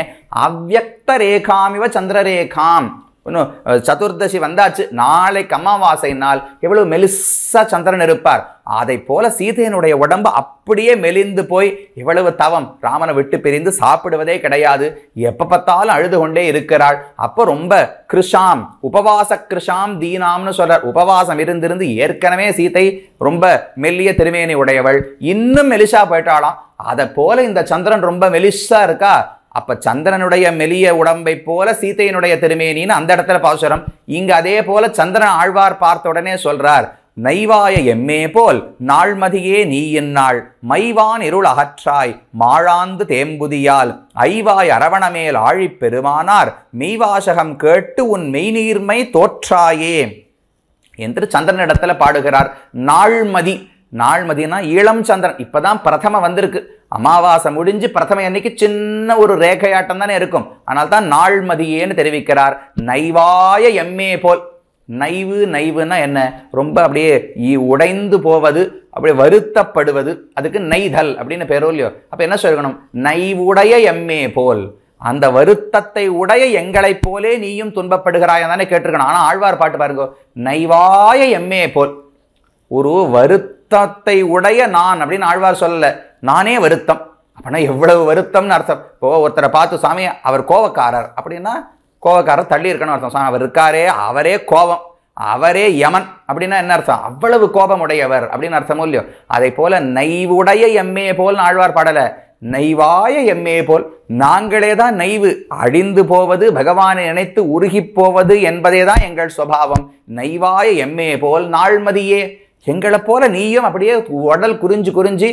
அவ்யக்த ரேகாமிவ சந்திரரேகாம், இன்னும் சதுர்தசி வந்தாச்சு, நாளைக்கு அமாவாசை நாள், எவ்வளவு மெலிசா சந்திரன் இருப்பார், அதை போல சீதையனுடைய உடம்பு அப்படியே மெலிந்து போய், இவ்வளவு தவம், ராமனை விட்டு பிரிந்து சாப்பிடுவதே கிடையாது, எப்ப பார்த்தாலும் அழுது கொண்டே இருக்கிறாள். அப்போ ரொம்ப கிருஷாம், உபவாச கிருஷாம் தீனாம்னு சொல்றார். உபவாசம் இருந்திருந்து ஏற்கனவே சீதை ரொம்ப மெல்லிய திருமேனி உடையவள், இன்னும் மெலிசா போயிட்டாளாம். அதை போல இந்த சந்திரன் ரொம்ப மெலிசா இருக்கா, அப்ப சந்திரனுடைய மெலிய உடம்பை போல சீதையினுடைய திருமேனின்னு அந்த இடத்துல பாசுரம். இங்க அதே போல சந்திரன் ஆழ்வார் பார்த்த உடனே சொல்றார், நைவாய எம்மே போல் நாள்மதியே நீ இந்நாள், மைவான் இருள் அகற்றாய் மாழாந்து தேம்புதியால், ஐவாய் அரவணமேல் ஆழிப் பெருமானார் மெய்வாசகம் கேட்டு உன் மெய்நீர்மை தோற்றாயே என்று சந்திரனிடத்துல பாடுகிறார். நாள்மதி, நாள்மதினா இளம் சந்திரன், இப்பதான் பிரதம வந்திருக்கு, அமாவாசை முடிஞ்சு பிரதம அன்னைக்கு சின்ன ஒரு ரேகையாட்டம் தானே இருக்கும், ஆனால் தான் நாள்மதியேன்னு தெரிவிக்கிறார். நைவாய எம்மே போல், நைவு நைவுன்னா என்ன, ரொம்ப அப்படியே உடைந்து போவது, அப்படியே வருத்தப்படுவது, அதுக்கு நெய்தல் அப்படின்னு பேரோ இல்லையோ. அப்ப என்ன சொல்லணும், நைவுடைய எம்மே போல், அந்த வருத்தத்தை உடைய எங்களை போலே நீயும் துன்பப்படுகிறாய் தானே கேட்டிருக்கணும். ஆனா ஆழ்வார் பாட்டு பாருங்க, நைவாய எம்மே போல், ஒரு வருத்தத்தை உடைய நான் அப்படின்னு ஆழ்வார் சொல்லல, நானே வருத்தம். அப்படின்னா எவ்வளவு வருத்தம்னு அர்த்தம். இப்போ ஒருத்தரை பார்த்து சாமி அவர் கோவக்காரர் அப்படின்னா, கோவக்காரர் தள்ளி இருக்கணும் அர்த்தம். சாமி அவர் இருக்காரே அவரே கோபம், அவரே யமன் அப்படின்னா என்ன அர்த்தம், அவ்வளவு கோபம் உடையவர் அப்படின்னு அர்த்தமோ இல்லையோ. அதை போல நைவுடைய எம்மே போல் ஆழ்வார் பாடல, நைவாய எம்மே போல், நாங்களே தான் நைவு, அழிந்து போவது, பகவானை நினைத்து உருகி போவது என்பதே தான் எங்கள் சுபாவம். நைவாய எம்மே போல் நாள்மதியே, எங்களை போல நீயும் அப்படியே உடல் குறிஞ்சு குறிஞ்சி,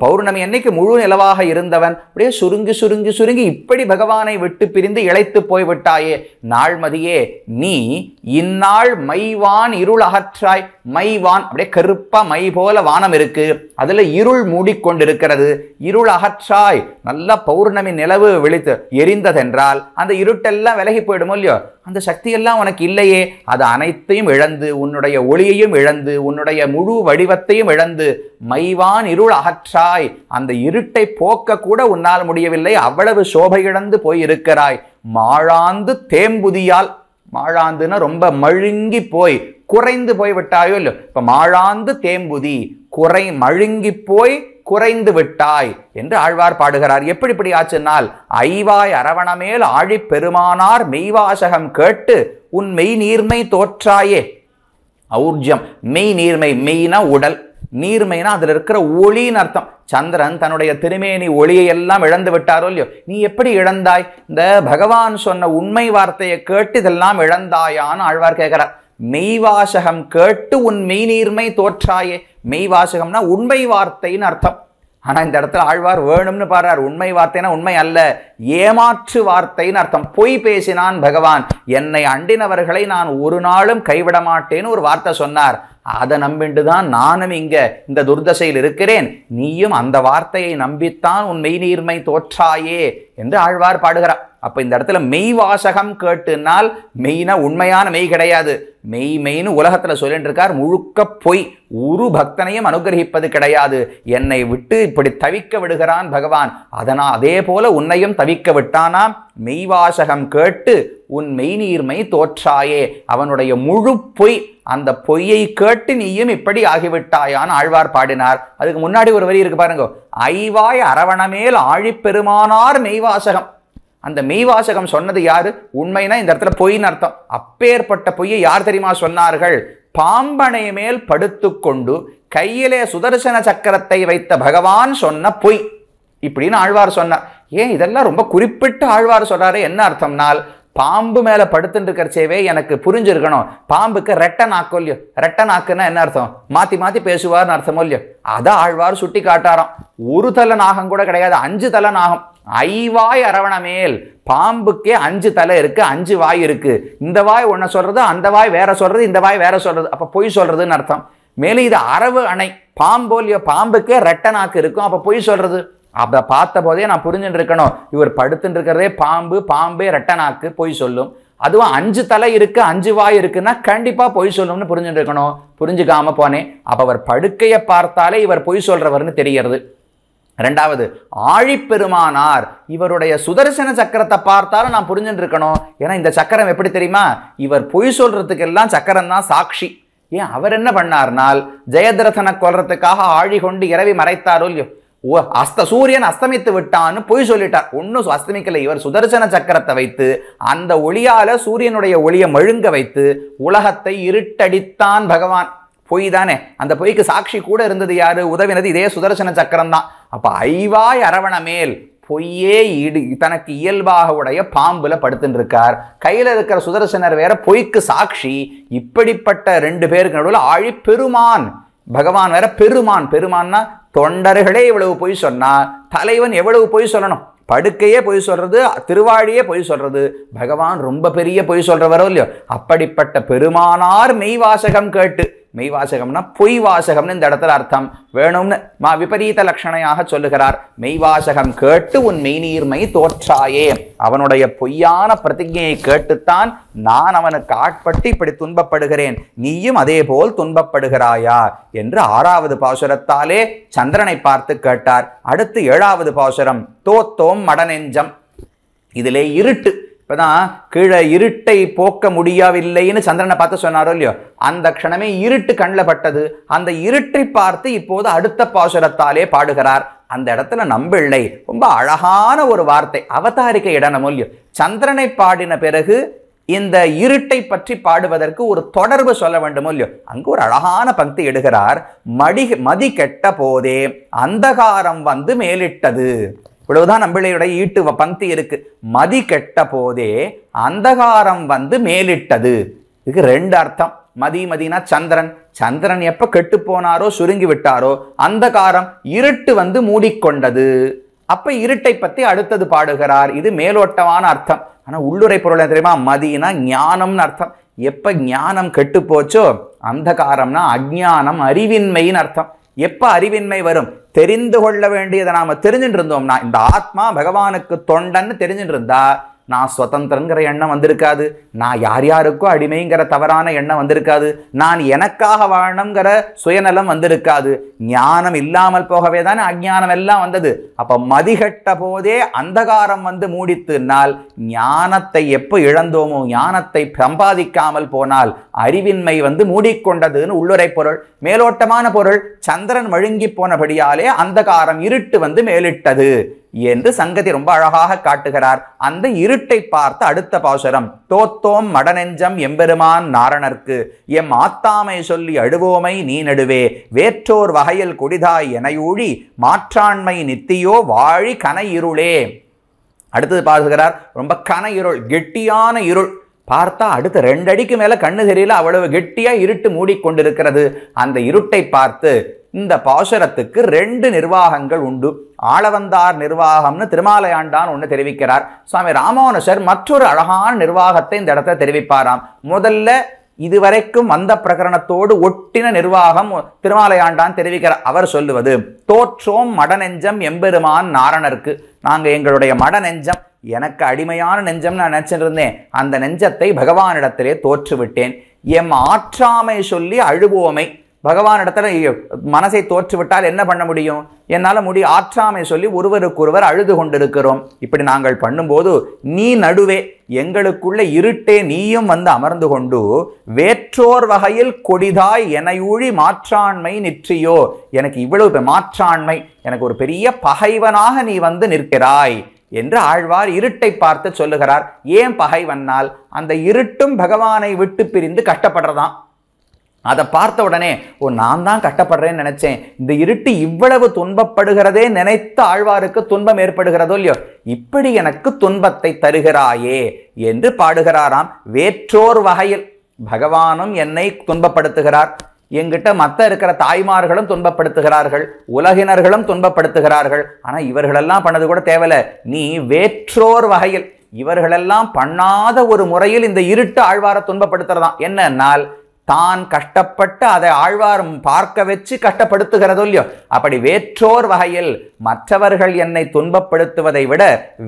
பௌர்ணமி அன்னைக்கு முழு நிலவாக இருந்தவன் அப்படியே சுருங்கி சுருங்கி சுருங்கி இப்படி பகவானை விட்டு பிரிந்து இழைத்து போய்விட்டாயே. நாள்மதியே நீ இந்நாள் மைவான் இருள் அகற்றாய், மைவான் அப்படியே கருப்பா மை போல வானம் இருக்கு, அதுல இருள் மூடிக்கொண்டிருக்கிறது, இருள் அகற்றாய், நல்லா பௌர்ணமி நிலவு விழித்து எரிந்ததென்றால் அந்த இருட்டெல்லாம் விலகி போயிடுமோ இல்லையோ, அந்த சக்தியெல்லாம் உனக்கு இல்லையே, அது அனைத்தையும் இழந்து, உன்னுடைய ஒளியையும் இழந்து, உன்னுடைய முழு வடிவத்தையும் இழந்து, மைவான் இருள் அகற்றாய், அந்த இருட்டை போக்க கூட உன்னால் முடியவில்லை, அவ்வளவு சோபை இழந்து போயிருக்கிறாய். மாழாந்து தேம்புதியால், மாழாந்துன்னா ரொம்ப மழுங்கி போய் குறைந்து போய் விட்டாயோ இல்லையோ, இப்ப மாழாந்து தேம்புதி, மழுங்கி போய் குறைந்து விட்டாய் என்று ஆழ்வார் பாடுகிறார். எப்படி ஆச்சுன்னால், ஐவாய் அரவணமேல் ஆழிப் பெருமானார் மெய்வாசகம் கேட்டு உன் மெய் நீர்மை தோற்றாயே. ஔர்ஜம், மெய் நீர்மை, மெய்னா உடல், நீர்மைனா அதுல இருக்கிற ஒளின்னு அர்த்தம். சந்திரன் தன்னுடைய திருமேனி ஒளியை எல்லாம் இழந்து விட்டாரோ இல்லையோ, நீ எப்படி இழந்தாய், இந்த பகவான் சொன்ன உண்மை வார்த்தையை கேட்டு இதெல்லாம் இழந்தாயான்னு ஆழ்வார் கேட்கிறார். மெய்வாசகம் கேட்டு உன் மெய் நீர்மை தோற்றாயே. மெய்வாசகம்னா உண்மை வார்த்தைன்னு அர்த்தம். ஆனா இந்த இடத்துல ஆழ்வார் வேணும்னு பாடுறார், உண்மை வார்த்தைனா உண்மை அல்ல, ஏமாற்று வார்த்தைன்னு அர்த்தம். பொய் பேசினான் பகவான், என்னை அண்டினவர்களை நான் ஒரு நாளும் கைவிட மாட்டேன்னு ஒரு வார்த்தை சொன்னார். அதை நம்பிண்டு தான் நானும் இங்க இந்த துர்தசையில் இருக்கிறேன், நீயும் அந்த வார்த்தையை நம்பித்தான் உன் மெய்நீர்மை தோற்றாயே என்று ஆழ்வார் பாடுகிறார். அப்ப இந்த இடத்துல மெய் வாசகம் கேட்டுனால் மெய்னா உண்மையான மெய் கிடையாது. மெய்ன்னு உலகத்துல சொல்லிட்டு இருக்கார். முழுக்க பொய். ஒரு பக்தனையும் அனுகிரகிப்பது கிடையாது. என்னை விட்டு இப்படி தவிக்க விடுகிறான் பகவான். அதே போல உன்னையும் தவிக்க விட்டானாம். மெய்வாசகம் கேட்டு உன் மெய்நீர்மை தோற்றாயே. அவனுடைய முழு பொய். அந்த பொய்யை கேட்டு நீயும் இப்படி ஆகிவிட்டாயான்னு ஆழ்வார் பாடினார். அதுக்கு முன்னாடி ஒரு வரி இருக்கு பாருங்க. ஐவாய் அரவணமேல் ஆழிப்பெருமானார் மெய்வாசகம். அந்த மெய்வாசகம் சொன்னது யாரு? உண்மைனா இந்த இடத்துல பொய்ன்னு அர்த்தம். அப்பேற்பட்ட பொய்யை யார் தெரியுமா சொன்னார்கள்? பாம்பனை மேல் படுத்துக்கொண்டு கையிலே சுதர்சன சக்கரத்தை வைத்த பகவான் சொன்ன பொய் இப்படின்னு ஆழ்வார் சொன்னார். ஏன் இதெல்லாம் ரொம்ப குறிப்பிட்டு ஆழ்வார் சொல்றாரு? என்ன அர்த்தம்னால், பாம்பு மேல படுத்துட்டு இருக்கிறச்சேவே எனக்கு புரிஞ்சிருக்கணும். பாம்புக்கு ரெட்ட நாக்கோ இல்லையோ? ரெட்ட நாக்குன்னா என்ன அர்த்தம்? மாத்தி மாத்தி பேசுவார்னு அர்த்தமோ இல்லையோ? அதை ஆழ்வார் சுட்டி காட்டாராம். ஒரு தலை நாகம் கூட கிடையாது, 5 தலை நாகம். ஐவாய் அரவணமேல். பாம்புக்கே 5 தலை இருக்கு, 5 வாய் இருக்கு. இந்த வாய் ஒன்ன சொல்றது, அந்த வாய் வேற சொல்றது, இந்த வாய் வேற சொல்றது. அப்ப பொய் சொல்றதுன்னு அர்த்தம். மேலே இது அரவு அணை. பாம்போலியோ? பாம்புக்கே ரெட்ட நாக்கு இருக்கும், அப்ப பொய் சொல்றது. அதை பார்த்த போதே நான் புரிஞ்சுட்டு இருக்கணும், இவர் படுத்துட்டு இருக்கிறதே பாம்பு, பாம்பே ரெட்ட நாக்கு, பொய் சொல்லும். அதுவும் 5 தலை இருக்கு, 5 வாய் இருக்குன்னா கண்டிப்பா பொய் சொல்லும்னு புரிஞ்சுட்டு இருக்கணும். புரிஞ்சுக்காம போனேன். அப்ப அவர் படுக்கையை பார்த்தாலே இவர் பொய் சொல்றவர்னு தெரியறது. ரெண்டாவது, ஆழிப்பெருமானார். இவருடைய சுதர்சன சக்கரத்தை பார்த்தாலும் நான் புரிஞ்சுட்டு இருக்கணும். ஏன்னா இந்த சக்கரம் எப்படி தெரியுமா? இவர் பொய் சொல்றதுக்கெல்லாம் சக்கரம் தான் சாட்சி. ஏன் அவர் என்ன பண்ணார்னால், ஜெயத்ரதனை கொல்றதுக்காக ஆழி கொண்டு இரவி மறைத்தாரோ இல்லையோ? சூரியன் அஸ்தமித்து விட்டான்னு பொய் சொல்லிட்டார். ஒன்னும் அஸ்தமிக்கல. இவர் சுதர்சன சக்கரத்தை வைத்து அந்த ஒளியால சூரியனுடைய ஒளியை மழுங்க வைத்து உலகத்தை இருட்டடித்தான் பகவான். பொய் தானே? அந்த பொய்க்கு சாட்சி கூட இருந்தது யாரு? உதவினது இதே சுதர்சன சக்கரம் தான். அப்ப ஐவாய் அரவணமேல், பொய்யே தனக்கு இயல்பாக உடைய பாம்புல படுத்துட்டு இருக்கார். கையில இருக்கிற சுதர்சனர் வேற பொய்க்கு சாட்சி. இப்படிப்பட்ட 2 பேருக்கு நடுவில் ஆழி பெருமான் பகவான் வேற பெருமான். பெருமான்னா தொண்டர்களே இவ்வளவு பொய் சொன்னா தலைவன் எவ்வளவு பொய் சொல்லணும்? படுக்கையே பொய் சொல்றது, திருவாழியே பொய் சொல்றது. பகவான் ரொம்ப பெரிய பொய் சொல்றவரோ இல்லையோ? அப்படிப்பட்ட பெருமானார் மெய்வாசகம் கேட்டு, மெய்வாசகம்னா பொய் வாசகம்னு இந்த இடத்துல அர்த்தம் வேணும்னு விபரீத லட்சணையாக சொல்லுகிறார். மெய்வாசகம் கேட்டு உன் மெய்நீர்மை தோற்றாயே. அவனுடைய பொய்யான பிரதிஜையை கேட்டுத்தான் நான் அவனுக்கு ஆட்பட்டு இப்படி துன்பப்படுகிறேன், நீயும் அதே போல் துன்பப்படுகிறாயா என்று 6வது பாசுரத்தாலே சந்திரனை பார்த்து கேட்டார். அடுத்து 7வது பாசுரம், தோத்தோம் மடநெஞ்சம். இதிலே இருட்டு. இப்பதான் கீழே இருட்டை போக்க முடியவில்லைன்னு சந்திரனை பார்த்து சொன்னாரோ இல்லையோ? அந்த க்ஷணமே இருட்டு கண்ணில் பட்டது. அந்த இருட்டை பார்த்து இப்போது அடுத்த பாசுரத்தாலே பாடுகிறார். அந்த இடத்துல நம்பிள்ளை ரொம்ப அழகான ஒரு வார்த்தை, அவதாரிக்க இடனமோ இல்லையோ? சந்திரனை பாடின பிறகு இந்த இருட்டை பற்றி பாடுவதற்கு ஒரு தொடர்பு சொல்ல வேண்டுமோ இல்லையோ? அங்கு ஒரு அழகான பக்தி எடுகிறார். மதி கெட்ட போதே அந்தகாரம் வந்து மேலிட்டது. இவ்வளவுதான் நம்பிள்ளையுடைய ஈட்டு பக்தி இருக்கு. மதி கெட்ட போதே அந்தகாரம் வந்து மேலிட்டது. இதுக்கு 2 அர்த்தம். மதினா சந்திரன். சந்திரன் எப்ப கெட்டு போனாரோ, சுருங்கி விட்டாரோ, அந்தகாரம் இருட்டு வந்து மூடிக்கொண்டது. அப்ப இருட்டை பத்தி அடுத்தது பாடுகிறார். இது மேலோட்டமான அர்த்தம். ஆனா உள்ளுரை பொருள் தெரியுமா? மதினா ஞானம்னு அர்த்தம். எப்ப ஞானம் கெட்டு போச்சோ, அந்தகாரம்னா அஜ்ஞானம், அறிவின்மைன்னு அர்த்தம். எப்ப அறிவின்மை வரும்? தெரிந்து கொள்ள வேண்டியதை நாம தெரிஞ்சுட்டு இருந்தோம்னா, இந்த ஆத்மா பகவானுக்கு தொண்டன்னு தெரிஞ்சுட்டு இருந்தா நான் சுதந்திரங்கிற எண்ணம் வந்திருக்காது, நான் யார் யாருக்கோ அடிமைங்கிற தவறான எண்ணம் வந்திருக்காது, நான் எனக்காக வாழணுங்கிற சுயநலம் வந்திருக்காது. ஞானம் இல்லாமல் போகவே தானே அஞ்ஞானம் எல்லாம் வந்தது. அப்ப மதிகட்ட போதே அந்தகாரம் வந்து மூடித்துனால், ஞானத்தை எப்போ இழந்தோமோ, ஞானத்தை சம்பாதிக்காமல் போனால் அறிவின்மை வந்து மூடிக்கொண்டதுன்னு உள்ளுரை பொருள். மேலோட்டமான பொருள், சந்திரன் மழுங்கி போனபடியாலே அந்தகாரம் இருட்டு வந்து மேலிட்டது என்று சங்கதி ரொம்ப அழகாக காட்டுகிறார். அந்த இருட்டை பார்த்து அடுத்த பாசுரம், தோத்தோம் மடநெஞ்சம் எம்பெருமான் நாரணர்க்கு எம் ஆத்தாமை சொல்லி அழுவோமை நீ நடுவே வேற்றோர் வகையில் கொடிதாய் எனையூழி மாற்றாண்மை நித்தியோ வாழி கன இருளே. அடுத்தது பாசுகிறார். ரொம்ப கன இருள், கெட்டியான இருள். பார்த்தா அடுத்த 2 அடிக்கு மேல கண்ணு தெரியல, அவ்வளவு கெட்டியா இருட்டு மூடிக்கொண்டிருக்கிறது. அந்த இருட்டை பார்த்து இந்த பாசுரத்துக்கு 2 நிர்வாகங்கள் உண்டு. ஆளவந்தார் நிர்வாகம்னு திருமாலையாண்டான் ஒன்று தெரிவிக்கிறார். சுவாமி ராமானுஷர் மற்றொரு அழகான நிர்வாகத்தை இந்த இடத்துல தெரிவிப்பாராம். முதல்ல இதுவரைக்கும் வந்த பிரகரணத்தோடு ஒட்டின நிர்வாகம் திருமாலையாண்டான் தெரிவிக்கிறார். அவர் சொல்லுவது, தோற்றோம் மடநெஞ்சம் எம்பெருமான் நாரணருக்கு. நாங்கள் எங்களுடைய மடநெஞ்சம், எனக்கு அடிமையான நெஞ்சம் நான் நினைச்சிருந்தேன், அந்த நெஞ்சத்தை பகவானிடத்திலே தோற்றுவிட்டேன். எம் ஆற்றாமை சொல்லி அழுவோமை. பகவானிடத்துல மனசை தோற்றுவிட்டால் என்ன பண்ண முடியும்? என்னால் ஆற்றாமை சொல்லி ஒருவருக்கொருவர் அழுது கொண்டிருக்கிறோம். இப்படி நாங்கள் பண்ணும்போது நீ நடுவே எங்களுக்குள்ள இருட்டே நீயும் வந்து அமர்ந்து கொண்டு வேற்றோர் வகையில் கொடிதாய் எனையூழி மாற்றாண்மை நிற்றியோ. எனக்கு இவ்வளவு மாற்றாண்மை, எனக்கு ஒரு பெரிய பகைவனாக நீ வந்து நிற்கிறாய் என்று ஆழ்வார் இருட்டை பார்த்து சொல்லுகிறார். ஏன் பகைவனால்? அந்த இருட்டும் பகவானை விட்டு பிரிந்து கஷ்டப்படுறதான். அதை பார்த்த உடனே, நான் தான் கஷ்டப்படுறேன்னு நினைச்சேன், இந்த இருட்டு இவ்வளவு துன்பப்படுகிறதே நினைத்த ஆழ்வாருக்கு துன்பம் ஏற்படுகிறதோ இல்லையோ, இப்படி எனக்கு துன்பத்தை தருகிறாயே என்று பாடுகிறாராம். வேற்றோர் வகையில் பகவானும் என்னை துன்பப்படுத்துகிறார், என்கிட்ட மற்ற இருக்கிற தாய்மார்களும் துன்பப்படுத்துகிறார்கள், உலகினர்களும் துன்பப்படுத்துகிறார்கள். ஆனா இவர்களெல்லாம் பண்ணது கூட தேவையில்ல, நீ வேற்றோர் வகையில், இவர்களெல்லாம் பண்ணாத ஒரு முறையில் இந்த இருட்டு ஆழ்வாரை துன்பப்படுத்துறதான். என்னன்னால், தான் கஷ்டப்பட்டு அதை ஆழ்வார் பார்க்க வச்சு கஷ்டப்படுத்துகிறதோ இல்லையோ, அப்படி வேற்றோர் வகையில் மற்றவர்கள் என்னை துன்பப்படுத்துவதை விட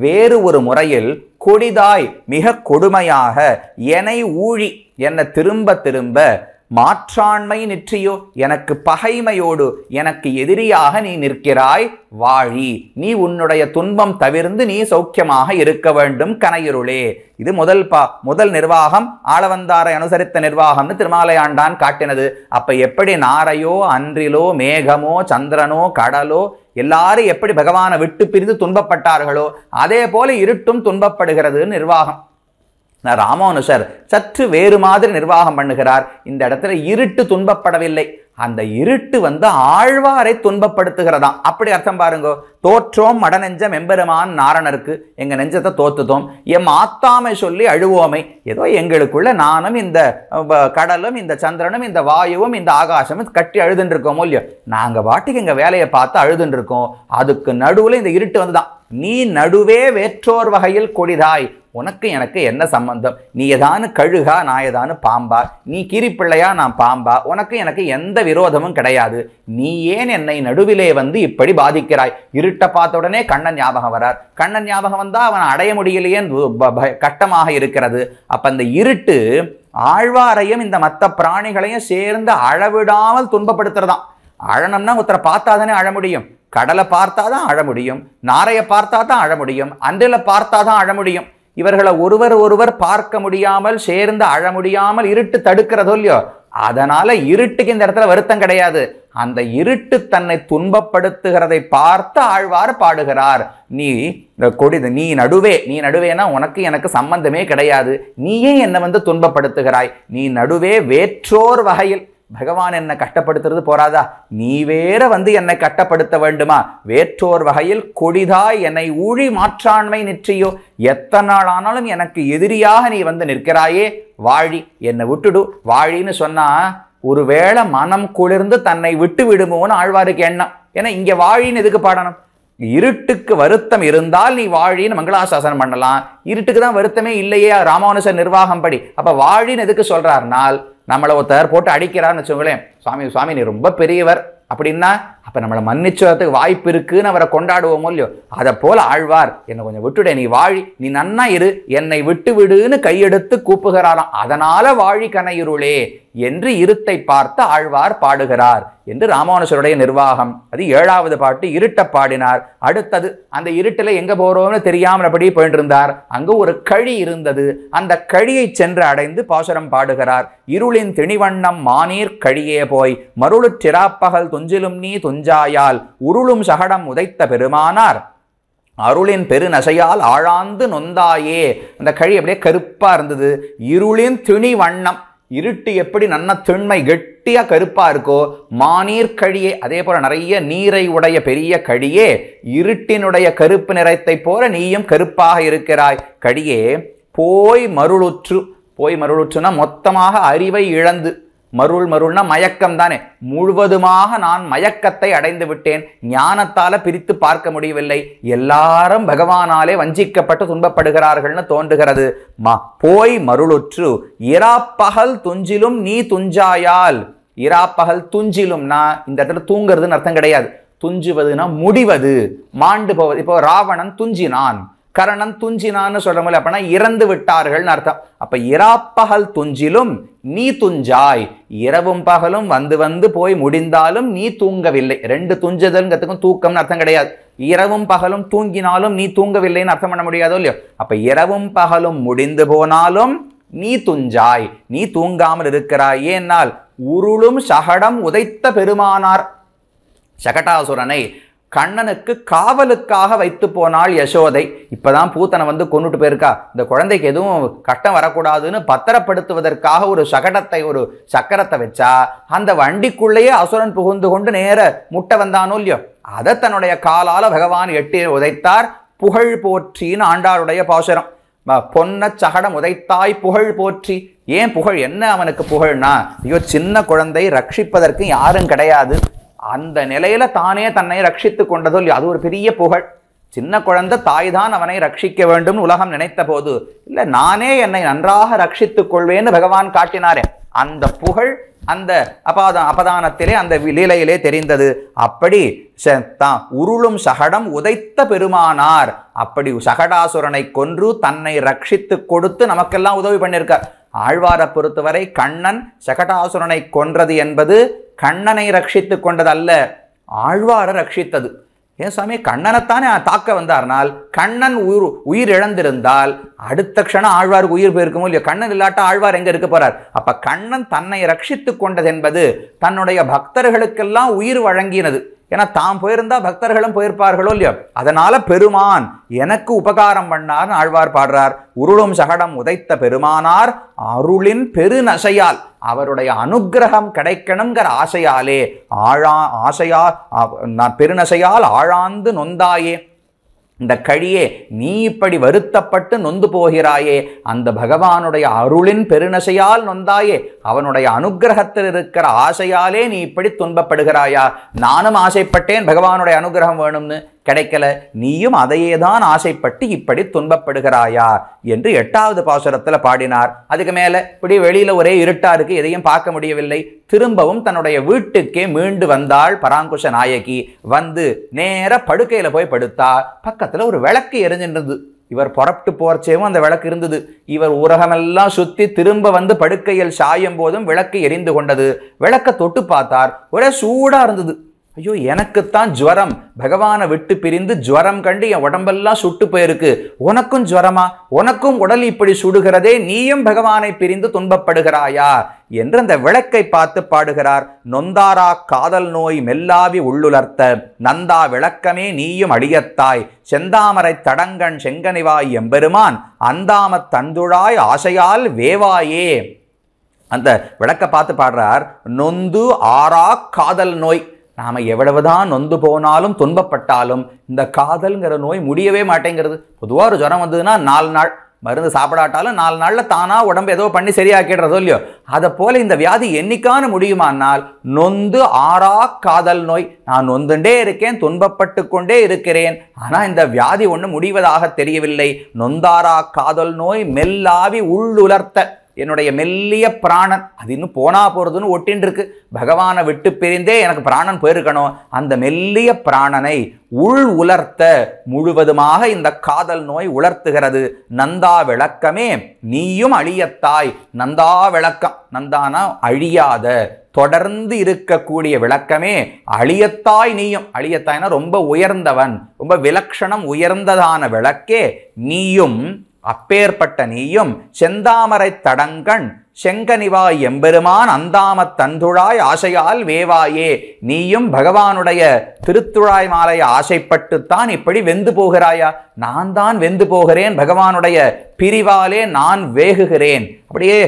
வேறு ஒரு முறையில் கொடிதாய் மிக கொடுமையாக என்னை ஊழி, என்னை திரும்ப திரும்ப மாற்றாண்மை நிற்றியோ, எனக்கு பகைமையோடு எனக்கு எதிரியாக நீ நிற்கிறாய் வாழி. நீ உன்னுடைய துன்பம் தவிர்ந்து நீ சௌக்கியமாக இருக்க வேண்டும் கனையிருளே. இது முதல் நிர்வாகம், ஆளவந்தாரை அனுசரித்த நிர்வாகம்னு திருமாலையாண்டான் காட்டினது. அப்ப எப்படி நாரையோ அன்றிலோ மேகமோ சந்திரனோ கடலோ எல்லாரும் எப்படி பகவானை விட்டு பிரிந்து துன்பப்பட்டார்களோ அதே போல இருட்டும் துன்பப்படுகிறது நிர்வாகம். ராமானுஷர் சற்று வேறு மாதிரி நிர்வாகம் பண்ணுகிறார். இந்த இடத்துல இருட்டு துன்பப்படவில்லை, அந்த இருட்டு வந்து ஆழ்வாரை துன்பப்படுத்துகிறதாம். அப்படி அர்த்தம் பாருங்க. தோற்றோம் மடநெஞ்சம் எம்பெருமான் நாரணருக்கு, எங்க நெஞ்சத்தை தோத்துத்தோம். எம் ஆத்தாமை சொல்லி அழுவோமை. ஏதோ எங்களுக்குள்ள நானும் இந்த கடலும் இந்த சந்திரனும் இந்த வாயுவும் இந்த ஆகாசமும் கட்டி அழுதுன்னு இருக்கோமோ இல்லையோ, நாங்க வாட்டிக்கு எங்க வேலையை பார்த்து அழுதுன்னு இருக்கோம். அதுக்கு நடுவுல இந்த இருட்டு வந்துதான். நீ நடுவே வேற்றோர் வகையில் கொடிதாய், உனக்கு எனக்கு என்ன சம்பந்தம்? நீ ஏதானு கழுகா, நான் ஏதானு பாம்பா? நீ கீரிப்பிள்ளையா, நான் பாம்பா? உனக்கு எனக்கு எந்த விரோதமும் கிடையாது. நீ ஏன் என்னை நடுவிலே வந்து இப்படி பாதிக்கிறாய்? இருட்டை பார்த்த உடனே கண்ணன் ஞாபகம் வரார். கண்ணன் ஞாபகம் வந்தா அவன் அடைய முடியலையே, கட்டமாக இருக்கிறது. அப்ப அந்த இருட்டு ஆழ்வாரையும் இந்த மற்ற பிராணிகளையும் சேர்ந்து அழவிடாமல் துன்பப்படுத்துறதாம். அழனம்னா ஒருத்தரை பார்த்தாதானே அழ முடியும். கடலை பார்த்தாதான் அழ முடியும், நாரையை பார்த்தாதான் அழ முடியும், அன்றில பார்த்தாதான் அழ முடியும். இவர்களை ஒருவர் பார்க்க முடியாமல் சேர்ந்து அழ முடியாமல் இருட்டு தடுக்கிறதோ இல்லையோ, அதனால இருட்டுக்கு இந்த இடத்துல வருத்தம் கிடையாது. அந்த இருட்டு தன்னை துன்பப்படுத்துகிறதை பார்த்து ஆழ்வார் பாடுகிறார். நீ நடுவேனா உனக்கு எனக்கு சம்பந்தமே கிடையாது, நீயே என்னை வந்து துன்பப்படுத்துகிறாய். நீ நடுவே வேற்றோர் வகையில், பகவான் என்னை கஷ்டப்படுத்துறது போறாதா, நீ வேற வந்து என்னை கஷ்டப்படுத்த வேண்டுமா? வேற்றோர் வகையில் கொடிதாய் என்னை ஊழி மாற்றாண்மை நிற்றியோ, எத்தனை நாள் ஆனாலும் எனக்கு எதிரியாக நீ வந்து நிற்கிறாயே வாழி, என்னை விட்டுடு. வாழின்னு சொன்னா ஒருவேளை மனம் குளிர்ந்து தன்னை விட்டு விடுமோன்னு ஆழ்வாருக்கு எண்ணம். ஏன்னா இங்க வாழின்னு எதுக்கு பாடணும்? இருட்டுக்கு வருத்தம் இருந்தால் நீ வாழின்னு மங்களாசாசனம் பண்ணலாம். இருட்டுக்கு தான் வருத்தமே இல்லையே ராமானுஜர் நிர்வாகம் படி. அப்ப வாழின்னு எதுக்கு சொல்றாருனால், நம்மளை ஒருத்தர் போட்டு அடிக்கிறார்னு வச்சுக்கோங்களேன், சுவாமி நீ ரொம்ப பெரியவர் அப்படின்னா, அப்ப நம்மளை மன்னிச்சுறதுக்கு வாய்ப்பு இருக்குன்னு அவரை கொண்டாடுவோமோ இல்லையோ, அதை போல ஆழ்வார் என்னை கொஞ்சம் விட்டுட, நீ வாழி, நீ நன்னா இரு, என்னை விட்டு விடுன்னு கையெடுத்து கூப்புகிறாராம். அதனால வாழி கனையிருளே என்று இருட்டை பார்த்து ஆழ்வார் பாடுகிறார் என்று ராமானுஜருடைய நிர்வாகம். அது 7வது பாட்டு. இருட்ட பாடினார். அடுத்தது அந்த இருட்டில் எங்க போறோம்னு தெரியாமல் அப்படி போயிட்டு இருந்தார். அங்கு ஒரு கழி இருந்தது. அந்த கழியை சென்று அடைந்து பாசுரம் பாடுகிறார். இருளின் திணிவண்ணம் மானீர் கழியே போய் மருளுச் சிராப்பகல் துஞ்சிலும் நீ துஞ்சாயால் உருளும் சகடம் உதைத்த பெருமானார் அருளின் பெருநசையால் ஆழாந்து நொந்தாயே. அந்த கழி அப்படியே கருப்பா இருந்தது. இருளின் திணி வண்ணம், இருட்டு எப்படி நன்ன திண்மை கெட்டியா கருப்பா இருக்கோ, மாநீர் கழியே அதே போல நிறைய நீரை உடைய பெரிய கழியே, இருட்டினுடைய கருப்பு நிறத்தை போல நீயும் கருப்பாக இருக்கிறாய் கழியே. போய் மருளுற்றுனா மொத்தமாக அறிவை இழந்து, மருள் மருள்னா மயக்கம் தானே, முழுவதுமாக நான் மயக்கத்தை அடைந்து விட்டேன், ஞானத்தால பிரித்து பார்க்க முடியவில்லை, எல்லாரும் பகவானாலே வஞ்சிக்கப்பட்டு துன்பப்படுகிறார்கள்னு தோன்றுகிறது. போய் மருளுற்று இராப்பகல் துஞ்சிலும் நீ துஞ்சாயால். இராப்பகல் துஞ்சிலும்னா இந்த இடத்துல தூங்குறதுன்னு அர்த்தம் கிடையாது. துஞ்சுவதுனா முடிவது, மாண்டு போவது. இப்போ ராவணன் துஞ்சினான், கரணன் துஞ்சினான்னு சொல்ற மாதிரி அப்படின்னா இறந்து விட்டார்கள்னு அர்த்தம். அப்ப இராப்பகல் துஞ்சிலும் நீ துஞ்சாய், இரவும் பகலும் வந்து வந்து போய் முடிந்தாலும் நீ தூங்கவில்லை. ரெண்டு துஞ்சுதல்ங்கிறதுக்கும் தூக்கம்னு அர்த்தம் கிடையாது. இரவும் பகலும் தூங்கினாலும் நீ தூங்கவில்லைன்னு அர்த்தம் பண்ண முடியாதோ இல்லையோ. அப்ப இரவும் பகலும் முடிந்து போனாலும் நீ துஞ்சாய், நீ தூங்காமல் இருக்கிறாய். ஏனால் உருளும் சகடம் உதைத்த பெருமானார். சகடாசுரனை கண்ணனுக்கு காவலுக்காக வைத்து போனாள் யசோதை. இப்பதான் பூத்தனை வந்து கொண்டுட்டு போயிருக்கா, இந்த குழந்தைக்கு எதுவும் கஷ்டம் வரக்கூடாதுன்னு பத்திரப்படுத்துவதற்காக ஒரு சகடத்தை, ஒரு சக்கரத்தை வச்சா அந்த வண்டிக்குள்ளேயே அசுரன் புகுந்து கொண்டு நேர முட்டை வந்தானோ இல்லையோ. அதை தன்னுடைய காலால பகவான் எட்டி உதைத்தார். புகழ் போற்றின்னு ஆண்டாளுடைய பாசுரம். பொன்ன சகடம் உதைத்தாய் புகழ் போற்றி. ஏன் புகழ்? என்ன அவனுக்கு புகழ்னா, ஐயோ சின்ன குழந்தை ரட்சிப்பதற்கு யாரும் கிடையாது, அந்த நிலையில தானே தன்னை ரட்சித்து கொண்டதோ இல்லையோ, அது ஒரு பெரிய புகழ். சின்ன குழந்தை தாய் தான் அவனை ரட்சிக்க வேண்டும் உலகம் நினைத்த போது, இல்லை நானே என்னை நன்றாக ரட்சித்துக் கொள்வேன்னு பகவான் காட்டினாரே, அந்த புகழ் அந்த அபதானத்திலே அந்த லீலையிலே தெரிந்தது. அப்படி உருளும் சகடம் உதைத்த பெருமானார். அப்படி சகடாசுரனை கொன்று தன்னை ரட்சித்து கொடுத்து நமக்கெல்லாம் உதவி பண்ணியிருக்கார். ஆழ்வாரை பொறுத்தவரை கண்ணன் சகடாசுரனை கொன்றது என்பது கண்ணனை ரட்சித்து கொண்டது அல்ல, ஆழ்வாரை ரட்சித்தது. ஏன் சாமி, கண்ணனைத்தானே தாக்க வந்தார்னால் கண்ணன் உயிர் இழந்திருந்தால் அடுத்த க்ஷணம் ஆழ்வாருக்கு உயிர் போயிருக்குமோ இல்லையோ. கண்ணன் இல்லாட்டா ஆழ்வார் எங்க இருக்க போறார்? அப்ப கண்ணன் தன்னை ரட்சித்து கொண்டது என்பது தன்னுடைய பக்தர்களுக்கெல்லாம் உயிர் வழங்கினது. ஏன்னா தாம் போயிருந்தா பக்தர்களும் போயிருப்பார்களோ இல்லையோ. அதனால பெருமான் எனக்கு உபகாரம் பண்ணார் ஆழ்வார் பாடுறார். உருளும் சகடம் உதைத்த பெருமானார் அருளின் பெருநசையால், அவருடைய அனுகிரகம் கிடைக்கணுங்கிற ஆசையாலே நான் பெருநசையால் ஆழாந்து நொந்தாயே. இந்த கழியே நீ இப்படி வருத்தப்பட்டு நொந்து போகிறாயே, அந்த பகவானுடைய அருளின் பெருநசையால் நொந்தாயே, அவனுடைய அனுகிரகத்தில் இருக்கிற ஆசையாலே நீ இப்படி துன்பப்படுகிறாயா. நானும் ஆசைப்பட்டேன் பகவானுடைய அனுகிரகம் வேணும்னு, கிடைக்கல, நீயும் அதையே தான் ஆசைப்பட்டு இப்படி துன்பப்படுகிறாயா என்று 8வது பாசுரத்தில் பாடினார். அதுக்கு மேல இப்படி வெளியில ஒரே இருட்டா இருக்கு, எதையும் பார்க்க முடியவில்லை. திரும்பவும் தன்னுடைய வீட்டுக்கே மீண்டு வந்தாள் பராங்குஷ நாயகி. வந்து நேர படுக்கையில போய் படுத்தா. பக்கத்துல ஒரு விளக்கு எரிஞ்சின்றது. இவர் புறப்பட்டு போர்ச்சேவும் அந்த விளக்கு இருந்தது. இவர் உலகமெல்லாம் சுத்தி திரும்ப வந்து படுக்கையில் சாயும் போதும் விளக்கு எரிந்து கொண்டது. விளக்க தொட்டு பார்த்தார், ஒரே சூடா இருந்தது. ஐயோ எனக்குத்தான் ஜுவரம், பகவானை விட்டு பிரிந்து ஜுவரம் கண்டு என் உடம்பெல்லாம் சுட்டு போயிருக்கு, உனக்கும் ஜுவரமா? உனக்கும் உடல் இப்படி சுடுகிறதே, நீயும் பகவானை பிரிந்து துன்பப்படுகிறாயா என்று அந்த விளக்கை பார்த்து பாடுகிறார். நொந்தாரா காதல் நோய் மெல்லாவி உள்ளுலர்த்த நந்தா விளக்கமே நீயும் அடியத்தாய் செந்தாமரை தடங்கண் செங்கனிவாய் எம்பெருமான் அந்தாமத் தந்துழாய் ஆசையால் வேவாயே. அந்த விளக்க பார்த்து பாடுறார். நொந்து ஆறா காதல் நோய். நாம எவ்வளவுதான் நொந்து போனாலும் துன்பப்பட்டாலும் இந்த காதல்ங்கிற நோய் முடியவே மாட்டேங்கிறது. பொதுவாக ஒரு ஜுரம் வந்ததுன்னா 4 நாள் மருந்து சாப்பிடாட்டாலும் 4 நாள்ல தானா உடம்பு ஏதோ பண்ணி சரியாக்கிடுறதோ இல்லையோ. அதை போல இந்த வியாதி என்னைக்கான முடியுமானால் நொந்து ஆறா காதல் நோய். நான் நொந்துண்டே இருக்கேன், துன்பப்பட்டு கொண்டே இருக்கிறேன், ஆனா இந்த வியாதி ஒண்ணு முடிவதாக தெரியவில்லை. நொந்தாரா காதல் நோய் மெல்லாவி உள்ளுலர்த்த. என்னுடைய மெல்லிய பிராணன் அது இன்னும் போனா போறதுன்னு ஒட்டின்னு இருக்கு. பகவானை விட்டு பிரிந்தே எனக்கு பிராணன் போயிருக்கணும். அந்த மெல்லிய பிராணனை உள் உலர்த்த முழுவதுமாக இந்த காதல் நோய் உலர்த்துகிறது. நந்தா விளக்கமே நீயும் அழியத்தாய். நந்தா விளக்கம், நந்தானா அழியாத தொடர்ந்து இருக்கக்கூடிய விளக்கமே, அழியத்தாய் நீயும். அழியத்தாய்னா ரொம்ப உயர்ந்தவன், ரொம்ப விலட்சணம் உயர்ந்ததான விளக்கே நீயும், அப்பேற்பட்ட நீயும் செந்தாமரை தடங்கண் செங்கனிவாய் எம்பெருமான் அந்தாமத் தந்துழாய் ஆசையால் வேவாயே. நீயும் பகவானுடைய திருத்துழாய் மாலையை ஆசைப்பட்டுத்தான் இப்படி வெந்து போகிறாயா? நான் தான் வெந்து போகிறேன், பகவானுடைய பிரிவாலே நான் வேகுகிறேன். அப்படியே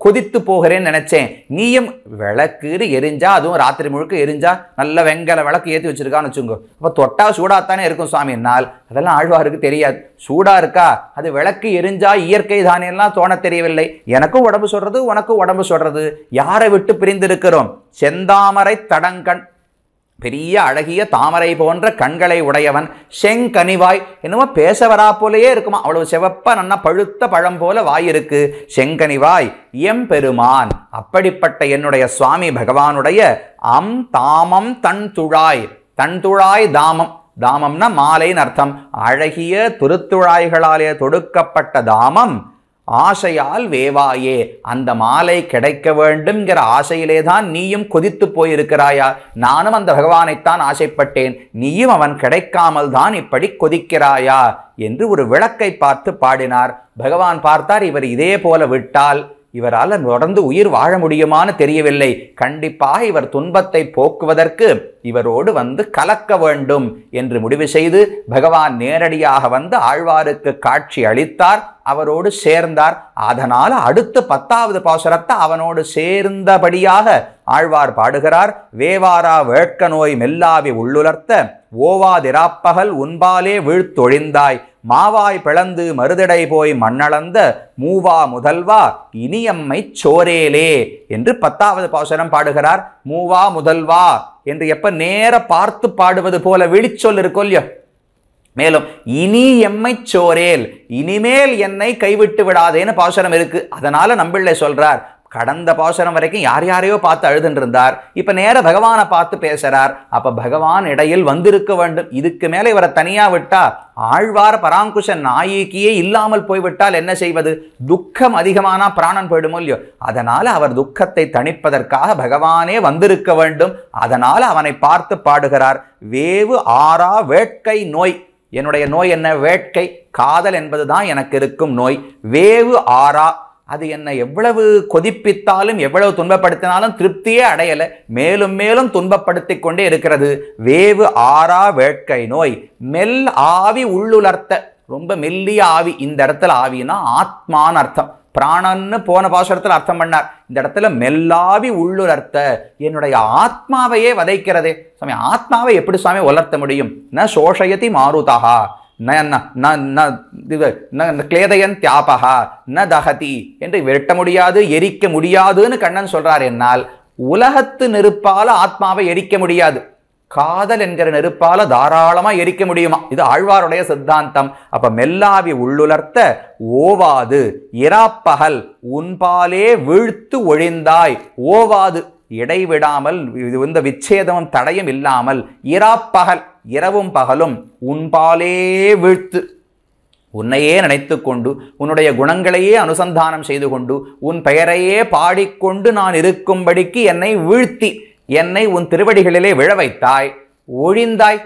கொதித்து போகிறேன்னு நினைச்சேன். நீயும் விளக்குன்னு எரிஞ்சா, அதுவும் ராத்திரி முழுக்க எரிஞ்சா, நல்ல வெங்கல விளக்கு ஏற்றி வச்சிருக்கான்னு வச்சுக்கோ, அப்போ தொட்டா சூடாத்தானே இருக்கும் சுவாமினால். அதெல்லாம் ஆழ்வாருக்கு தெரியாது. சூடா இருக்கா, அது விளக்கு எரிஞ்சா இயற்கை தானியெல்லாம் தோண தெரியவில்லை. எனக்கும் உடம்பு சொல்றது, உனக்கும் உடம்பு சொல்றது. யாரை விட்டு பிரிந்திருக்கிறோம்? செந்தாமரை தடங்கண், பெரிய அழகிய தாமரை போன்ற கண்களை உடையவன், செங்கனிவாய், என்னமோ பேசவரா போலேயே இருக்குமா, அவ்வளவு செவப்ப நன்னா பழுத்த பழம் போல வாய் இருக்கு. செங்கனிவாய் எம்பெருமான், அப்படிப்பட்ட என்னுடைய சுவாமி பகவானுடைய தாமம் தன்துழாய், தன்துழாய் தாமம், தாமம்னா மாலைன்னு அர்த்தம். அழகிய திருத்துழாய்களாலே தொடுக்கப்பட்ட தாமம், ஆசையால் வேவாயே, அந்த மாலை கிடைக்க வேண்டும்ங்கிற ஆசையிலே தான் நீயும் கொதித்து போயிருக்கிறாயா? நானும் அந்த பகவானைத்தான் ஆசைப்பட்டேன், நீயும் அவன் கிடைக்காமல் தான் இப்படி கொதிக்கிறாயா என்று ஒரு விளக்கை பார்த்து பாடினார். பகவான் பார்த்தார், இவர் இதே போல விட்டால் இவரால் தொடர்ந்து உயிர் வாழ முடியுமான்னு தெரியவில்லை. கண்டிப்பாக இவர் துன்பத்தை போக்குவதற்கு இவரோடு வந்து கலக்க வேண்டும் என்று முடிவு செய்து பகவான் நேரடியாக வந்து ஆழ்வாருக்கு காட்சி அளித்தார், அவரோடு சேர்ந்தார். அதனால அடுத்த 10வது பாசுரத்தை அவனோடு சேர்ந்தபடியாக ஆழ்வார் பாடுகிறார். வேவாரா வேட்க நோய் மெல்லாவி உள்ளுலர்த்த ஓவாதிராப்பகல் உன்பாலே வீழ்த்தொழிந்தாய், மாவாய் பிளந்து மருதடை போய் மண்ணளந்த மூவா முதல்வா இனியம்மை சோரேலே என்று 10வது பாசுரம் பாடுகிறார். மூவா முதல்வா என்று எப்ப நேர பார்த்து பாடுவது போல விழிச்சொல் இருக்கும் இல்லையோ. மேலும் இனி எம்மை சோரேல், இனிமேல் என்னை கைவிட்டு விடாதேன்னு பாசுரம் இருக்கு. அதனால நம்பிள்ளை சொல்றார், கடந்த பாசுரம் வரைக்கும் யார் யாரையோ பார்த்து அழுதுன்னு இருந்தார், இப்ப நேர பகவானை பார்த்து பேசுறார். அப்ப பகவான் இடையில் வந்திருக்க வேண்டும். இதுக்கு மேல இவரை தனியா விட்டா ஆழ்வார பராங்குஷ நாயகியே இல்லாமல் போய்விட்டால் என்ன செய்வது? துக்கம் அதிகமானா பிராணன் போயிடுமோ இல்லையோ. அதனால அவர் துக்கத்தை தணிப்பதற்காக பகவானே வந்திருக்க வேண்டும். அதனால அவனை பார்த்து பாடுகிறார். வேவு ஆறா வேட்கை நோய், என்னுடைய நோய் என்ன? வேட்கை, காதல் என்பதுதான் எனக்கு இருக்கும் நோய். வேவு ஆறா, அது என்ன எவ்வளவு கொதிப்பித்தாலும் எவ்வளவு துன்பப்படுத்தினாலும் திருப்தியே அடையல, மேலும் மேலும் துன்பப்படுத்தி கொண்டே இருக்கிறது. வேவு ஆறா வேட்கை நோய் மெல் ஆவி உள்ளுலர்த்த, ரொம்ப மெல்லிய ஆவி. இந்த இடத்துல ஆவினா ஆத்மான்னு அர்த்தம். பிராணன்னு போன பாசுரத்தில் அர்த்தம் பண்ணார். இந்த இடத்துல மெல்லாவி உள்ளுலர்த்த, என்னுடைய ஆத்மாவையே வதைக்கிறதே. சுவாமி ஆத்மாவை எப்படி சுவாமி உலர்த்த முடியும்? ந சோஷயதி மாருதா கிளேதயன் தியாபகா ந தகதி என்று வெட்ட முடியாது, எரிக்க முடியாதுன்னு கண்ணன் சொல்றார். என்னால் உலகத்து நெருப்பால ஆத்மாவை எரிக்க முடியாது, காதல் என்கிற நெருப்பால தாராளமா எரிக்க முடியுமா? இது ஆழ்வாருடைய சித்தாந்தம். அப்ப மெல்லாவி உள்ளுலர்த்த ஓவாது இராப்பகல் உன்பாலே வீழ்த்து ஒழிந்தாய். ஓவாது இடைவிடாமல், இந்த விச்சேதமும் தடையும் இல்லாமல், இராப்பகல் இரவும் பகலும் உன்பாலே வீழ்த்து, உன்னையே நினைத்து கொண்டு உன்னுடைய குணங்களையே அனுசந்தானம் செய்து கொண்டு உன் பெயரையே பாடிக்கொண்டு நான் இருக்கும்படிக்கு என்னை வீழ்த்தி என்னை உன் திருவடிகளிலே விழ வைத்தாய், ஒழிந்தாய்.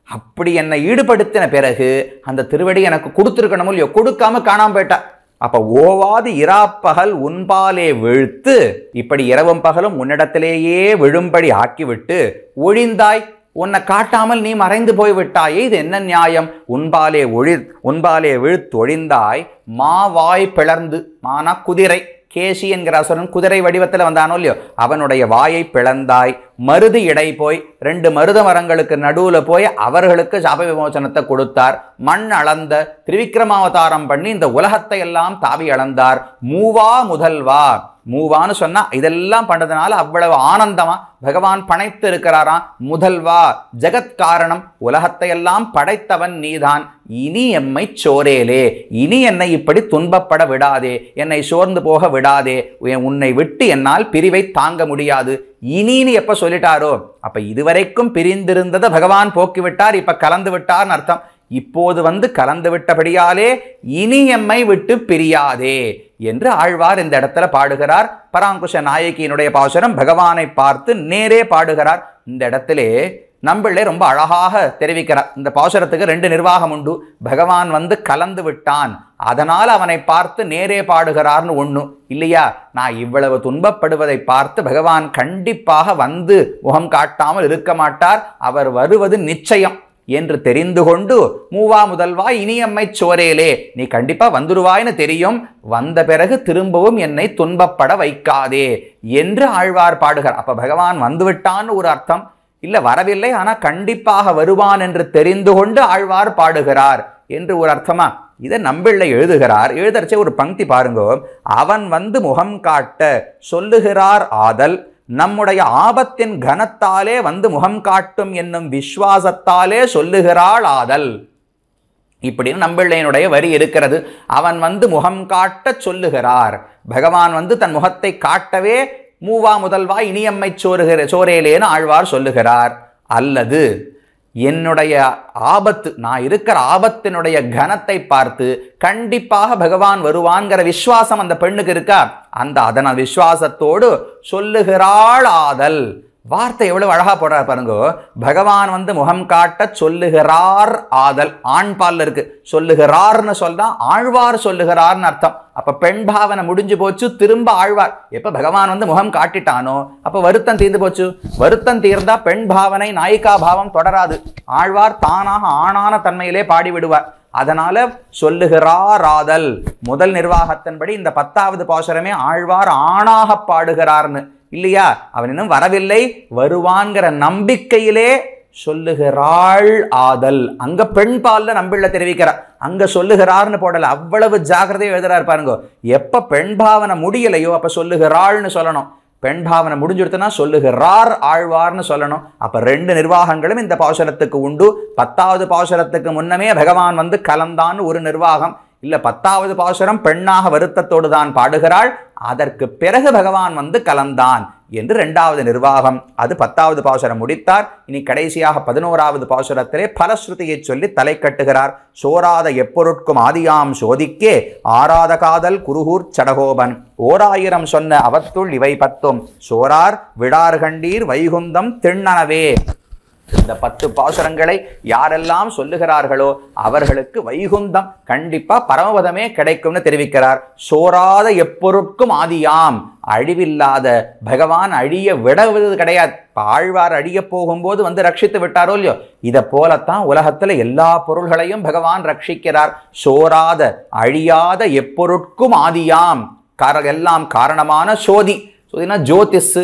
அப்படி என்னை ஈடுபடுத்தின பிறகு அந்த திருவடி எனக்கு கொடுத்துருக்கணும் இல்லையோ, கொடுக்காம காணாம போயிட்டா. அப்ப ஓவாது இராப்பகல் உன்பாலே வீழ்த்து, இப்படி இரவும் பகலும் உன்னிடத்திலேயே விழும்படி ஆக்கிவிட்டு ஒழிந்தாய், உன்னை காட்டாமல் நீ மறைந்து போய்விட்டாயே, இது என்ன நியாயம்? உன்பாலே வீழ்த்து ஒழிந்தாய். மாவாய் பிளர்ந்து, மானா குதிரை, கேசி என்கிற அசுரன் குதிரை வடிவத்தில் வந்தானோ இல்லையோ, அவனுடைய வாயை பிளந்தாய். மருது இடை போய் 2 மருத மரங்களுக்கு நடுவுல போய் அவர்களுக்கு சாப விமோசனத்தை கொடுத்தார். மண் அளந்த திரிவிக்ரமாவதாரம் பண்ணி இந்த உலகத்தை எல்லாம் தாவி அளந்தார். மூவா முதல்வா, மூவான்னு சொன்னா இதெல்லாம் பண்றதுனால அவ்வளவு ஆனந்தமா பகவான் படைத்து இருக்கிறாராம். முதல்வா ஜெகத் காரணம், உலகத்தை எல்லாம் படைத்தவன் நீதான். இனி எம்மை சோரேலே, இனி என்னை இப்படி துன்பப்பட விடாதே, என்னை சோர்ந்து போக விடாதே, உன்னை விட்டு என்னால் பிரிவை தாங்க முடியாது. இனின்னு எப்ப சொல்லிட்டாரோ அப்ப இதுவரைக்கும் பிரிந்திருந்ததை பகவான் போக்கிவிட்டார், இப்ப கலந்து விட்டார்னு அர்த்தம். இப்போது வந்து கலந்து விட்டபடியாலே இனி எம்மை விட்டு பிரியாதே என்று ஆழ்வார் இந்த இடத்துல பாடுகிறார். பராங்குஷ நாயகியினுடைய பாசுரம் பகவானை பார்த்து நேரே பாடுகிறார். இந்த இடத்திலே நம்பிள்ளை ரொம்ப அழகாக தெரிவிக்கிறார். இந்த பாசுரத்துக்கு 2 நிர்வாகம் உண்டு. பகவான் வந்து கலந்து விட்டான், அதனால் அவனை பார்த்து நேரே பாடுகிறார்னு ஒண்ணு இல்லையா. நான் இவ்வளவு துன்பப்படுவதை பார்த்து பகவான் கண்டிப்பாக வந்து முகம் காட்டாமல் இருக்க மாட்டார், அவர் வருவது நிச்சயம். என்று தெரிந்து கொண்டு மூவா முதல்வா இனியம்மை சோரேலே, நீ கண்டிப்பா வந்துடுவாய்னு தெரியும், வந்த பிறகு திரும்பவும் என்னை துன்பப்பட வைக்காதே என்று ஆழ்வார் பாடுகிறார். அப்ப பகவான் வந்துவிட்டான்னு ஒரு அர்த்தம் இல்ல, வரவில்லை ஆனா கண்டிப்பாக வருவான் என்று தெரிந்து கொண்டு ஆழ்வார் பாடுகிறார் என்று ஒரு அர்த்தமா? இதை நம்பிள்ளை எழுதுகிறார். எழுதறச்சே ஒரு பங்கி பாருங்க. அவன் வந்து முகம் காட்ட சொல்லுகிறார் ஆதல், நம்முடைய ஆபத்தின் கனத்தாலே வந்து முகம் காட்டும் என்னும் விஸ்வாசத்தாலே சொல்லுகிறாள் ஆதல். இப்படின்னு நம்பிள்ளையனுடைய வரி இருக்கிறது. அவன் வந்து முகம் காட்ட சொல்லுகிறார். பகவான் வந்து தன் முகத்தை காட்டவே மூவா முதல்வா இனியம்மை சோரேலேன்னு ஆழ்வார் சொல்லுகிறார். அல்லது என்னுடைய ஆபத்து, நான் இருக்கிற ஆபத்தினுடைய கனத்தை பார்த்து கண்டிப்பாக பகவான் வருவான்கிற விசுவாசம் அந்த பெண்ணுக்கு இருக்கா, அந்த அதன விசுவாசத்தோடு சொல்லுகிறாள் ஆதல். வார்த்தை எவ்வளவு அழகா போடுறார் பாருங்க. பகவான் வந்து முகம் காட்ட சொல்லுகிறார் ஆதல், ஆண் பால்ல இருக்கு. சொல்லுகிறார்னு சொன்னா ஆழ்வார் சொல்லுகிறார்னு அர்த்தம். அப்ப பெண் பாவனை முடிஞ்சு போச்சு, திரும்ப ஆழ்வார். எப்ப பகவான் வந்து முகம் காட்டிட்டானோ அப்ப வருத்தம் தீர்ந்து போச்சு. வருத்தம் தீர்ந்தா பெண் பாவனை நாயிகா பாவம் தொடராது. ஆழ்வார் தானாக ஆணான தன்மையிலே பாடி விடுவார். அதனால சொல்லுகிறார் ஆதல். முதல் நிர்வாகத்தின்படி இந்த 10வது பாசுரமே ஆழ்வார் ஆணாக பாடுகிறார்னு இல்லையா? அவன் இன்னும் வரவில்லை, வருவான்கிற நம்பிக்கையிலே சொல்லுகிறாள் ஆதல். அங்க பெண் பால்ல நம்பிள்ள தெரிவிக்கிறார், அங்க சொல்லுகிறார்னு போடல. அவ்வளவு ஜாக்கிரதையா எழுதுறாரு பாருங்க. எப்ப பெண் பாவனை முடியலையோ அப்ப சொல்லுகிறாள்னு சொல்லணும். பெண் பாவனை முடிஞ்சுடுத்துனா சொல்லுகிறார் ஆழ்வார்னு சொல்லணும். அப்ப 2 நிர்வாகங்களும் இந்த பாசுரத்துக்கு உண்டு. 10வது பாசுரத்துக்கு முன்னமே பகவான் வந்து கலந்தான்னு ஒரு நிர்வாகம் இல்ல. 10வது பாசுரம் பெண்ணாக வருத்தத்தோடு தான் பாடுகிறாள், அதற்கு பிறகு பகவான் வந்து கலந்தான் என்று 2வது நிர்வாகம். அது 10வது பாசுரம் முடித்தார். இனி கடைசியாக 11வது பாசுரத்திலே பலஸ்ருதியை சொல்லி தலை கட்டுகிறார். சோராத எப்பொருட்கும் ஆதியாம் சோதிக்கே ஆராத காதல் குருகூர் சடகோபன், 1000 சொன்ன அவத்துள் இவை 10 சோரார் விடார்கண்டீர் வைகுந்தம் திண்ணனவே. இந்த 10 பாசுரங்களை யாரெல்லாம் சொல்லுகிறார்களோ அவர்களுக்கு வைகுந்தம் கண்டிப்பா பரமபதமே கிடைக்கும்னு தெரிவிக்கிறார். சோராத எப்பொருட்கும் ஆதியாம், அழிவில்லாத பகவான் அழிய விடுவது கிடையாது. ஆழ்வார் அழிய போகும்போது வந்து ரட்சித்து விட்டாரோ இல்லையோ, இதை போலத்தான் உலகத்துல எல்லா பொருள்களையும் பகவான் ரட்சிக்கிறார். சோராத அழியாத எப்பொருட்கும் ஆதியாம், எல்லாம் காரணமான சோதி. சோதினா ஜோதிஷ்,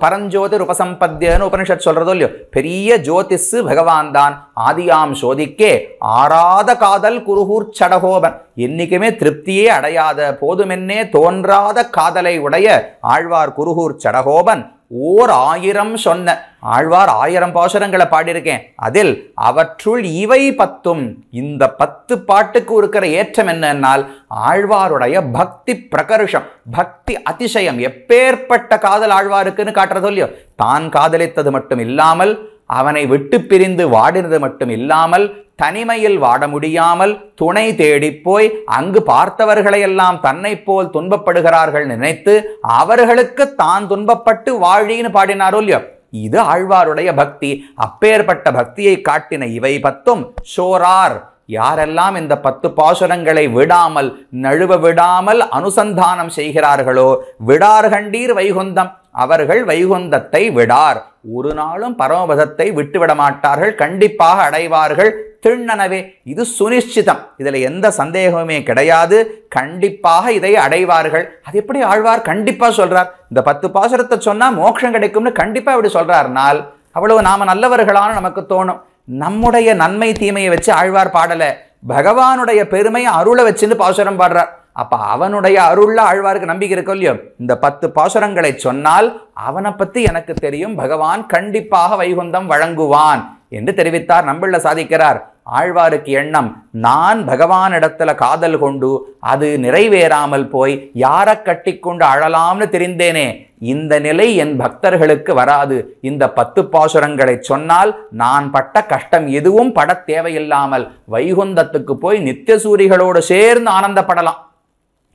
பரஞ்சோதி உபசம்பத்தியன்னு உபனிஷத் சொல்றதோ இல்லையோ, பெரிய ஜோதிஷ் பகவான் தான். ஆதியாம் சோதிக்கே ஆராத காதல் குருகூர் சடகோபன், என்னைக்குமே திருப்தியே அடையாத போதுமென்னே தோன்றாத காதலை உடைய ஆழ்வார் குருகூர் சடகோபன் 1000 சொன்ன ஆழ்வார் 1000 பாசுரங்களை பாடியிருக்கேன். அதில் அவற்றுள் இவை 10, இந்த 10 பாட்டுக்கு இருக்கிற ஏற்றம் என்னன்னால் ஆழ்வாருடைய பக்தி பிரகர்ஷம், பக்தி அதிசயம். எப்பேற்பட்ட காதல் ஆழ்வாருக்குன்னு காட்டுறதோ இல்லையோ, தான் காதலித்தது மட்டும் இல்லாமல், அவனை விட்டு பிரிந்து வாடினது மட்டும் இல்லாமல், தனிமையில் வாட முடியாமல் துணை தேடி போய் அங்கு பார்த்தவர்களையெல்லாம் தன்னை போல் துன்பப்படுகிறார்கள் நினைத்து அவர்களுக்கு தான் துன்பப்பட்டு வாழின்னு பாடினாரோ இல்லையோ, இது ஆழ்வாருடைய பக்தி. அப்பேற்பட்ட பக்தியை காட்டின இவை 10 சோரார். யாரெல்லாம் இந்த 10 பாசுரங்களை விடாமல் நழுவ விடாமல் அனுசந்தானம் செய்கிறார்களோ, விடார்கண்டீர் வைகுந்தம், அவர்கள் வைகுந்தத்தை விடார், ஒரு நாளும் பரமபதத்தை விட்டுவிட மாட்டார்கள், கண்டிப்பாக அடைவார்கள். திண்ணனவே, இது சுனிச்சிதம், இதுல எந்த சந்தேகமுமே கிடையாது. கண்டிப்பாக இதை அடைவார்கள். அது எப்படி ஆழ்வார் கண்டிப்பா சொல்றார்? இந்த 10 பாசுரத்தை சொன்னா மோட்சம் கிடைக்கும்னு கண்டிப்பா இப்படி சொல்றாருனால் அவ்வளவு நாம நல்லவர்களான நமக்கு தோணும். நம்முடைய நன்மை தீமையை வச்சு ஆழ்வார் பாடல, பகவானுடைய பெருமை அருளை வச்சுன்னு பாசுரம் பாடுறார். அப்ப அவனுடைய அருள்ல ஆழ்வாருக்கு நம்பிக்கை இருக்கும் இல்லையோ, இந்த 10 பாசுரங்களை சொன்னால் அவனை பத்தி எனக்கு தெரியும், பகவான் கண்டிப்பாக வைகுந்தம் வழங்குவான் என்று தெரிவித்தார். நம்பிள்ள சாதிக்கிறார். ஆழ்வாருக்கு எண்ணம், நான் பகவானிடத்துல காதல் கொண்டு அது நிறைவேறாமல் போய் யாரை கட்டிக்கொண்டு அழலாம்னு தெரிந்தேனே, இந்த நிலை என் பக்தர்களுக்கு வராது. இந்த 10 பாசுரங்களை சொன்னால் நான் பட்ட கஷ்டம் எதுவும் பட தேவையில்லாமல் வைகுந்தத்துக்கு போய் நித்திய சூரிகளோடு சேர்ந்து ஆனந்தப்படலாம்.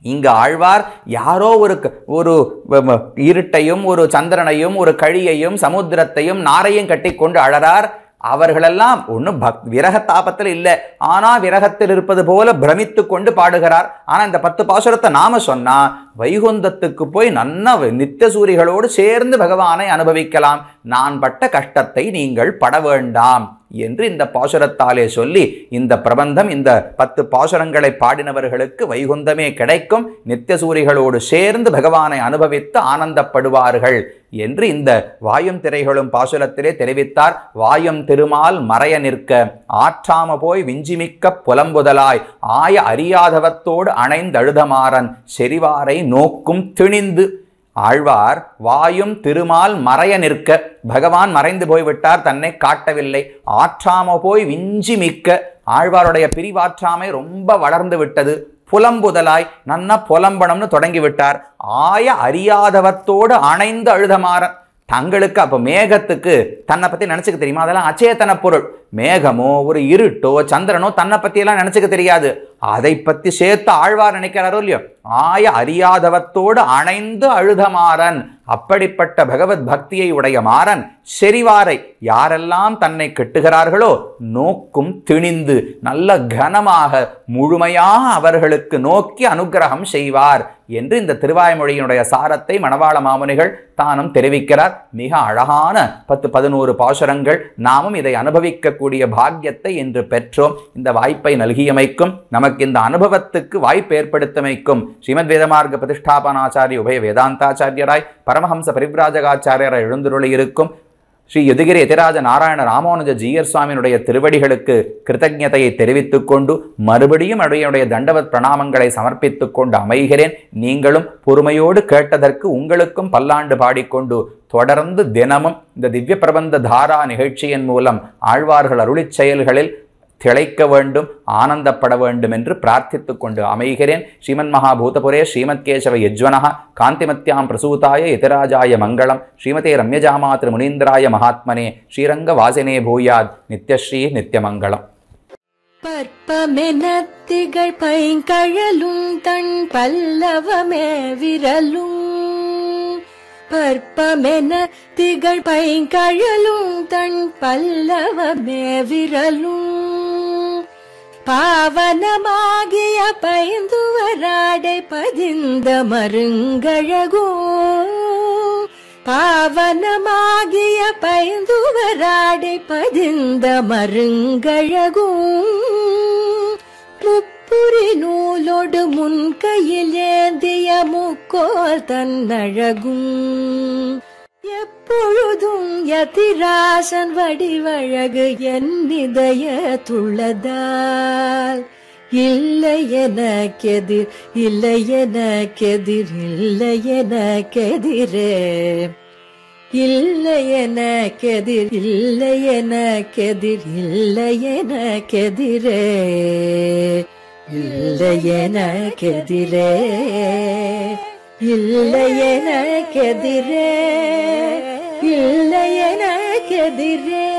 இங்க ஆழ்வார் யாரோ ஒரு இருட்டையும் ஒரு சந்திரனையும் ஒரு கழியையும் சமுத்திரத்தையும் நாரையும் கட்டி கொண்டு அழறார். அவர்களெல்லாம் ஒன்றும் விரக தாபத்தில் இல்லை, ஆனா விரகத்தில் இருப்பது போல பிரமித்து கொண்டு பாடுகிறார். ஆனா இந்த 10 பாசுரத்தை நாம சொன்னா வைகுந்தத்துக்கு போய் நன்ன நித்திய சூரிகளோடு சேர்ந்து பகவானை அனுபவிக்கலாம். நான் பட்ட கஷ்டத்தை நீங்கள் பட வேண்டாம் என்று இந்த பாசுரத்தாலே சொல்லி இந்த பிரபந்தம் இந்த 10 பாசுரங்களை பாடினவர்களுக்கு வைகுந்தமே கிடைக்கும், நித்தியசூரிகளோடு சேர்ந்து பகவானை அனுபவித்து ஆனந்தப்படுவார்கள் என்று இந்த வாயும் திரைகளும் பாசுரத்திலே தெரிவித்தார். வாயும் திருமால் மறைய நிற்க ஆற்றாம போய் விஞ்சிமிக்க புலம்புதலாய் ஆய அறியாதவத்தோடு அணைந்தழுதமாறன் செறிவாரை நோக்கும் திணிந்து. ஆழ்வார் வாயும் திருமால் மறைய நிற்க, பகவான் மறைந்து போய்விட்டார், தன்னை காட்டவில்லை. ஆற்றாம போய் விஞ்சி மிக்க, ஆழ்வாருடைய பிரிவாற்றாமை ரொம்ப வளர்ந்து விட்டது. புலம்புதலாய் நன்னா புலம்பணம்னு தொடங்கி விட்டார். ஆய அறியாதவத்தோடு அணைந்து அழுதமாறன். தங்களுக்கு அப்போ மேகத்துக்கு தன்னை பற்றி நினச்சிக்க தெரியுமா? அதெல்லாம் அச்சேதன பொருள். மேகமோ ஒரு இருட்டோ சந்திரனோ தன்னை பற்றியெல்லாம் நினச்சிக்க தெரியாது. அதை பற்றி சேர்த்து ஆழ்வார் நினைக்கிறாரோ இல்லையோ, ஆய அறியாதவத்தோடு அணைந்து அழுதமாறன். அப்படிப்பட்ட பகவத் பக்தியை உடைய மாறன் செறிவாரை யாரெல்லாம் தன்னை கெட்டுகிறார்களோ நோக்கும் திணிந்து நல்ல கனமாக முழுமையாக அவர்களுக்கு நோக்கி அனுக்கிரகம் செய்வார் என்று இந்த திருவாய்மொழியினுடைய சாரத்தை மணவாள மாமுனிகள் தானும் தெரிவிக்கிறார். மிக அழகான 10-11 பாசுரங்கள். நாமும் இதை அனுபவிக்கக்கூடிய பாக்கியத்தை இன்று பெற்றோம். இந்த வாய்ப்பை நல்கியமைக்கும், நமக்கு இந்த அனுபவத்துக்கு வாய்ப்பு ஏற்படுத்தமைக்கும் ஸ்ரீமத் வேதமார்க்க பிரதிஷ்டாபனாச்சாரிய உபய வேதாந்தாச்சாரியராய் பரமஹம்ச பரிவ்ராஜகாச்சாரியராய் எழுந்துருளி இருக்கும் ஸ்ரீ யுதிகிரி யதிராஜ நாராயண ராமானுஜ ஜீயர் சுவாமியினுடைய திருவடிகளுக்கு கிருத்தஜதையை தெரிவித்துக் கொண்டு மறுபடியும் அடையுடைய தண்டவத் பிரணாமங்களை சமர்ப்பித்துக் கொண்டு அமைகிறேன். நீங்களும் பொறுமையோடு கேட்டதற்கு உங்களுக்கும் பல்லாண்டு பாடிக்கொண்டு தொடர்ந்து தினமும் இந்த திவ்ய பிரபந்த தாரா நிகழ்ச்சியின் மூலம் ஆழ்வார்கள் அருளிச் செயல்களில் திளைக்க வேண்டும், ஆனந்தப்பட வேண்டும் என்று பிரார்த்தித்துக் கொண்டு அமைகிறேன். ஸ்ரீமன் மகாபூதபுரே ஸ்ரீமத் கேசவ யஜ்வனः காந்திமத்யாம் பிரசூதாய யதிராஜாய மங்களம். ஸ்ரீமதே ரம்யஜாமாத்ரு முனீந்திராய மகாத்மனே ஸ்ரீரங்க வாசினே பூயாத் நித்யஸ்ரீ நித்யமங்கலம். பற்பமெனத்திகள் பைங்கழலும் தன் பல்லவமே விரலும். பற்பமென திகழ் பைங்கழலும் தன் பல்லவமே விரலும். பாவனமாகிய பைந்துவராடை பதிந்த மருங்கழகோ. பாவனமாகிய பைந்துவராடை பதிந்த மருங்கழகோ. முப்புரி நூலோடு முன்கையில் ஏந்திய முக்கோல் தன்னழகும். எப்பொழுதும் யதிராசன் வடிவழகு என் இதயத்துள்ளதால். இல்லை எனக்கெதிர், இல்லை எனக்கெதிர், இல்லை எனக்கெதிரே. இல்லை எனக்கெதிர், இல்லை எனக்கெதிர், இல்லை எனக்கெதிரே. இல்லை எனக்கெதிரே, இல்லை எனக்கெதிரே, இல்லை எனக்கெதிரே.